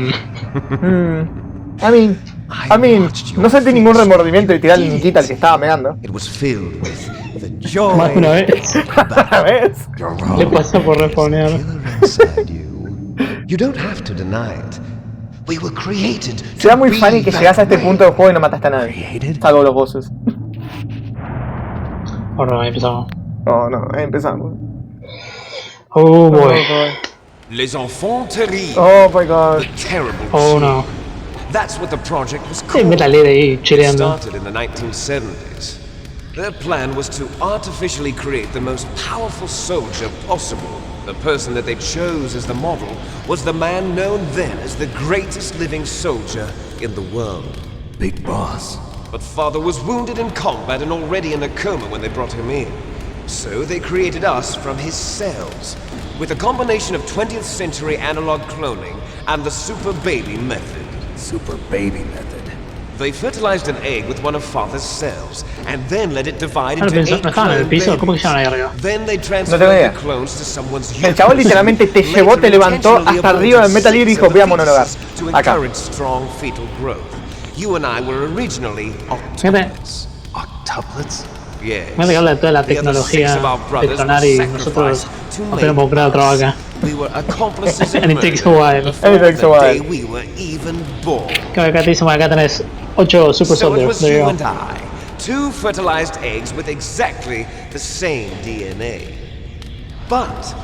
I mean, no sentí ningún remordimiento de tirarle niquita al que estaba megando. It was filled with the joy. Más de una vez. ¿Ves? You're Le wrong. pasó por respawnear. Killer inside you. You don't have to deny it. We were created to Será muy be funny que that llegás a este way. punto del juego y no mataste a nadie. Created? Salvo los bosses. Ahora ahí empezamos. No, ahí empezamos. Oh boy. Les enfants terribles. Oh my god. The terrible Oh two. no. That's what the project was Sí, called. Metal Gear ahí chileando. Started in the 1970s. Their plan was to artificially create the most powerful soldier possible. The person that they chose as the model was the man known then as the greatest living soldier in the world. Big Boss. But Father was wounded in combat and already in a coma when they brought him in. So they created us from his cells, with a combination of 20th century analog cloning and the super baby method. Super baby method. They fertilized an egg with one of Father's cells, and then let it divide Ah, into no 8 estaban en el clone piso. ¿Cómo que babies. llegaron ahí arriba? Then they No transferred tengo idea. the clones to someone's El chabón literalmente te llevó, te levantó hasta arriba del Metal Gear y dijo, voy a monologar. To Acá. encourage strong fetal growth. You and I were originally Fíjate, octuplets. Octuplets? Me ha de toda la tecnología de tronar y nosotros apenas hemos creado trabajo acá. And it takes a while. Acá te dicen, acá tenés 8 super soldiers. There you go. 2 fertilized eggs with exactly the same DNA. But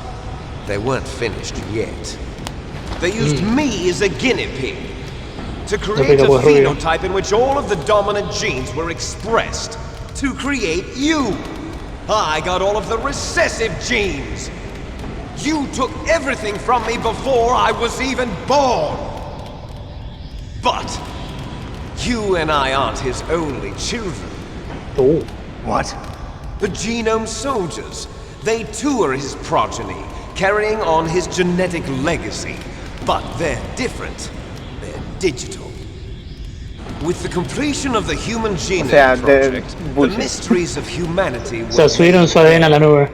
they weren't finished yet. They used me as a guinea pig to create a phenotype in which all of the dominant genes were expressed. To create you. I got all of the recessive genes. You took everything from me before I was even born. But you and I aren't his only children. Oh. What? The genome soldiers. They too are his progeny, carrying on his genetic legacy. But they're different. They're digital. With the completion of the Human Genome Project, the mysteries of humanity will... O sea, subieron su ADN a la nube.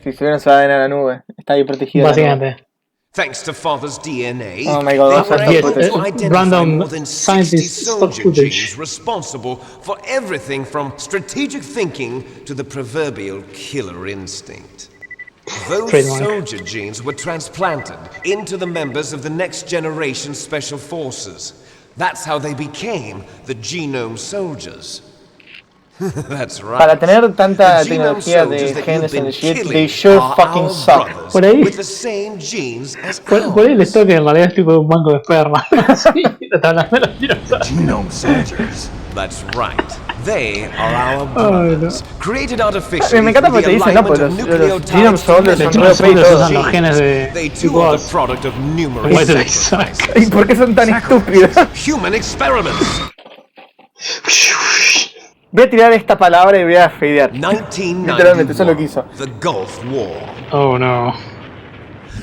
Si subieron su ADN a la nube, está ahí protegido. Básicamente. Thanks to father's DNA, oh my God, they were able to identify random more than 60 soldier footage. genes responsible for everything from strategic thinking to the proverbial killer instinct. Those soldier genes were transplanted into the members of the next generation special forces. That's how they became the genome soldiers. That's right. Para tener tanta tecnología de genes en el shit, they sure fucking suck. Por ahí. With the same genes as por ahí les toca en realidad es tipo un banco de esperma. Sí, está hablando de los dinosaurios. Genome soldiers. That's right. They are our brothers, created artificially. Me encanta porque te dicen, no, pues los genome soldiers son re OP y todo. Los genes de tipo. ¿Y por qué son tan estúpidos? Human experiments. Voy a tirar esta palabra y voy a fadear. Literalmente, eso es lo que hizo. The Gulf War. Oh no.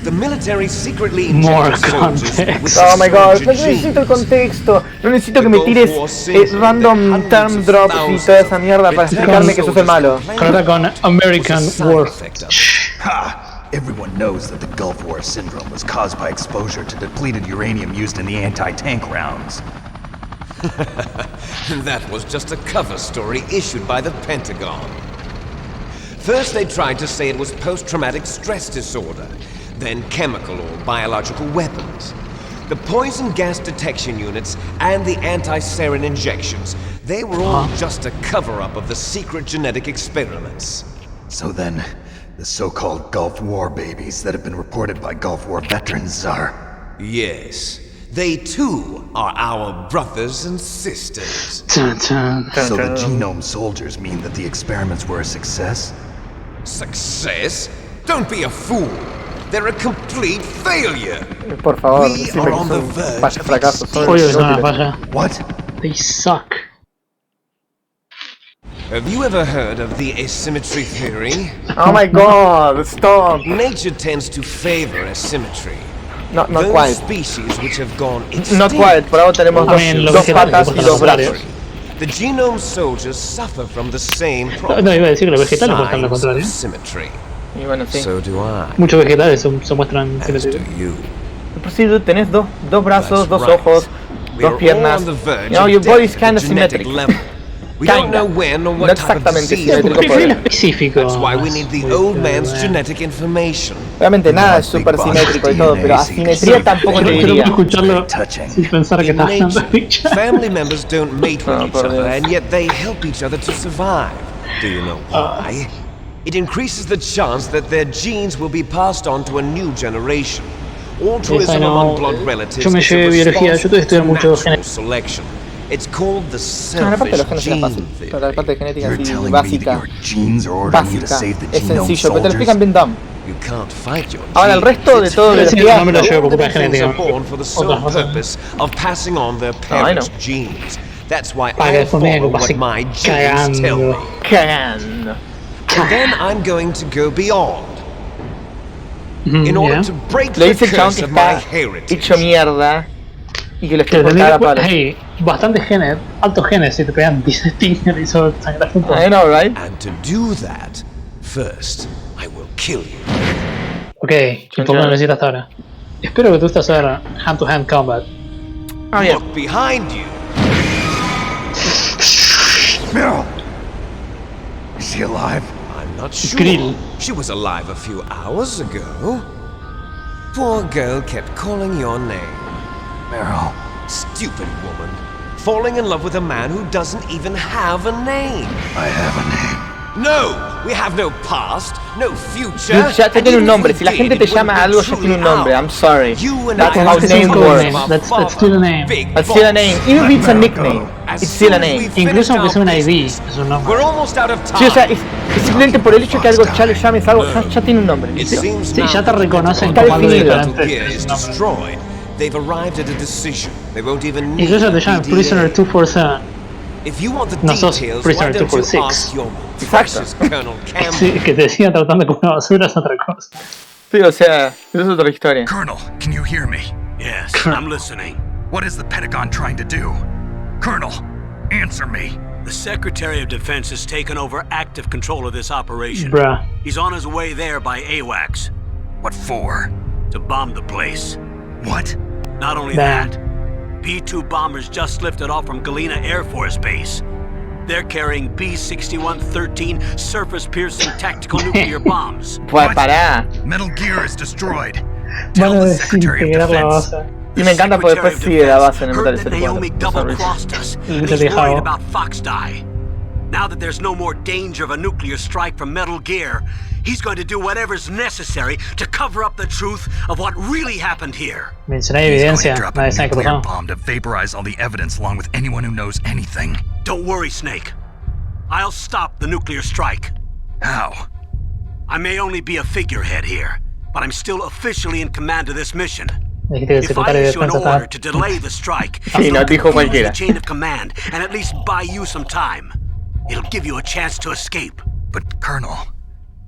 The military secretly More context. Oh my God, no necesito el contexto. No necesito que me tires random term drops y toda esa mierda para explicarme que sos el malo. Ahora con American War. Ha! Everyone knows that the Gulf War syndrome was caused by exposure to depleted uranium used in the anti-tank rounds. That was just a cover story issued by the Pentagon. First they tried to say it was post-traumatic stress disorder, then chemical or biological weapons. The poison gas detection units and the anti-sarin injections, they were all just a cover-up of the secret genetic experiments. So then, the so-called Gulf War babies that have been reported by Gulf War veterans are... Yes. They too are our brothers and sisters. Dun, dun, dun, so the genome soldiers mean that the experiments were a success? Success? Don't be a fool. They're a complete failure. Por favor, we are on the verge of fracasos. What? They suck. Have you ever heard of the asymmetry theory? Oh my God, stop. Nature tends to favor asymmetry. Not quite. Species which have gone extinct. Not quite, por ahora tenemos dos patas y dos brazos. The genome soldiers suffer from the same problem. No, iba a decir que los vegetales muestran lo contrario. Y bueno, sí. So do I. Muchos vegetales se muestran simétricos. Por si tenés dos brazos, dos ojos, dos piernas. Your body is kind of symmetric. We don't know when or what type of disease it will be. That's why we need the old man's genetic information. Obviamente nada es súper simétrico y todo, pero asimetría tampoco te diría. Escucharlo sin pensar que está hablando family members don't mate with each other, and yet they help each other to survive. Do you know why? It increases the chance that their genes will be passed on to a new generation. Altruism among blood relatives is a response to natural selection. It's called the selfish gene theory. La parte de genética You're así telling básica, me that your genes are ordering you to save the es genome sencillo, pero te lo soldiers? explican bien dumb. You can't fight your Ahora el resto de todo de no me lo llevo por culpa de genes genética. are born for the sole purpose of passing on their parents' genes. That's why I follow what my genes tell me. Cagando. And then I'm going to go beyond. In order to break Le the dice el chabón curse que of my está heritage. hecho mierda y que lo Que esté por cada palo. hay bastantes genes, altos genes, si te pegan Stinger y eso sangras un poco. I know, right? And to do that, first I will kill you. Ok, ¿y por qué no lo hiciste hasta ahora? Espero que tú estás ahora hand-to-hand combat. Ah, bien. Look behind you. Meryl! Is she alive? I'm not sure. Grill. She was alive a few hours ago. Poor girl kept calling your name. Meryl. Stupid woman. Falling in love with a man who doesn't even have a name. I have a name. No! We have no past, no future. Ya tiene un nombre. Si la gente te llama a algo, ya tiene un nombre. I'm sorry. That's how names work. That's still a name. That's still a name. Even if it's a nickname, it's still a name. Incluso aunque sea una ID, es un nombre. We're almost out of time. Sí, o sea, es simplemente por el hecho de que algo ya le llames algo, ya tiene un nombre. It seems Sí, now ya te reconocen Está como algo definido. diferente. gear Es is un nombre. destroyed. They've arrived at a decision. They won't even need Incluso te llaman PDA. Prisoner 247. If you want the No sos details, Prisoner why don't you 246. ask your precious Colonel Campbell? Sí, que te sigan tratando como una basura es otra cosa. Sí, o sea, esa es otra historia. Colonel, can you hear me? Yes, I'm listening. What is the Pentagon trying to do? Colonel, answer me. The Secretary of Defense has taken over active control of this operation. Bruh. He's on his way there by AWACS What for? to bomb the place. What? Not only Damn. that, B-2 bombers just lifted off from Galena Air Force Base. They're carrying B-6113 surface-piercing tactical nuclear bombs. Pues pará. Metal Gear is destroyed. Van Tell a the Secretary of desintegrar la Defense. base. Y me encanta porque después sigue la base en el Metal Heard that Gear Naomi 4. double-crossed us. and Literally He's worried how? about Fox Die. Now that there's no more danger of a nuclear strike from Metal Gear, he's going to do whatever's necessary to cover up the truth of what really happened here. Mencioné He's going to evidencia, drop a nadie sabe qué nuclear pasó. bomb to vaporize all the evidence along with anyone who knows anything. Don't worry, Snake. I'll stop the nuclear strike. How? I may only be a figurehead here, but I'm still officially in command of this mission. Dijiste que el If I secretario de issue an defensa order está. to delay the strike, Sí, it'll no dijo confuse cualquiera. the chain of command and at least buy you some time. It'll give you a chance to escape. But, Colonel,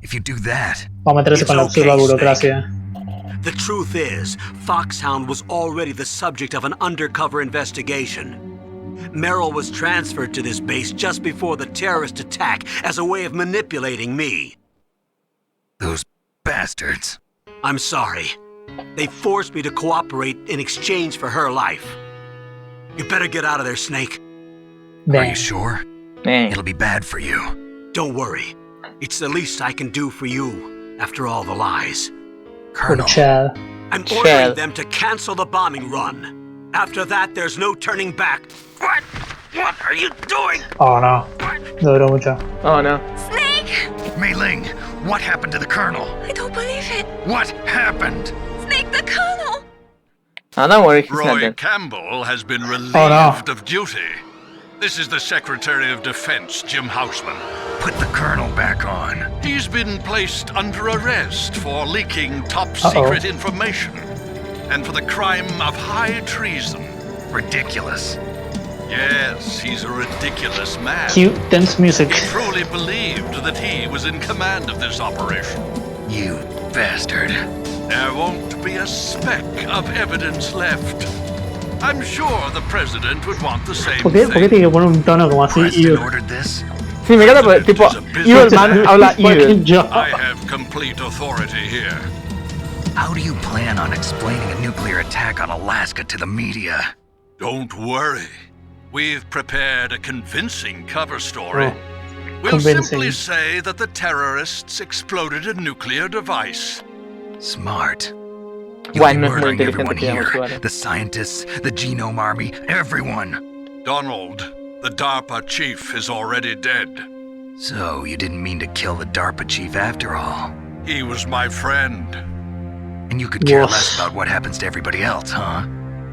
if you do that... Vamos a meterse con la absurda burocracia. The truth is, Foxhound was already the subject of an undercover investigation. Merrill was transferred to this base just before the terrorist attack as a way of manipulating me. Those bastards. I'm sorry. They forced me to cooperate in exchange for her life. You better get out of there, Snake. Are Damn. you sure? Man. It'll be bad for you. Don't worry. It's the least I can do for you, after all the lies. Colonel, Chad. I'm Chad. ordering them to cancel the bombing run. After that, there's no turning back. What? What are you doing? Oh no. No duró mucho. Oh no. Snake! Mei Ling, what happened to the Colonel? I don't believe it. What happened? Snake the Colonel! Ah, don't worry, he's not Roy dead. Campbell has been relieved Oh, no. of duty. This is the Secretary of Defense, Jim Houseman. Put the Colonel back on. He's been placed under arrest for leaking top-secret information and for the crime of high treason. Ridiculous. Yes, he's a ridiculous man. Cute, tense music. He truly believed that he was in command of this operation. You bastard. There won't be a speck of evidence left. I'm sure the president would want the same ¿Por qué tiene thing. que poner un tono como así? Preston Evil? ordered this? Sí, me encanta porque, tipo, Evil Man habla Fucking Evil. job. I have complete authority here. How do you plan on explaining a nuclear attack on Alaska to the media? Don't worry. We've prepared a convincing cover story. Oh, We'll convincing. simply say that the terrorists exploded a nuclear device. Smart. You'll Bueno, be no es muy murdering inteligente, everyone digamos, here. igual. The scientists, the genome army, everyone. Donald, the DARPA chief, is already dead. So, you didn't mean to kill the DARPA chief after all. He was my friend. And you could care Woof. less about what happens to everybody else, huh?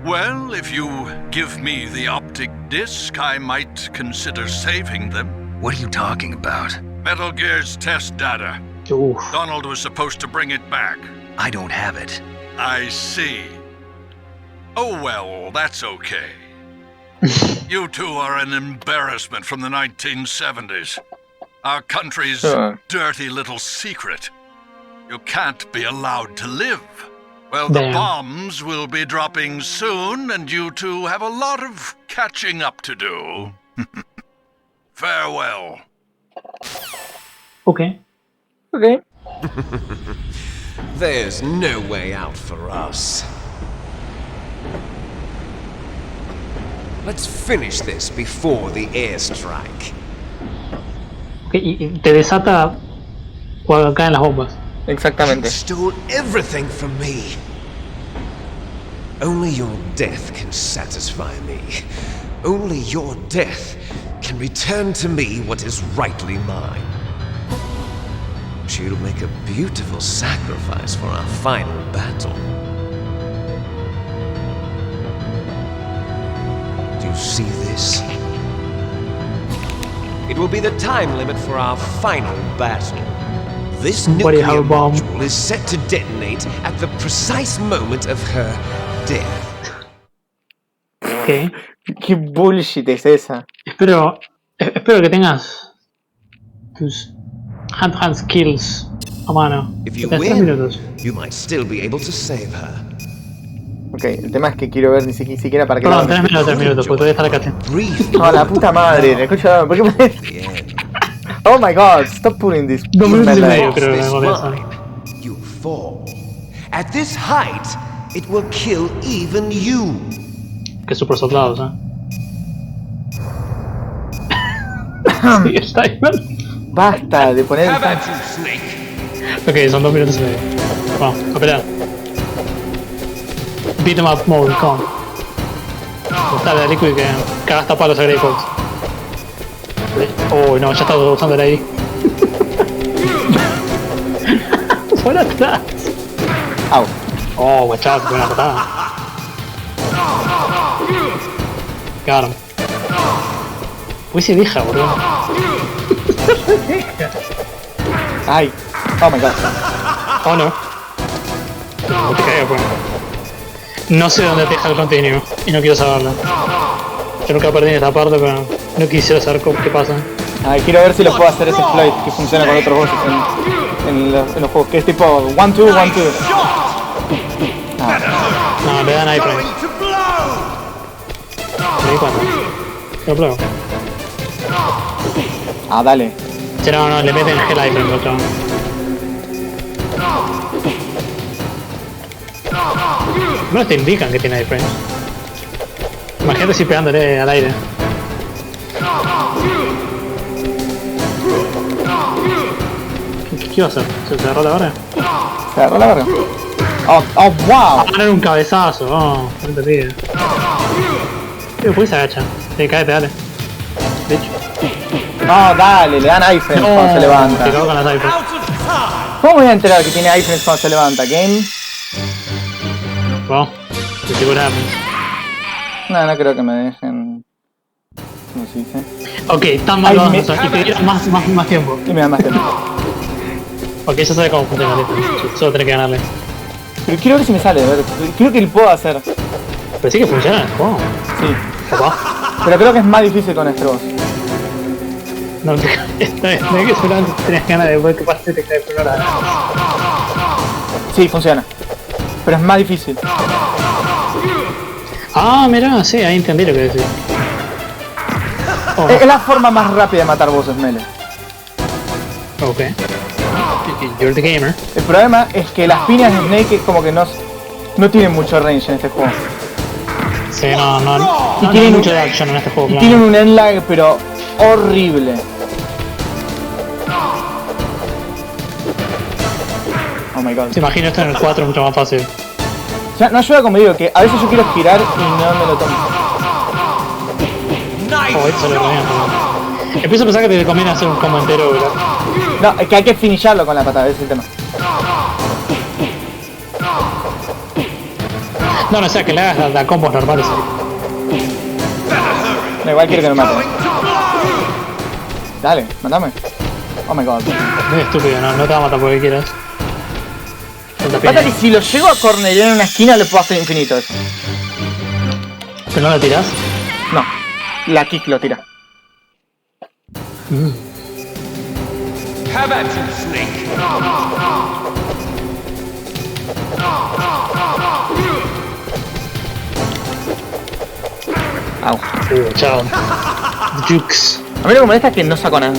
Well, if you give me the optic disc, I might consider saving them. What are you talking about? Metal Gear's test data. Uf. Donald was supposed to bring it back. I don't have it. I see. Oh well, that's okay. You two are an embarrassment from the 1970s. Our country's Sure. dirty little secret. You can't be allowed to live. Well, the Damn. bombs will be dropping soon, and you two have a lot of catching up to do. Farewell. Ok. Ok. There's no way out for us. Let's finish this before the airstrike. Y te desata cuando caen las bombas. Exactamente. You stole everything from me. Only your death can satisfy me. Only your death can return to me what is rightly mine. She'll make a beautiful sacrifice for our final battle. Do you see this? It will be the time limit for our final battle. This nuclear module is set to detonate at the precise moment of her death. ¿Qué? ¿Qué bullshit es esa? Espero que tengas tus hand skills a mano. If you Tienes 3 win, minutos. you might still be able to save her. Ok, el tema es que quiero ver ni siquiera para qué Perdón, lado me 3 minutos, porque todavía está la cutscene. Briefly, No, la puta madre, me escucho, ¿por qué me... the end. Oh my god, stop putting this... 2 minutos y medio Cross creo que this me parece. line, you fall. At this height, it will kill even you. Que super soldados, Sí, está ahí, ¿no? Basta de poner... How about you, Snake? Ok, son 2 minutos y medio. Vamos, a pelear. Beat 'em up mode, con. Dale, Liquid, que cagaste a palos a Grey Fox. Oh, no, ya está usando el ID. Por atrás. Au. Oh, guachado, buena patada. Got him. Uy, se deja, boludo. Ay. Oh my god. Oh, no. No te caigas, pues. No sé dónde te deja el continuo y no quiero saberlo. Yo nunca perdí en esta parte, pero no quisiera saber qué pasa. Ay, quiero ver si lo puedo hacer ese exploit que funciona con otros bosses en los juegos, que es tipo 1-2, 1-2. No, le dan ahí frame. Me di cuenta. Lo pruebo. Ah, dale. Si no, le meten el iframe al chabón. No te indican que tiene iframe. Imagínate si pegándole al aire. ¿Qué iba a hacer? ¿Se agarró la barra? Se agarró la verga. Oh, wow. A poner un cabezazo, no te pide. Después se agacha. Sí, cállate, dale. De hecho. No, dale, le dan iframes cuando se levanta. Te cago con las iframes. ¿Cómo me voy a enterar que tiene iframes cuando se levanta? ¿Game? Bueno, te see what happens. No creo que me dejen... ¿Cómo se dice? Ok, tan mal vamos y te dieron más tiempo. Y me dan más tiempo. Ok, ya sabe cómo funciona esto. Solo tenés que ganarle. Pero quiero ver si me sale, a ver. Creo que lo puedo hacer. Pero sí que funciona el juego. Sí. Papá. Pero creo que es más difícil con este boss. No, esta vez tenés que solamente tenés ganas de ver qué pasa te cae explorar. Sí, funciona. Pero es más difícil. Ah, mirá, sí, ahí entendí lo que decís. Oh. Es la forma más rápida de matar bosses melee. Ok. You're the gamer. El problema es que las piñas de Snake como que no tienen mucho range en este juego. Sí, no Y tiene mucho de action en este juego. Y tienen un end lag, pero horrible. Oh my god. Te imagino esto en el 4 mucho más fácil. O sea, no ayuda como digo, que a veces yo quiero girar y no me lo tomo. Oh, esto sale re bien. Empiezo a pensar que te conviene hacer un combo entero, ¿verdad? No, es que hay que finisharlo con la patada, ese es el tema. No, o sea, que le hagas la combos normales. No, igual quiero que me mate. Dale, mandame. Oh my god. Muy estúpido, no te va a matar porque quieras. Pasa que si lo llego a cornerear en una esquina le puedo hacer infinito eso. ¿Pero no lo tirás? No, la kick lo tira. How about you, Snake? Au. Chao. Jukes. A mí lo que me molesta es que no saco nada.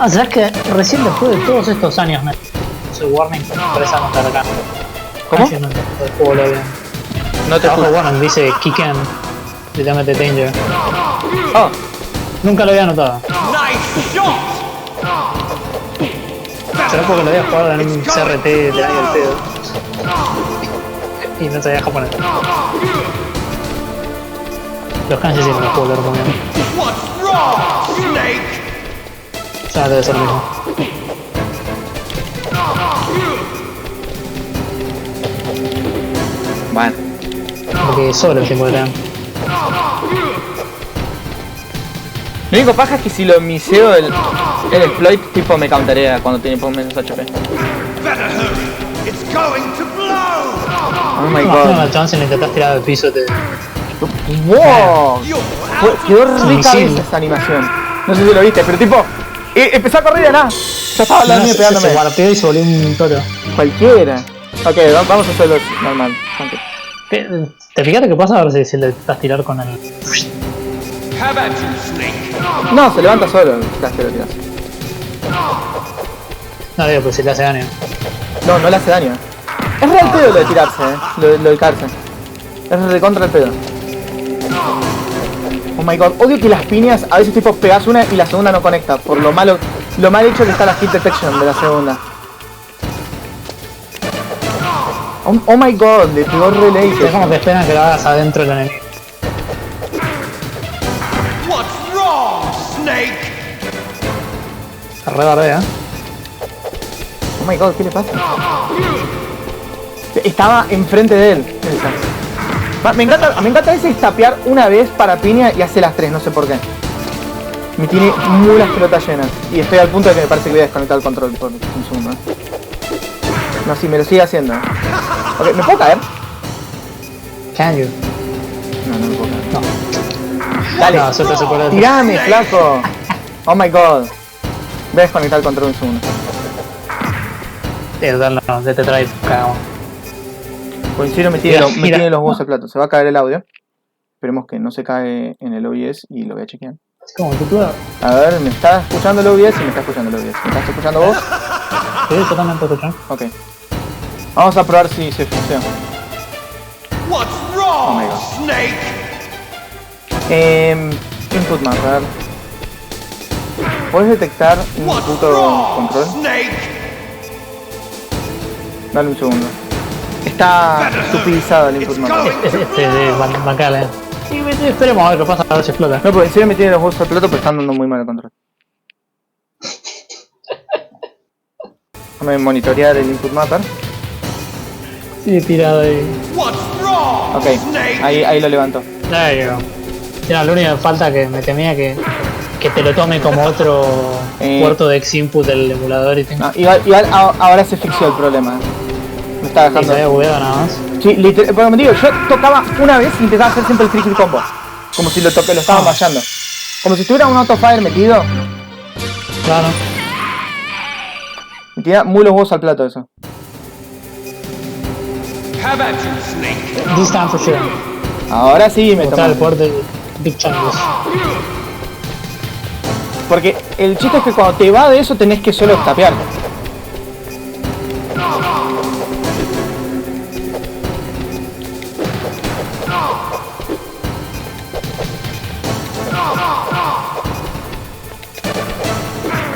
Ah, ¿sabes que recién después de todos estos años me puse Warning para esa nota acá? ¿Cómo? El juego lo bien. No te Abajo, escucho. bueno, dice Kicken, literalmente Danger. Oh, Nunca lo había notado. Será porque lo había jugado en un CRT de año del pedo. Y no sabía japonés. Los kanji sí no los puedo leer muy bien. Ya debe ser lo mismo. bueno. Porque sobre el tiempo que tengan. Lo único paja es que si lo miseo el exploit tipo me countarea cuando tiene por menos HP. Oh my Imagino god. una chance en intentar tirar del piso te... Wow. Quedó rica misil. esa animación. No sé si lo viste, pero tipo empezó a correr y ya nada. Ya estaba hablando y pegándome. Se guardeó y se volvió un toro. Cualquiera. Ok, vamos a hacerlo normal. Okay. ¿Te fijaste qué pasa a ver si le estás tirar con el... No, se levanta solo. Estás que lo tiras. No digo, pues si le hace daño. No, no le hace daño. Es real pedo lo de tirarse, lo del carse. Es recontra el pedo. Oh my god, odio que las piñas a veces tipo pegas una y la segunda no conecta. Por lo mal hecho que está la hit detection de la segunda. Oh my god, le pegó relay. Es como que esperan que lo hagas adentro del enemigo. Se re bardea. Oh my god, ¿qué le pasa? Estaba enfrente de él. Me encanta ese tapear una vez para piña y hace las tres, no sé por qué. Me tiene muy las pelotas llenas. Y estoy al punto de que me parece que voy a desconectar el control por un segundo. No, sí, me lo sigue haciendo. Ok, ¿me puedo caer? Can you? No, no me puedo caer. No. Dale, No, suelta ese poder. tirame, flaco. Oh my god. Voy a desconectar el control un segundo. No, de Tetraid, cagamos. Pues en serio me tiene los huevos al plato. Se va a caer el audio. Esperemos que no se cae en el OBS y lo voy a chequear. Es como que tú... A ver, ¿me está escuchando el OBS? Y me está escuchando el OBS. ¿Me estás escuchando vos? Sí, totalmente escuchando. Ok. Vamos a probar si se funciona. Oh my god. Input map, a ver. ¿Puedes detectar un puto control? Dale un segundo. Está estupidizado el input map. De bancale. Sí, esperemos a ver qué pasa, a ver si explota. No, porque en serio me tiene los huevos al plato, pero están dando muy mal el control. Déjame monitorear el input mapper. Sí, tirado ahí. Ok, ahí lo levanto. There you go. Ya, lo único que falta que me temía que te lo tome como otro puerto de X-Input del emulador y tengo... No, igual ahora se fixió el problema. Me está Sí, se dejando... había bugueado nada más. Sí, literal, porque me digo, yo tocaba una vez y intentaba hacer siempre el free combo. Como si lo estaba fallando. Como si estuviera un autofire metido. Claro. Me tira muy los huevos al plato eso. This time for sure. Ahora sí me Mostrar toma. el puerto de Big Chungus. Porque el chiste es que cuando te va de eso tenés que solo tapear.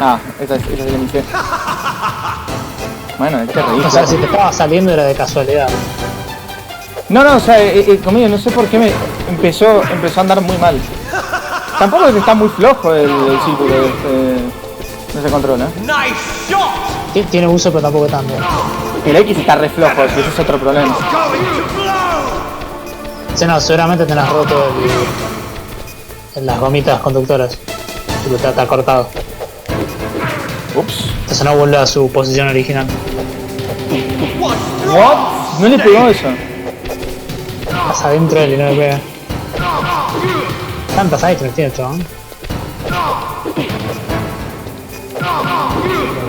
Ah, esa es la misión. Bueno, te reís. O sea, si te estaba saliendo era de casualidad. No, o sea, conmigo no sé por qué me empezó a andar muy mal. Tampoco es que está muy flojo el círculo no se controla. Tiene uso pero tampoco tanto. El X está re flojo, ese es otro problema. Sí, no, seguramente tenés roto en las gomitas conductoras. Tipo, está cortado. Ups. Entonces no vuelve a su posición original. What? No le pegó eso. Estás adentro de él y no le pega. Tantas items tiene el chabón.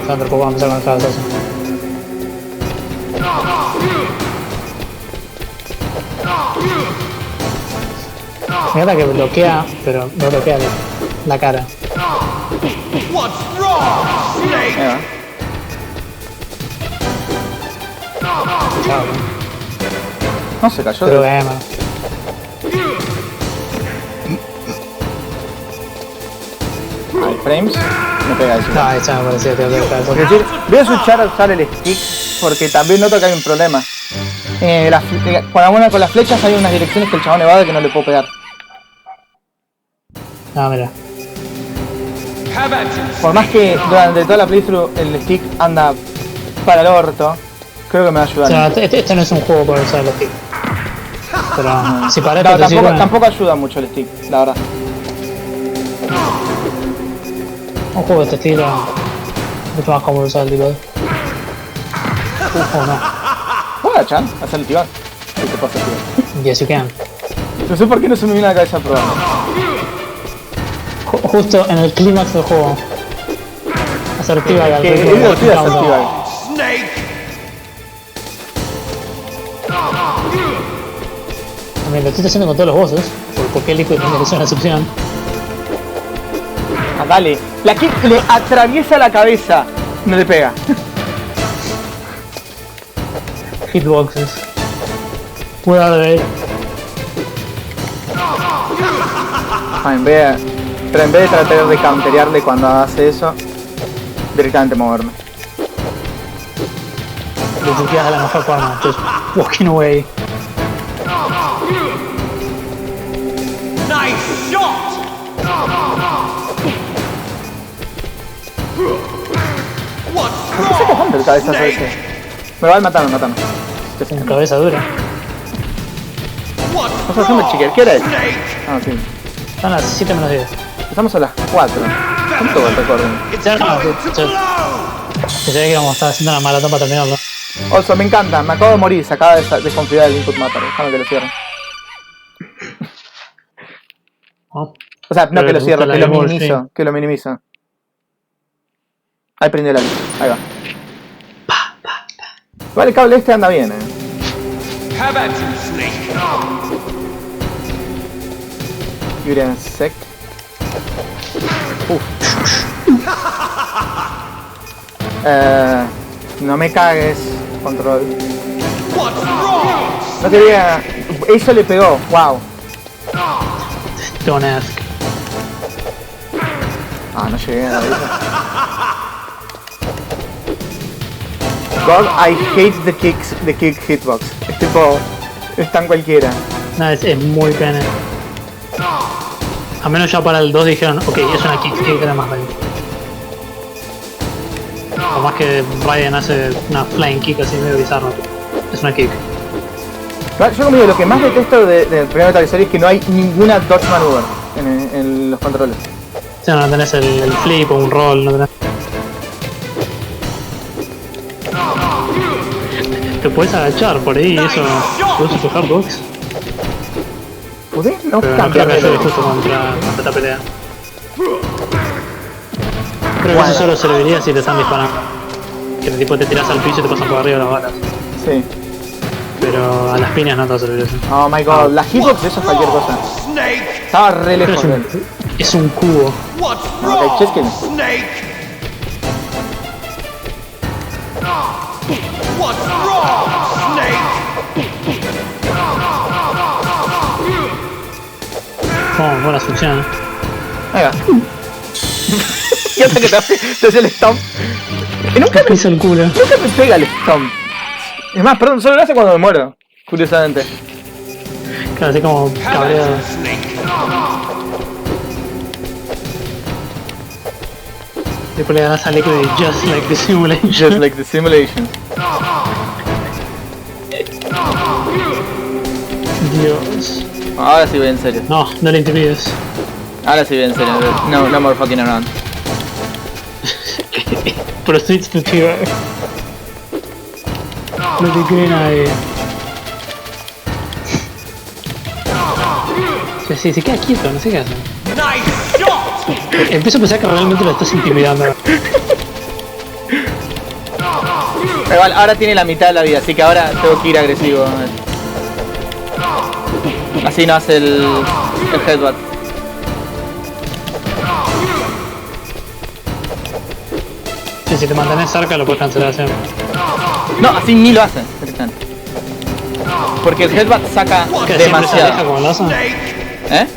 Tanto poco vamos a empezar con estas cosas. Fíjate que bloquea, pero no bloquea la cara. Chao. No se cayó. Pero gamer. Hay frames. Me pega eso. No, esa me parecía que tengo que Es decir, voy a switchar a usar el stick porque también noto que hay un problema. Cuando uno con las flechas hay unas direcciones que el chabón evade que no le puedo pegar. Ah, mira. Por más que durante toda la playthrough el stick anda para el orto, creo que me va a ayudar. O sea, este no es un juego para usar el stick. Pero si para No, esto te sirve, tampoco ayuda mucho el stick, la verdad. un juego de este estilo mucho más cómodo usar el tipo. O no. Hola, Chan, hacer el tibán. ¿Qué te pasa, tío? Yes you can. No sé por qué no se me viene a la cabeza probarlo. Justo en el clímax del juego. Hacer tibag al Que es ritmo de divertido hacer Countdown. tibag. También lo estoy haciendo con todos los bosses. Porque el Liquid tiene que ser una excepción. Ah, dale. La kick le atraviesa la cabeza. No le pega. Hitboxes. Where are they? Pero en vez de tratar de counterearle cuando hace eso, directamente moverme. Lo tuteas de la mejor forma. Just walking away. Nice shot! ¿Por qué se cojones el cabezazo ese? Me va a matar, matame. Con cabeza dura. Estamos haciendo chiquer, ¿qué hora es? Ah, sí. Son las 7 menos 10. Estamos a las 4. ¿Cuánto va el recorrido? Ya no, que se ve que vamos a estar haciendo una maratón para terminarlo. Also, me encanta, me acabo de morir, se acaba de desconfigurar el input mapper. Déjame que lo cierre. Oh. O sea, no Pero que lo te cierre, gusta que la lo Game minimizo, Boy, que lo minimizo. Ahí prendió la luz, ahí va. Vale, el cable este anda bien, Give it a sec. No me cagues, control. No quería... Eso le pegó, wow. Don't ask. Ah, no llegué a eso. God, I hate the kick hitbox. Es tipo... Es tan cualquiera. No, es muy pene. A menos ya para el 2 dijeron, ok, es una kick, que era más vale. Por más que Ryan hace una flying kick así medio bizarro. Es una kick. Yo como digo, lo que más detesto del primer Metal Gear Solid es que no hay ninguna dodge maneuver en los controles. O sea, no tenés el flip o un roll, no tenés... Te puedes agachar por ahí y eso... ¿Puedes usar hardbox? ¿Pude? No, Pero no creo que ayude justo contra esta pelea. Creo que eso solo serviría si te están disparando. Que tipo te tiras al piso y te pasan por arriba las balas. Sí. Pero a las piñas no te va a servir eso. Oh my god, la hitbox de eso es cualquier cosa. Estaba re lejos de él. Es un cubo. Ok, cheskin. Oh, buenas funciones. Ahí va. Y hasta que te hace el stomp. Nunca me hizo el culo. Nunca me pega el stomp. Es más, perdón, solo lo hace cuando me muero. Curiosamente. Claro, así como cabreado. Después le das a Liquid y just like the simulation. Just like the simulation. Dios. Ahora sí voy en serio. No, no le intimides. Ahora sí voy en serio. No more fucking around. Proceeds to tear. No te cree nadie. Sí, se queda quieto, no sé qué hace. Empiezo a pensar que realmente lo estás intimidando. Igual, ahora tiene la mitad de la vida, así que ahora tengo que ir agresivo. Así no hace el headbutt. Sí, si te mantenés cerca lo puedes cancelar siempre. No, así ni lo hace. Directamente. Porque el headbutt saca ¿Que siempre se aleja demasiado. con el lazo? ¿Eh?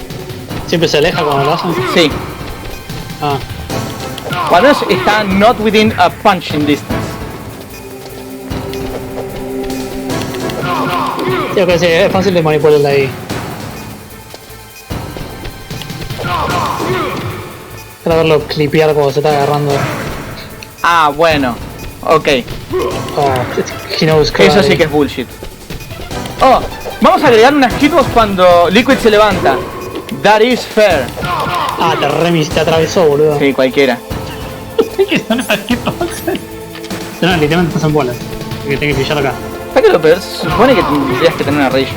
¿Siempre se aleja con el lazo? Sí. Ah. Cuando está not within a punching distance. Sí, ok, sí, es fácil de manipularla ahí. Para verlo clipear cuando se está agarrando. Ah, bueno. Ok. Oh, he knows Eso sí que es bullshit. Oh, vamos a agregar unas hitbox cuando Liquid se levanta. That is fair. Ah, te atravesó, boludo. Sí, cualquiera. ¿Qué son esas hitboxes? No, literalmente pasan bolas. Que tengo que pillar acá. ¿Sabes que lo peor? Se supone que tendrías que tener una rage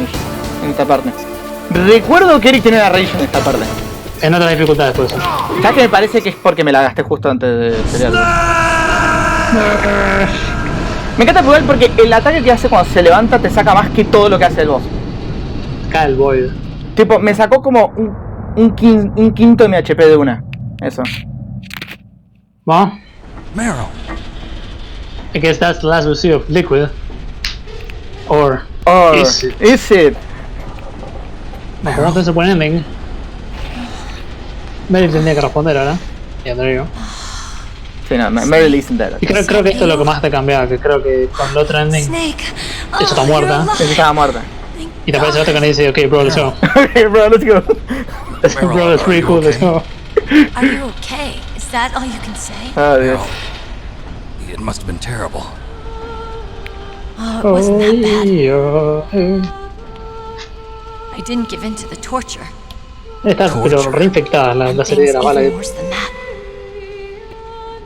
en esta parte. Recuerdo que Eric tiene una rage en esta parte. En otras dificultades por eso. ¿Sabes que me parece que es porque me la gasté justo antes de pelearlo? Me encanta jugar porque el ataque que hace cuando se levanta te saca más que todo lo que hace el boss. Cae el void. Tipo, me sacó como un quinto de mi HP de una. Eso. ¿Va? Meryl. I guess that's the last we see of Liquid. Or is it? Is it? No, ¿cómo se pone ending? Meryl tendría que responder ahora. Ya te digo. Sí, no, Meryl isn't dead. Y creo que esto es lo que más te cambia, que creo que con el otro ending, Snake. eso está muerta. Esa estaba muerta. Y te aparece otro que le dice, ok bro, let's go. Okay, bro, let's go. Bro, that's pretty cool, let's go. Are you okay? Is that all you can say? Oh, Dios. It must have been terrible. Oh, it wasn't that bad. Yeah. I didn't give in to the torture. Está pero reinfectada la And serie de things la bala. even worse than that.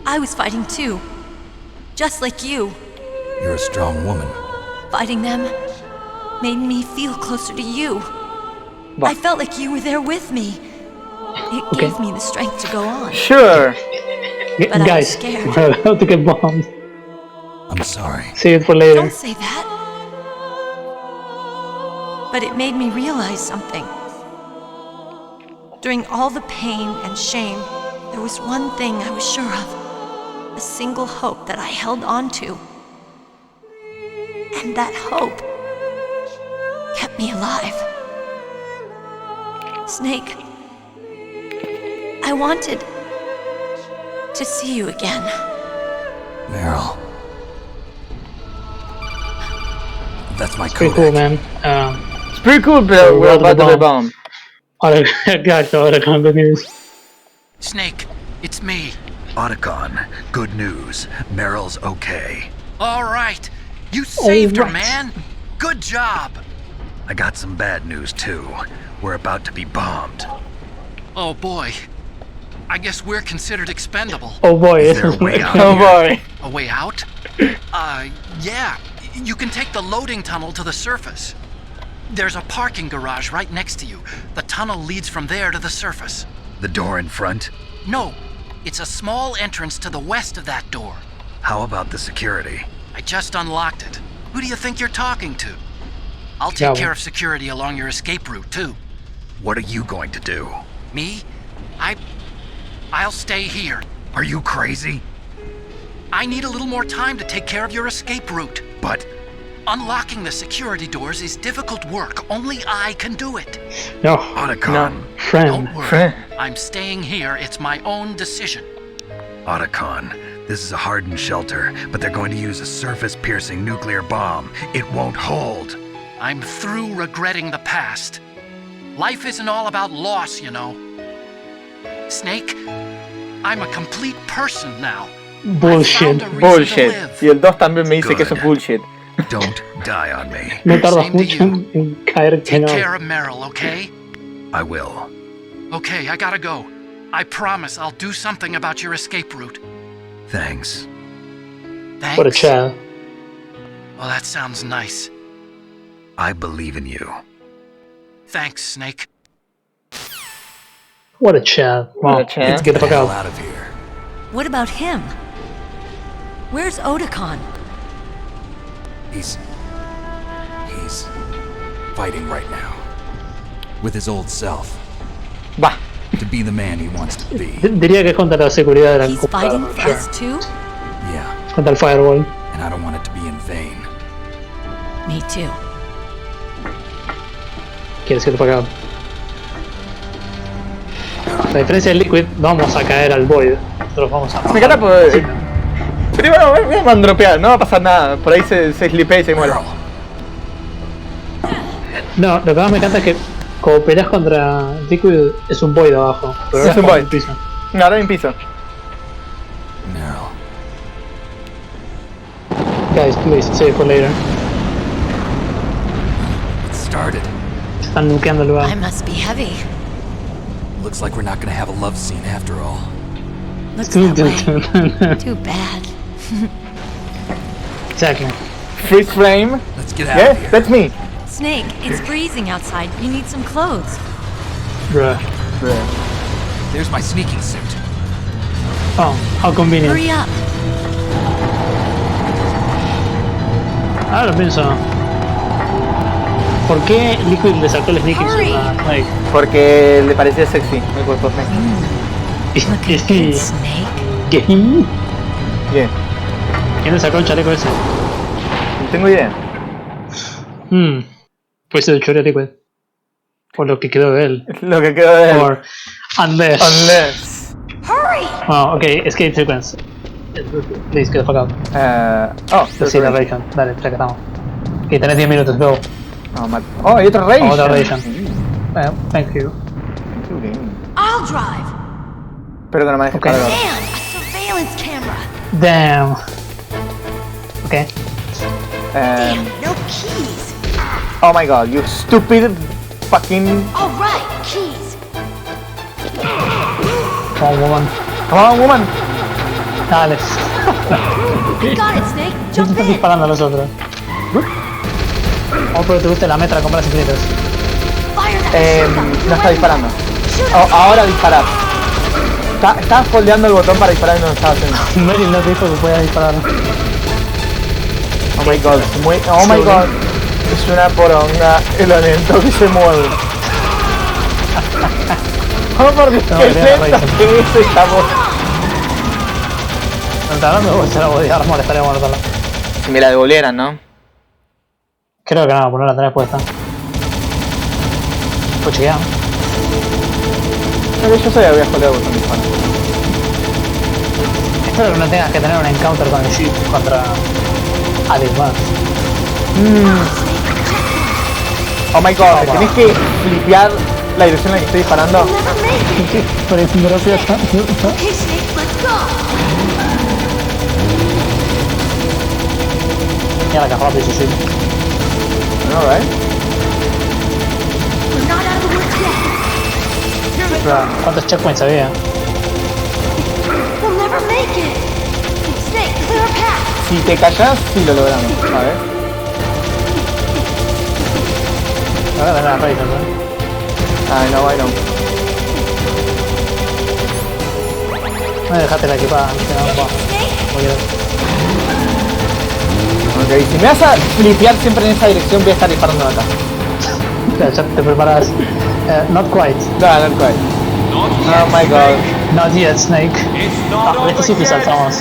I was fighting too. Just like you. You're a strong woman. Fighting them made me feel closer to you. I felt like you were there with me. It gave me the strength to go on. Sure. But I was Guys, scared. we're about to get bombed. I'm sorry. See it for later. Don't say that. But it made me realize something. During all the pain and shame, there was one thing I was sure of. A single hope that I held on to. And that hope kept me alive. Snake, I wanted to see you again. Meryl. That's my Pretty cool, codec. man. It's pretty cool, but we're about to be bombed. Ahora, guys, ahora con good news. Snake, it's me. Otacon, good news. Meryl's okay. All right. You saved her, right. man. Good job. I got some bad news too. We're about to be bombed. Oh boy. I guess we're considered expendable. Oh boy, Is there a way out Oh here? boy. A way out? Yeah. You can take the loading tunnel to the surface. There's a parking garage right next to you. The tunnel leads from there to the surface. The door in front? No, it's a small entrance to the west of that door. How about the security? I just unlocked it. Who do you think you're talking to? I'll take Yeah, care well. of security along your escape route, too. What are you going to do? Me? I'll stay here. Are you crazy? I need a little more time to take care of your escape route. But Unlocking the security doors is difficult work. Only I can do it. No, Otacon. friend. Don't worry. I'm staying here. It's my own decision. Otacon, this is a hardened shelter, but they're going to use a surface-piercing nuclear bomb. It won't hold. I'm through regretting the past. Life isn't all about loss, you know. Snake, I'm a complete person now. Bullshit. I found a reason to Bullshit. live. Y el 2 también me dice que eso es Good. bullshit. Don't die on me. No tardas Same to mucho you. en caer que Take no. care of Meryl, okay? I will. Okay, I gotta go. I promise I'll do something about your escape route. Thanks. Thanks? What a child. Well, that sounds nice. I believe in you. Thanks, Snake. What a child. What Wow, a child. let's get the fuck Hell out. out of here. What about him? Where's Otacon? He's fighting right now. With his old self. Va. To be the man he wants to be. Diría que es contra la seguridad de la He's fighting computadora. for us too? Yeah, Contra el firewall. and I don't want it to be in vain. Me too. ¿Quieres que te pague? A diferencia del liquid, vamos a caer al void. Nosotros vamos a... Me encanta porque... Primero voy a mandropear, no va a pasar nada. Por ahí se slipea y se muere. No, lo que más me encanta es que como peleas contra liquid es un void abajo. Pero es un void. Piso. No, ahora en piso. No. Guys, please, save for later. It started. Están nukeando el lugar. I must be heavy. Looks like we're not gonna have a love scene after all. Looks that way. Too bad. Exactly. Freeze frame. Let's get out of here. That's me. Snake, it's freezing outside. You need some clothes. Bruh. There's my sneaking suit. Oh, how convenient. Hurry up. Ahora lo pienso. ¿Por qué Liquid le sacó el sneaking suit a Snake? Porque le parecía sexy el cuerpo de Snake. Snake. ¿Qué? Bien. ¿Quién le sacó el chaleco ese? No tengo idea. Pues el choreo Liquid. O lo que quedó de él. Lo que quedó de él. Or unless. Hurry! Oh, ok, escape sequence. Please, get the fuck out. Sí, la Raycon. Dale, ya que estamos. Ok, tenés 10 minutos, go. Oh, hay otra Raycon. Otra Raycon. Thank you. I'll drive. Pero que no me dejes cargar. Damn, a surveillance camera. Damn. Ok. Damn, no keys. Oh my god, you stupid fucking... All right, keys. Come on, woman. Come on, woman. Dale. You got it, Snake. ¿Quién te Jump está in. disparando a los otros? Oh, pero te gusta la metra, compras infinitos. Fire that shotgun. No está disparando. Oh, ahora disparar. Estaba foldeando el botón para disparar y no lo estaba haciendo. Meryl no te dijo que podías disparar. Oh my god, oh my god. Es una poronga el lento que se mueve. Oh por Dios, No, qué bien, lenta Raycon. que es esta voz. No te hablando, vos se la voy a dar, molestaría morderla. Si me la devolvieran, ¿no? Creo que no, por no la tenés puesta. Pues chequea. Yo sabía que había foldeado el botón de disparo. Espero que no tengas que tener un encounter con el Jeep contra alguien más. Oh my god, tenés que flipear la dirección en la que estoy disparando. Por eso me gracias. Okay, Snake, let's go. Mira la caja rápido, sí. Alright. We're not out of the woods yet. ¿Cuántos checkpoints había? We'll never make it. Snake, clear a path. Si te callas, sí lo logramos. A ver. Ahora ven a la Raycon, ¿no? I know. No dejaste la equipada, que no va. Voy a Ok, si me vas a flipear siempre en esa dirección, voy a estar disparando acá. ya te preparas. Not quite. No, not quite. Oh my god. Not yet, Snake. Este sí que saltamos.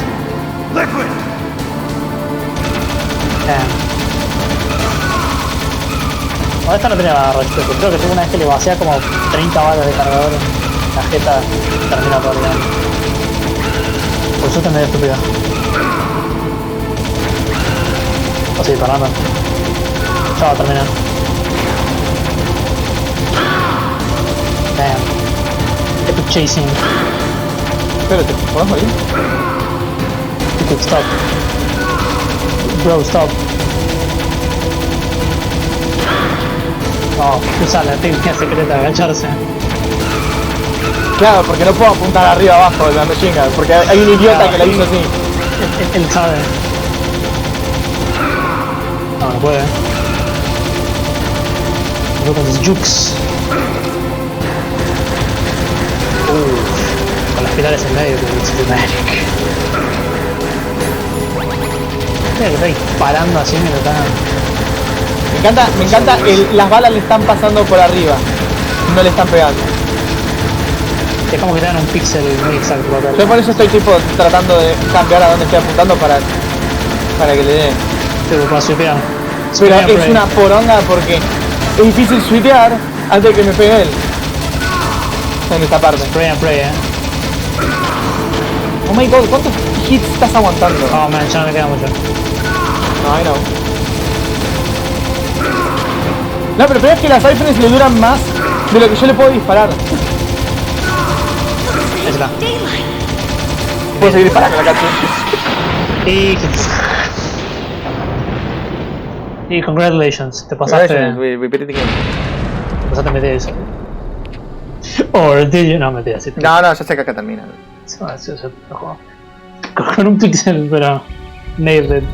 Bueno, esta no tenía nada respeto. Creo que una vez que le vacía como 30 balas de cargador en la jeta, termina todo bien. Por suerte medio estúpida. O sí, parando. Ya va a terminar. Damn. Epic chasing. Espérate, ¿podés morir? Epic stop. Bro, stop. No, usa la técnica secreta de agacharse. Claro, porque no puedo apuntar arriba abajo de la machine gun, porque hay un idiota que la hizo así. Él sabe. No, no puede. Look at these jukes. Con las pilares en medio, que es dramatic. Mira que está disparando así, me lo está... Me encanta las balas le están pasando por arriba, no le están pegando. Es como que te dan un píxel muy exacto. Yo por eso estoy tipo tratando de cambiar a dónde estoy apuntando para que le dé. Pero para sweepear. Pero es una poronga porque es difícil sweepear Antes de que me pegue él. En esta parte. Spray and pray, Oh my god, ¿cuántos hits estás aguantando? Oh man, ya no me queda mucho. No, I know. No, pero es que las iPhones le duran más de lo que yo le puedo disparar. Ahí está. Puedo seguir disparando la cutscene. Y congratulations, te pasaste. Repeat it again. Te pasaste a meter eso. Or did you? No, mentira, sí. No, ya sé que acá termina. Con un pixel, pero nailed it.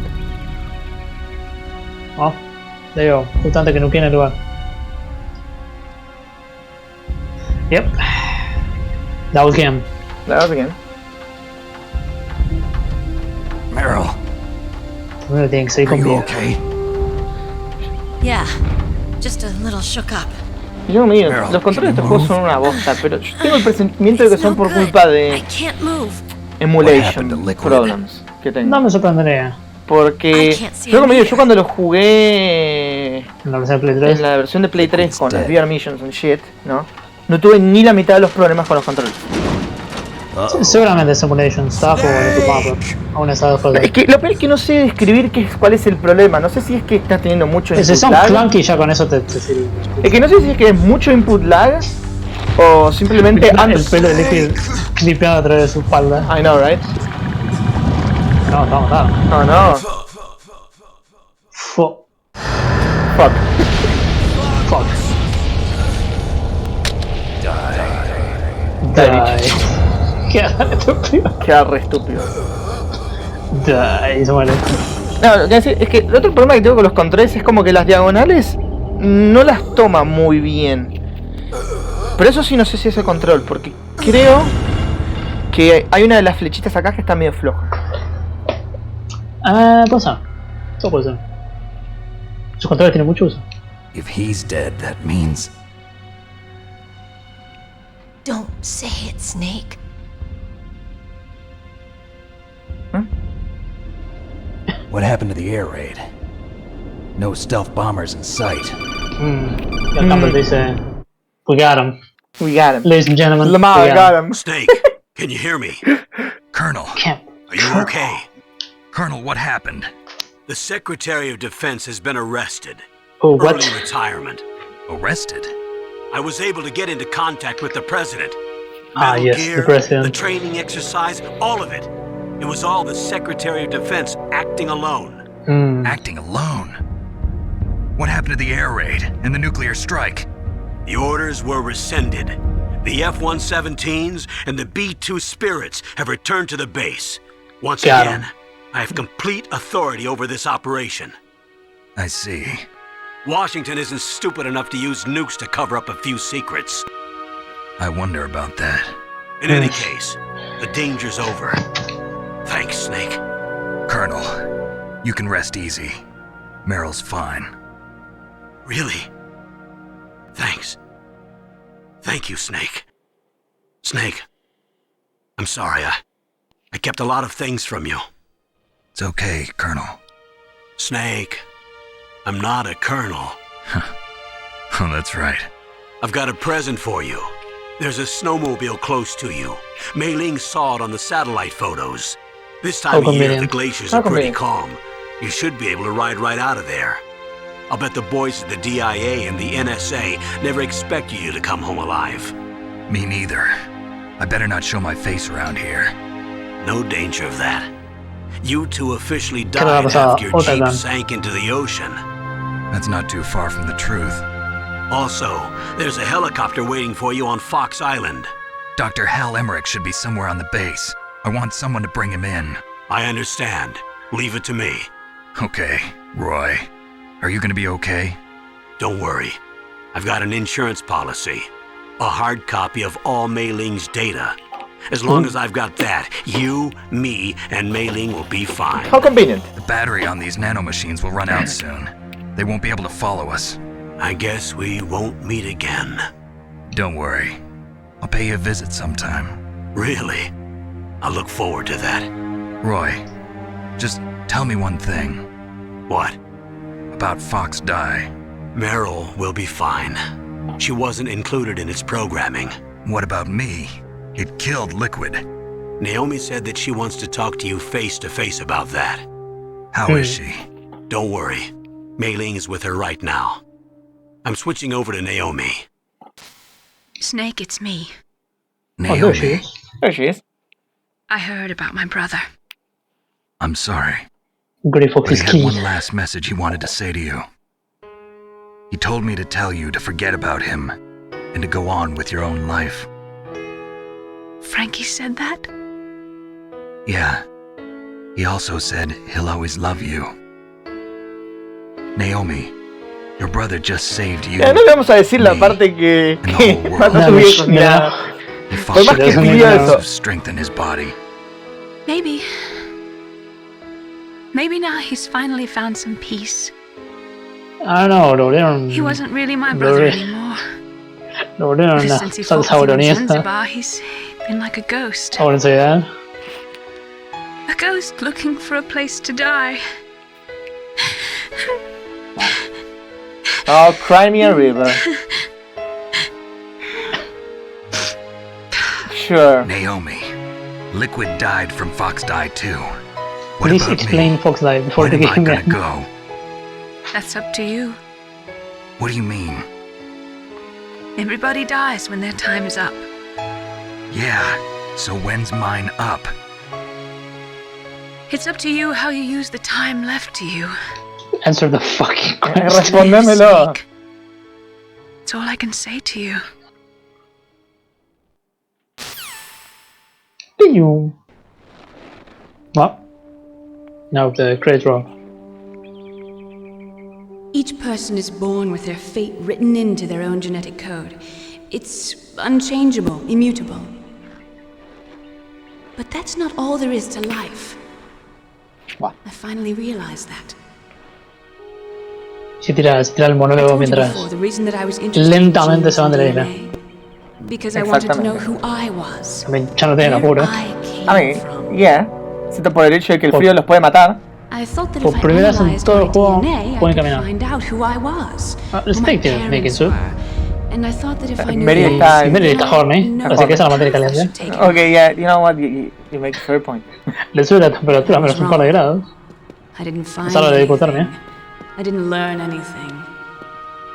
Oh, there you go. Justamente que no tiene lugar. Yep. That was game. That was again. Meryl, Primero tiene que seguir are con you vida. okay? Yeah, just a little shook up. Yo mío, los controles de estos juegos son una bosta, pero yo tengo el presentimiento de que son por culpa de emulation problems que tengo. No me sorprendería. Porque yo como digo, yo cuando lo jugué en la versión de Play 3, en la versión de Play 3 con las VR missions and shit, no tuve ni la mitad de los problemas con los controles. Sí, seguramente es emulation, estaba jugando tu mapa. Aún está después de... Es que lo peor es que no sé describir cuál es el problema, no sé si es que estás teniendo mucho input Si son lag. clunky ya con eso te sirve. Es que no sé si es que es mucho input lag o simplemente el pelo de Liquid clipeado a través de su espalda. I know, right? No, está matado. Oh no. Fuck. Die. Queda re estúpido. Die, se muere. No, lo que decir es que el otro problema que tengo con los controles es como que las diagonales no las toma muy bien. Pero eso sí no sé si es el control, porque creo que hay una de las flechitas acá que está medio floja. Puede ser. Eso puede ser. Sus controles tienen mucho uso. If he's dead, that means... Don't say it, Snake. What happened to the air raid? No stealth bombers in sight. Y el Campbell dice, we got him. We got him. Ladies and gentlemen, Lamar, we got him. Snake, can you hear me? Colonel. Are you okay? Colonel, what happened? The Secretary of Defense has been arrested. Oh, what? Early retirement. Arrested? I was able to get into contact with the president. Yes, gear, the president. the training exercise, all of it. It was all the Secretary of Defense acting alone. Acting alone? What happened to the air raid and the nuclear strike? The orders were rescinded. The F-117s and the B-2 Spirits have returned to the base. Once again, I have complete authority over this operation. I see. Washington isn't stupid enough to use nukes to cover up a few secrets. I wonder about that. In any case, the danger's over. Thanks, Snake. Colonel, you can rest easy. Meryl's fine. Really? Thanks. Thank you, Snake. Snake, I'm sorry. I kept a lot of things from you. It's okay, Colonel. Snake, I'm not a colonel. Oh, that's right. I've got a present for you. There's a snowmobile close to you. Mei Ling saw it on the satellite photos. This time of year, the glaciers are pretty calm. You should be able to ride right out of there. I'll bet the boys at the DIA and the NSA never expected you to come home alive. Me neither. I better not show my face around here. No danger of that. You two officially died after your jeep sank into the ocean. That's not too far from the truth. Also, there's a helicopter waiting for you on Fox Island. Dr. Hal Emmerich should be somewhere on the base. I want someone to bring him in. I understand. Leave it to me. Okay, Roy. Are you gonna be okay? Don't worry. I've got an insurance policy. A hard copy of all Mei Ling's data. As long as I've got that, you, me, and Mei Ling will be fine. How convenient. The battery on these nanomachines will run out soon. They won't be able to follow us. I guess we won't meet again. Don't worry. I'll pay you a visit sometime. Really? I look forward to that. Roy, just tell me one thing. What? About Fox Die. Meryl will be fine. She wasn't included in its programming. What about me? It killed Liquid. Naomi said that she wants to talk to you face to face about that. How is she? Don't worry. Mei Ling is with her right now. I'm switching over to Naomi. Snake, it's me. Naomi. Oh, there she is. There she is. I heard about my brother. I'm sorry. Gray Fox But is he had key. one last message he wanted to say to you. He told me to tell you to forget about him and to go on with your own life. Frankie said that? Yeah. He also said he'll always love you. Naomi, your brother just saved you. No le vamos a decir la me, parte que and the whole mató a world. tu viejo ni No. nada. He Por fought más que pidió eso. to strengthen his body. Maybe. Maybe now he's finally found some peace. Ah, no, lo volvieron. He wasn't really my Lo brother volvieron- anymore. Lo volvieron Ever una since he fought salsa with you in boloñesa. Zanzibar, he's been like a ghost. Ahora enseguida. A ghost looking for a place to die. Oh, Crimea River. Sure. Naomi, Liquid died from Fox died too. What Please about explain me? Fox Live before When the am I game gonna ends. go? That's up to you. What do you mean? Everybody dies when their time is up. Yeah, so when's mine up? It's up to you how you use the time left to you. Answer the fucking question. Respondémelo. Snake. That's all I can say to you. You. What? Now the credit roll. Each person is born with their fate written into their own genetic code. It's unchangeable, immutable. But that's not all there is to life. What? I finally realized that. Si tira el I monólogo told you mientras before the reason that I was interested in lentamente genes se van de la and isla. DNA. Because I wanted to know who I was. También ya no tienen apuro. Where I came I mean, from. yeah. Excepto por el hecho de que el frío los puede matar. I thought that Por if I primera vez en analyzed todo el my juego DNA, I pueden could caminar. find out who I was. Ah, who my Snake tiene making parents suit. were. And I thought that if I knew Mary those, está- Y Mary está horny, no así que esa es la materia path I caliente. should take. Okay, yeah, you know what? You make a fair point. Le sube la temperatura a menos un par de grados. I didn't find Salvo de anything. hipotermia. I didn't learn anything.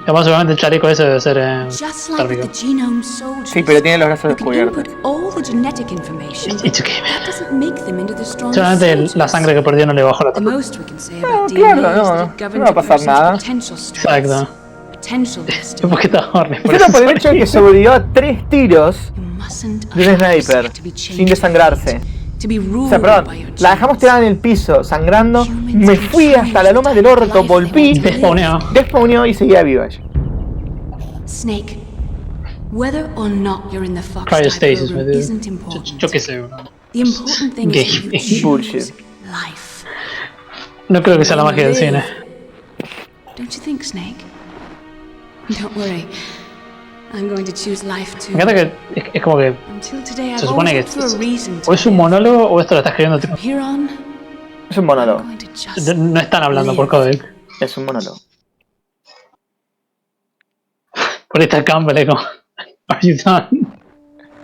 Además, seguramente el chaleco ese debe ser Just like with térmico. the genome soldiers. Sí, pero tiene los brazos You can descubiertos. input all the genetic information. It's okay, man. That doesn't make them into the strongest Seguramente soldiers. la sangre que perdió no le bajó la The temperatura. most we can say about No, claro, DNA is no, that it no governs va a a pasar person's nada. potential strengths, Exacto. potential Es destiny. porque está horny. Por Excepto eso por el hecho de que sobrevivió a 3 tiros You mustn't de un allow sniper yourself to be sin changed, desangrarse. to be O ruled sea, perdón, by your la dejamos genes. tirada en el piso, sangrando. Me fui hasta la loma del orto, volví, despawneó. despawneó y seguía viva ella. Snake, whether or not you're in the Fox Cryostasis, program me isn't Yo important. qué sé, bro. The important thing is that you Gaming. choose Bullshit. life. No creo que sea la magia del cine. Don't you think, Snake? Don't worry. I'm going to choose life too. Me encanta que es como que Until today, I've se supone que always looked for a reason to o es un monólogo o esto lo está escribiendo tipo. From here on, Es un monólogo. I'm going to just No están hablando por código. Es un monólogo. Por ahí está Campbell como. Are you done?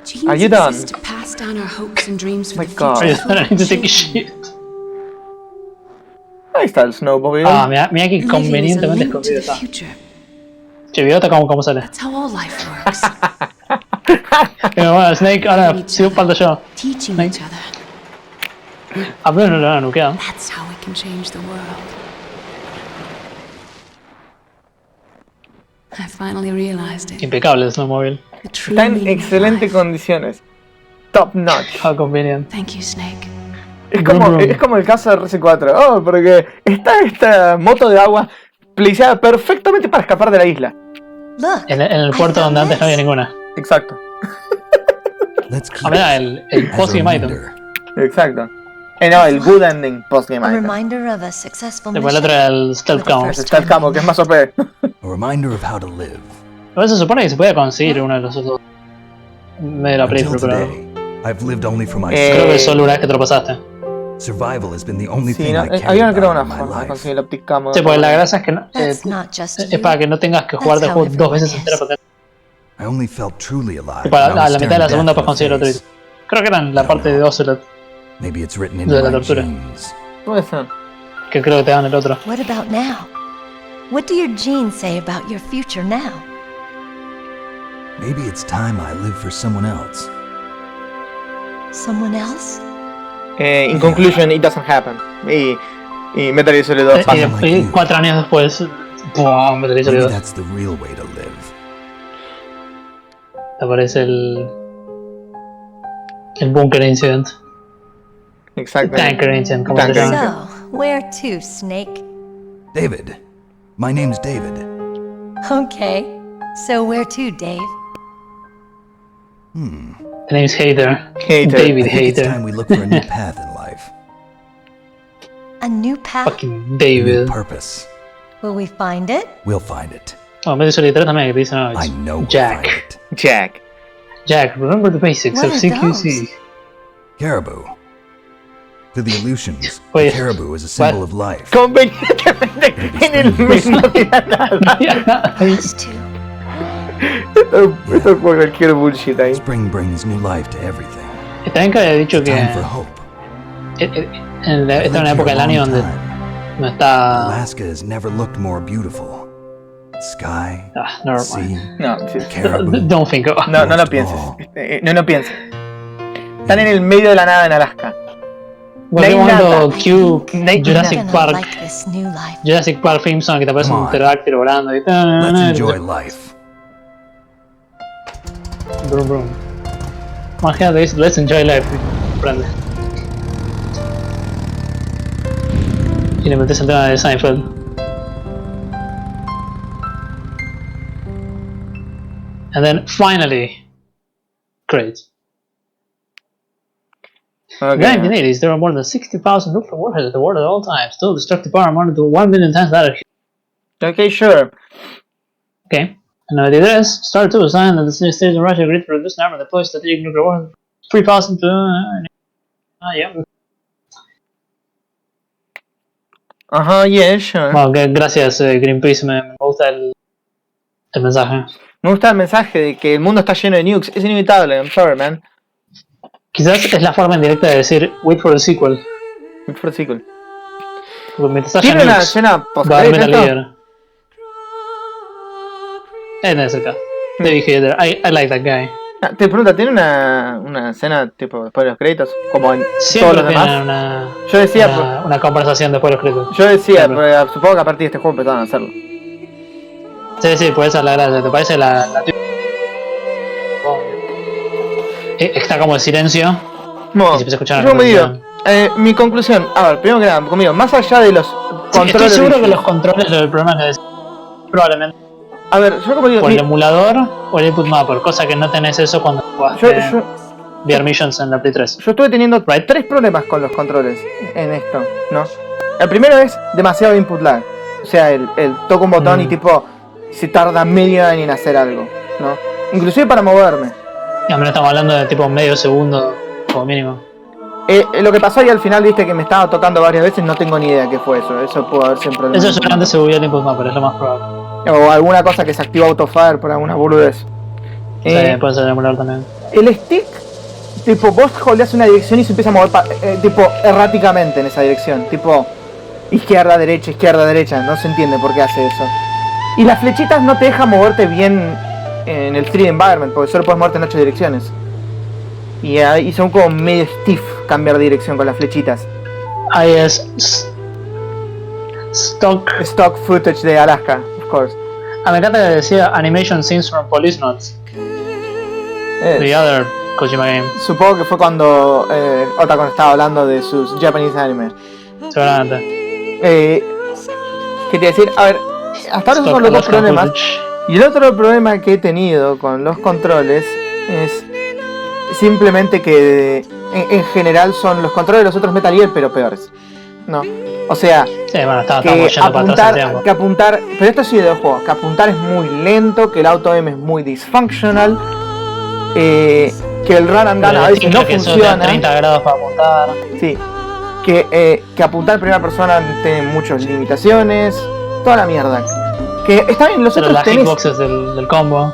Genes Are you done? exist to pass down our hopes and dreams for My the God. Are you future. done? I need to take a children. shit. Ahí está el snowmobile. Ah, mira que Living is a convenientemente link to escondido the está. future. Che, ¿vio cómo sale? That's how all life works. Pero bueno, Snake, ahora sí falta yo. Teaching Snake. each other. A ver, no lo van a nuquear. That's how we can change the world. I finally realized it. Impecable el snowmobile. The true Está en meaning of excelentes life. condiciones. Top notch. How convenient. Thank you, Snake. Es como el caso del RC4. Oh, porque está esta moto de agua placeada perfectamente para escapar de la isla. Look, En el I puerto found donde antes no había this. ninguna. Exacto. Let's keep Ah, mira, it el as a post-game item. reminder. Exacto. No, el good ending postgame A item. reminder of a successful Después el mission. otro era el stealth count. Está el camo, que es más OP. A reminder of how to live. Pero se supone que se podía conseguir uno de los otros. Medio la Until playthrough, pero today, I've lived only for myself. creo que solo una vez que te lo pasaste. Survival has been the only Sí, thing no, I cared había creo una about in my forma de life. conseguir el optic camo. Sí, porque la gracia es que no, That's not just es you. para que no tengas que jugar de That's juego how dos veces everyone entera is. porque I only felt truly alive. Y para la mitad de la segunda pues consigue el otro. Creo que eran la parte de 12 Maybe it's written in de la my tortura. genes. Puede ser. Que creo que te dan el otro. What about now? What do your genes say about your future now? Maybe it's time I live for someone else. Someone else? In conclusion, it doesn't happen. Y Metal Gear Solid 2 pasa. Y 4 años después, ¡pum! Metal Gear Solid Maybe 2. that's the real way to live. Aparece el Bunker Incident. Exacto. Tanker Incident, como se llama. So, where to, Snake? David. My name's David. Okay. So where to, Dave? The name's Hater. Hater. David I think it's Hater. time we look for a new path in life. A new path? Fucking A new David. purpose. Will we find it? We'll find it. Oh, Metal Gear Solid 3 también, que dice, no, I it's know we'll Jack. find it. Jack. Jack, remember the basics What of are CQC. those? Caribou. To the Aleutians, Oye, the caribou is a symbol of life. Convenientemente en el medio de la nada. Us two. Esto fue cualquier bullshit ahí. Spring brings new life to everything. También que había dicho que Time for hope. esta es una época del año donde no está... Alaska has never looked more beautiful. Sky, never sea, mind. No, sí. caribou. Don't think of No lo pienses. No pienses. Están en el medio de la nada en Alaska. En cualquier No hay momento, nada. Q, No hay Jurassic Gonna Park, like this new life. Jurassic Park Theme Song, que te aparece Come un on. pterodáctilo volando y Let's enjoy life. Brum, brum. Imagínate, let's enjoy life. Prende. Y le metes el tema de Seinfeld. And then finally, great. In the 1980s, there were more than 60,000 nuclear warheads in the world at all times. Still, destructive power amounted to 1 million times that. Okay, sure. Okay. In 1993, Star 2 signed that the States and Russia agreed to produce an arm and deploy strategic nuclear warheads 3,000 to... yeah. Ajá, yeah, sure. Bueno, gracias Greenpeace, me gusta el mensaje. Me gusta el mensaje de que el mundo está lleno de nukes. Es inevitable, I'm sorry, man. Quizás es la forma indirecta de decir wait for the sequel. Wait for the sequel. Porque mientras haya ¿Tiene una nukes, escena va a haber post-crédito Metal esto? Gear. Es acá. David Hayter, I like that guy. Ah, te pregunto, ¿tiene una escena tipo después de los créditos? Como en Siempre todos los tiene demás. Yo decía, una conversación después de los créditos. yo decía, Siempre. pero supongo que a partir de este juego empezaron a hacerlo. Sí, pues esa es la gracia. ¿Te parece la está como en silencio? No, Y se empieza a escuchar yo la me digo, conversación. mi conclusión, a ver, primero que nada, conmigo, más allá de los Sí, controles. estoy seguro que rígidos. los controles del programa que probablemente A ver, yo como digo, por el emulador o el input mapper, cosa que no tenés eso cuando jugaste yo VR Missions en la Play 3. Yo estuve teniendo tres problemas con los controles en esto, ¿no? El primero es demasiado input lag. O sea, el toco un botón y tipo se tarda medio año en hacer algo, ¿no? Inclusive para moverme. Y a menos estamos hablando de tipo medio segundo como mínimo. Lo que pasó ahí al final, viste que me estaba tocando varias veces, no tengo ni idea qué fue eso. Eso pudo haber sido un problema. Eso seguramente se subió el input mapper, es lo más probable. O alguna cosa que se activa autofire por alguna boludez. Puede ser el emulador también. El stick, tipo, vos holdeas una dirección y se empieza a mover tipo erráticamente en esa dirección. Tipo, izquierda, derecha, no se entiende por qué hace eso. Y las flechitas no te dejan moverte bien en el 3D environment, porque solo puedes moverte en 8 direcciones. Y son como medio stiff cambiar de dirección con las flechitas. Ahí es stock footage de Alaska, of course. Me encanta que decía animation scenes from Police Notes. The other Kojima game. Supongo que fue cuando Otacon estaba hablando de sus Japanese anime. Seguramente. ¿Qué te iba a decir? A ver, hasta ahora esos son los dos problemas. Y el otro problema que he tenido con los controles es simplemente que en general son los controles de los otros Metal Gear, pero peores. ¿No? O sea, sí, bueno, que apuntar, pero esto sí de los juegos, que apuntar es muy lento, que el auto aim es muy disfunctional, que el run and gun a veces no funciona. 30 grados para apuntar. Sí. Que apuntar en primera persona tiene muchas limitaciones, toda la mierda. Que está bien, los pero otros las tenés. hitboxes del combo.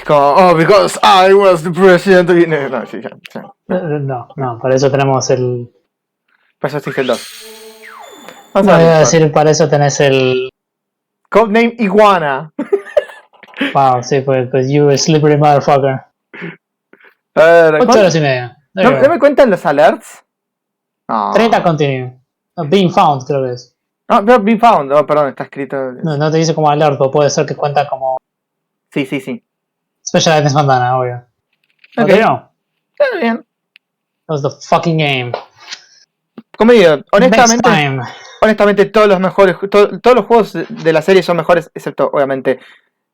Es como, oh, because I was the president. No, sí, ya. No, para eso tenemos el... Para eso existe el 2. No, Vamos a iba ver. a decir, para eso tenés el... Codename Iguana. Wow, sí, pues you slippery motherfucker. A ver, 8 horas y media. ¿No me cuentan los alerts? No. 30 continue. Being found, creo que es. No, pero be found. Oh, perdón, está escrito. No te dice como alert, o puede ser que cuenta como Sí. Special Items Bandana, obvio. Ok. No. Está bien. That was the fucking game. Como digo, Next time. honestamente todos los juegos de la serie son mejores, excepto obviamente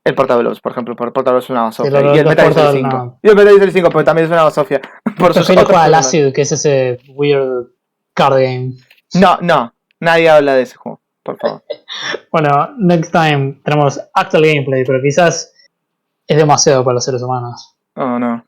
el Portable, por ejemplo. El Portable es una basofia. Sí, Y el Metal Gear 5. no. Y el Metal Gear 5, pero también es una basofia. Por sus Prefiero otros jugar al problemas. Acid, que es ese weird card game. No. Nadie habla de ese juego, por favor. Bueno, next time tenemos actual gameplay, pero quizás es demasiado para los seres humanos. Oh, no.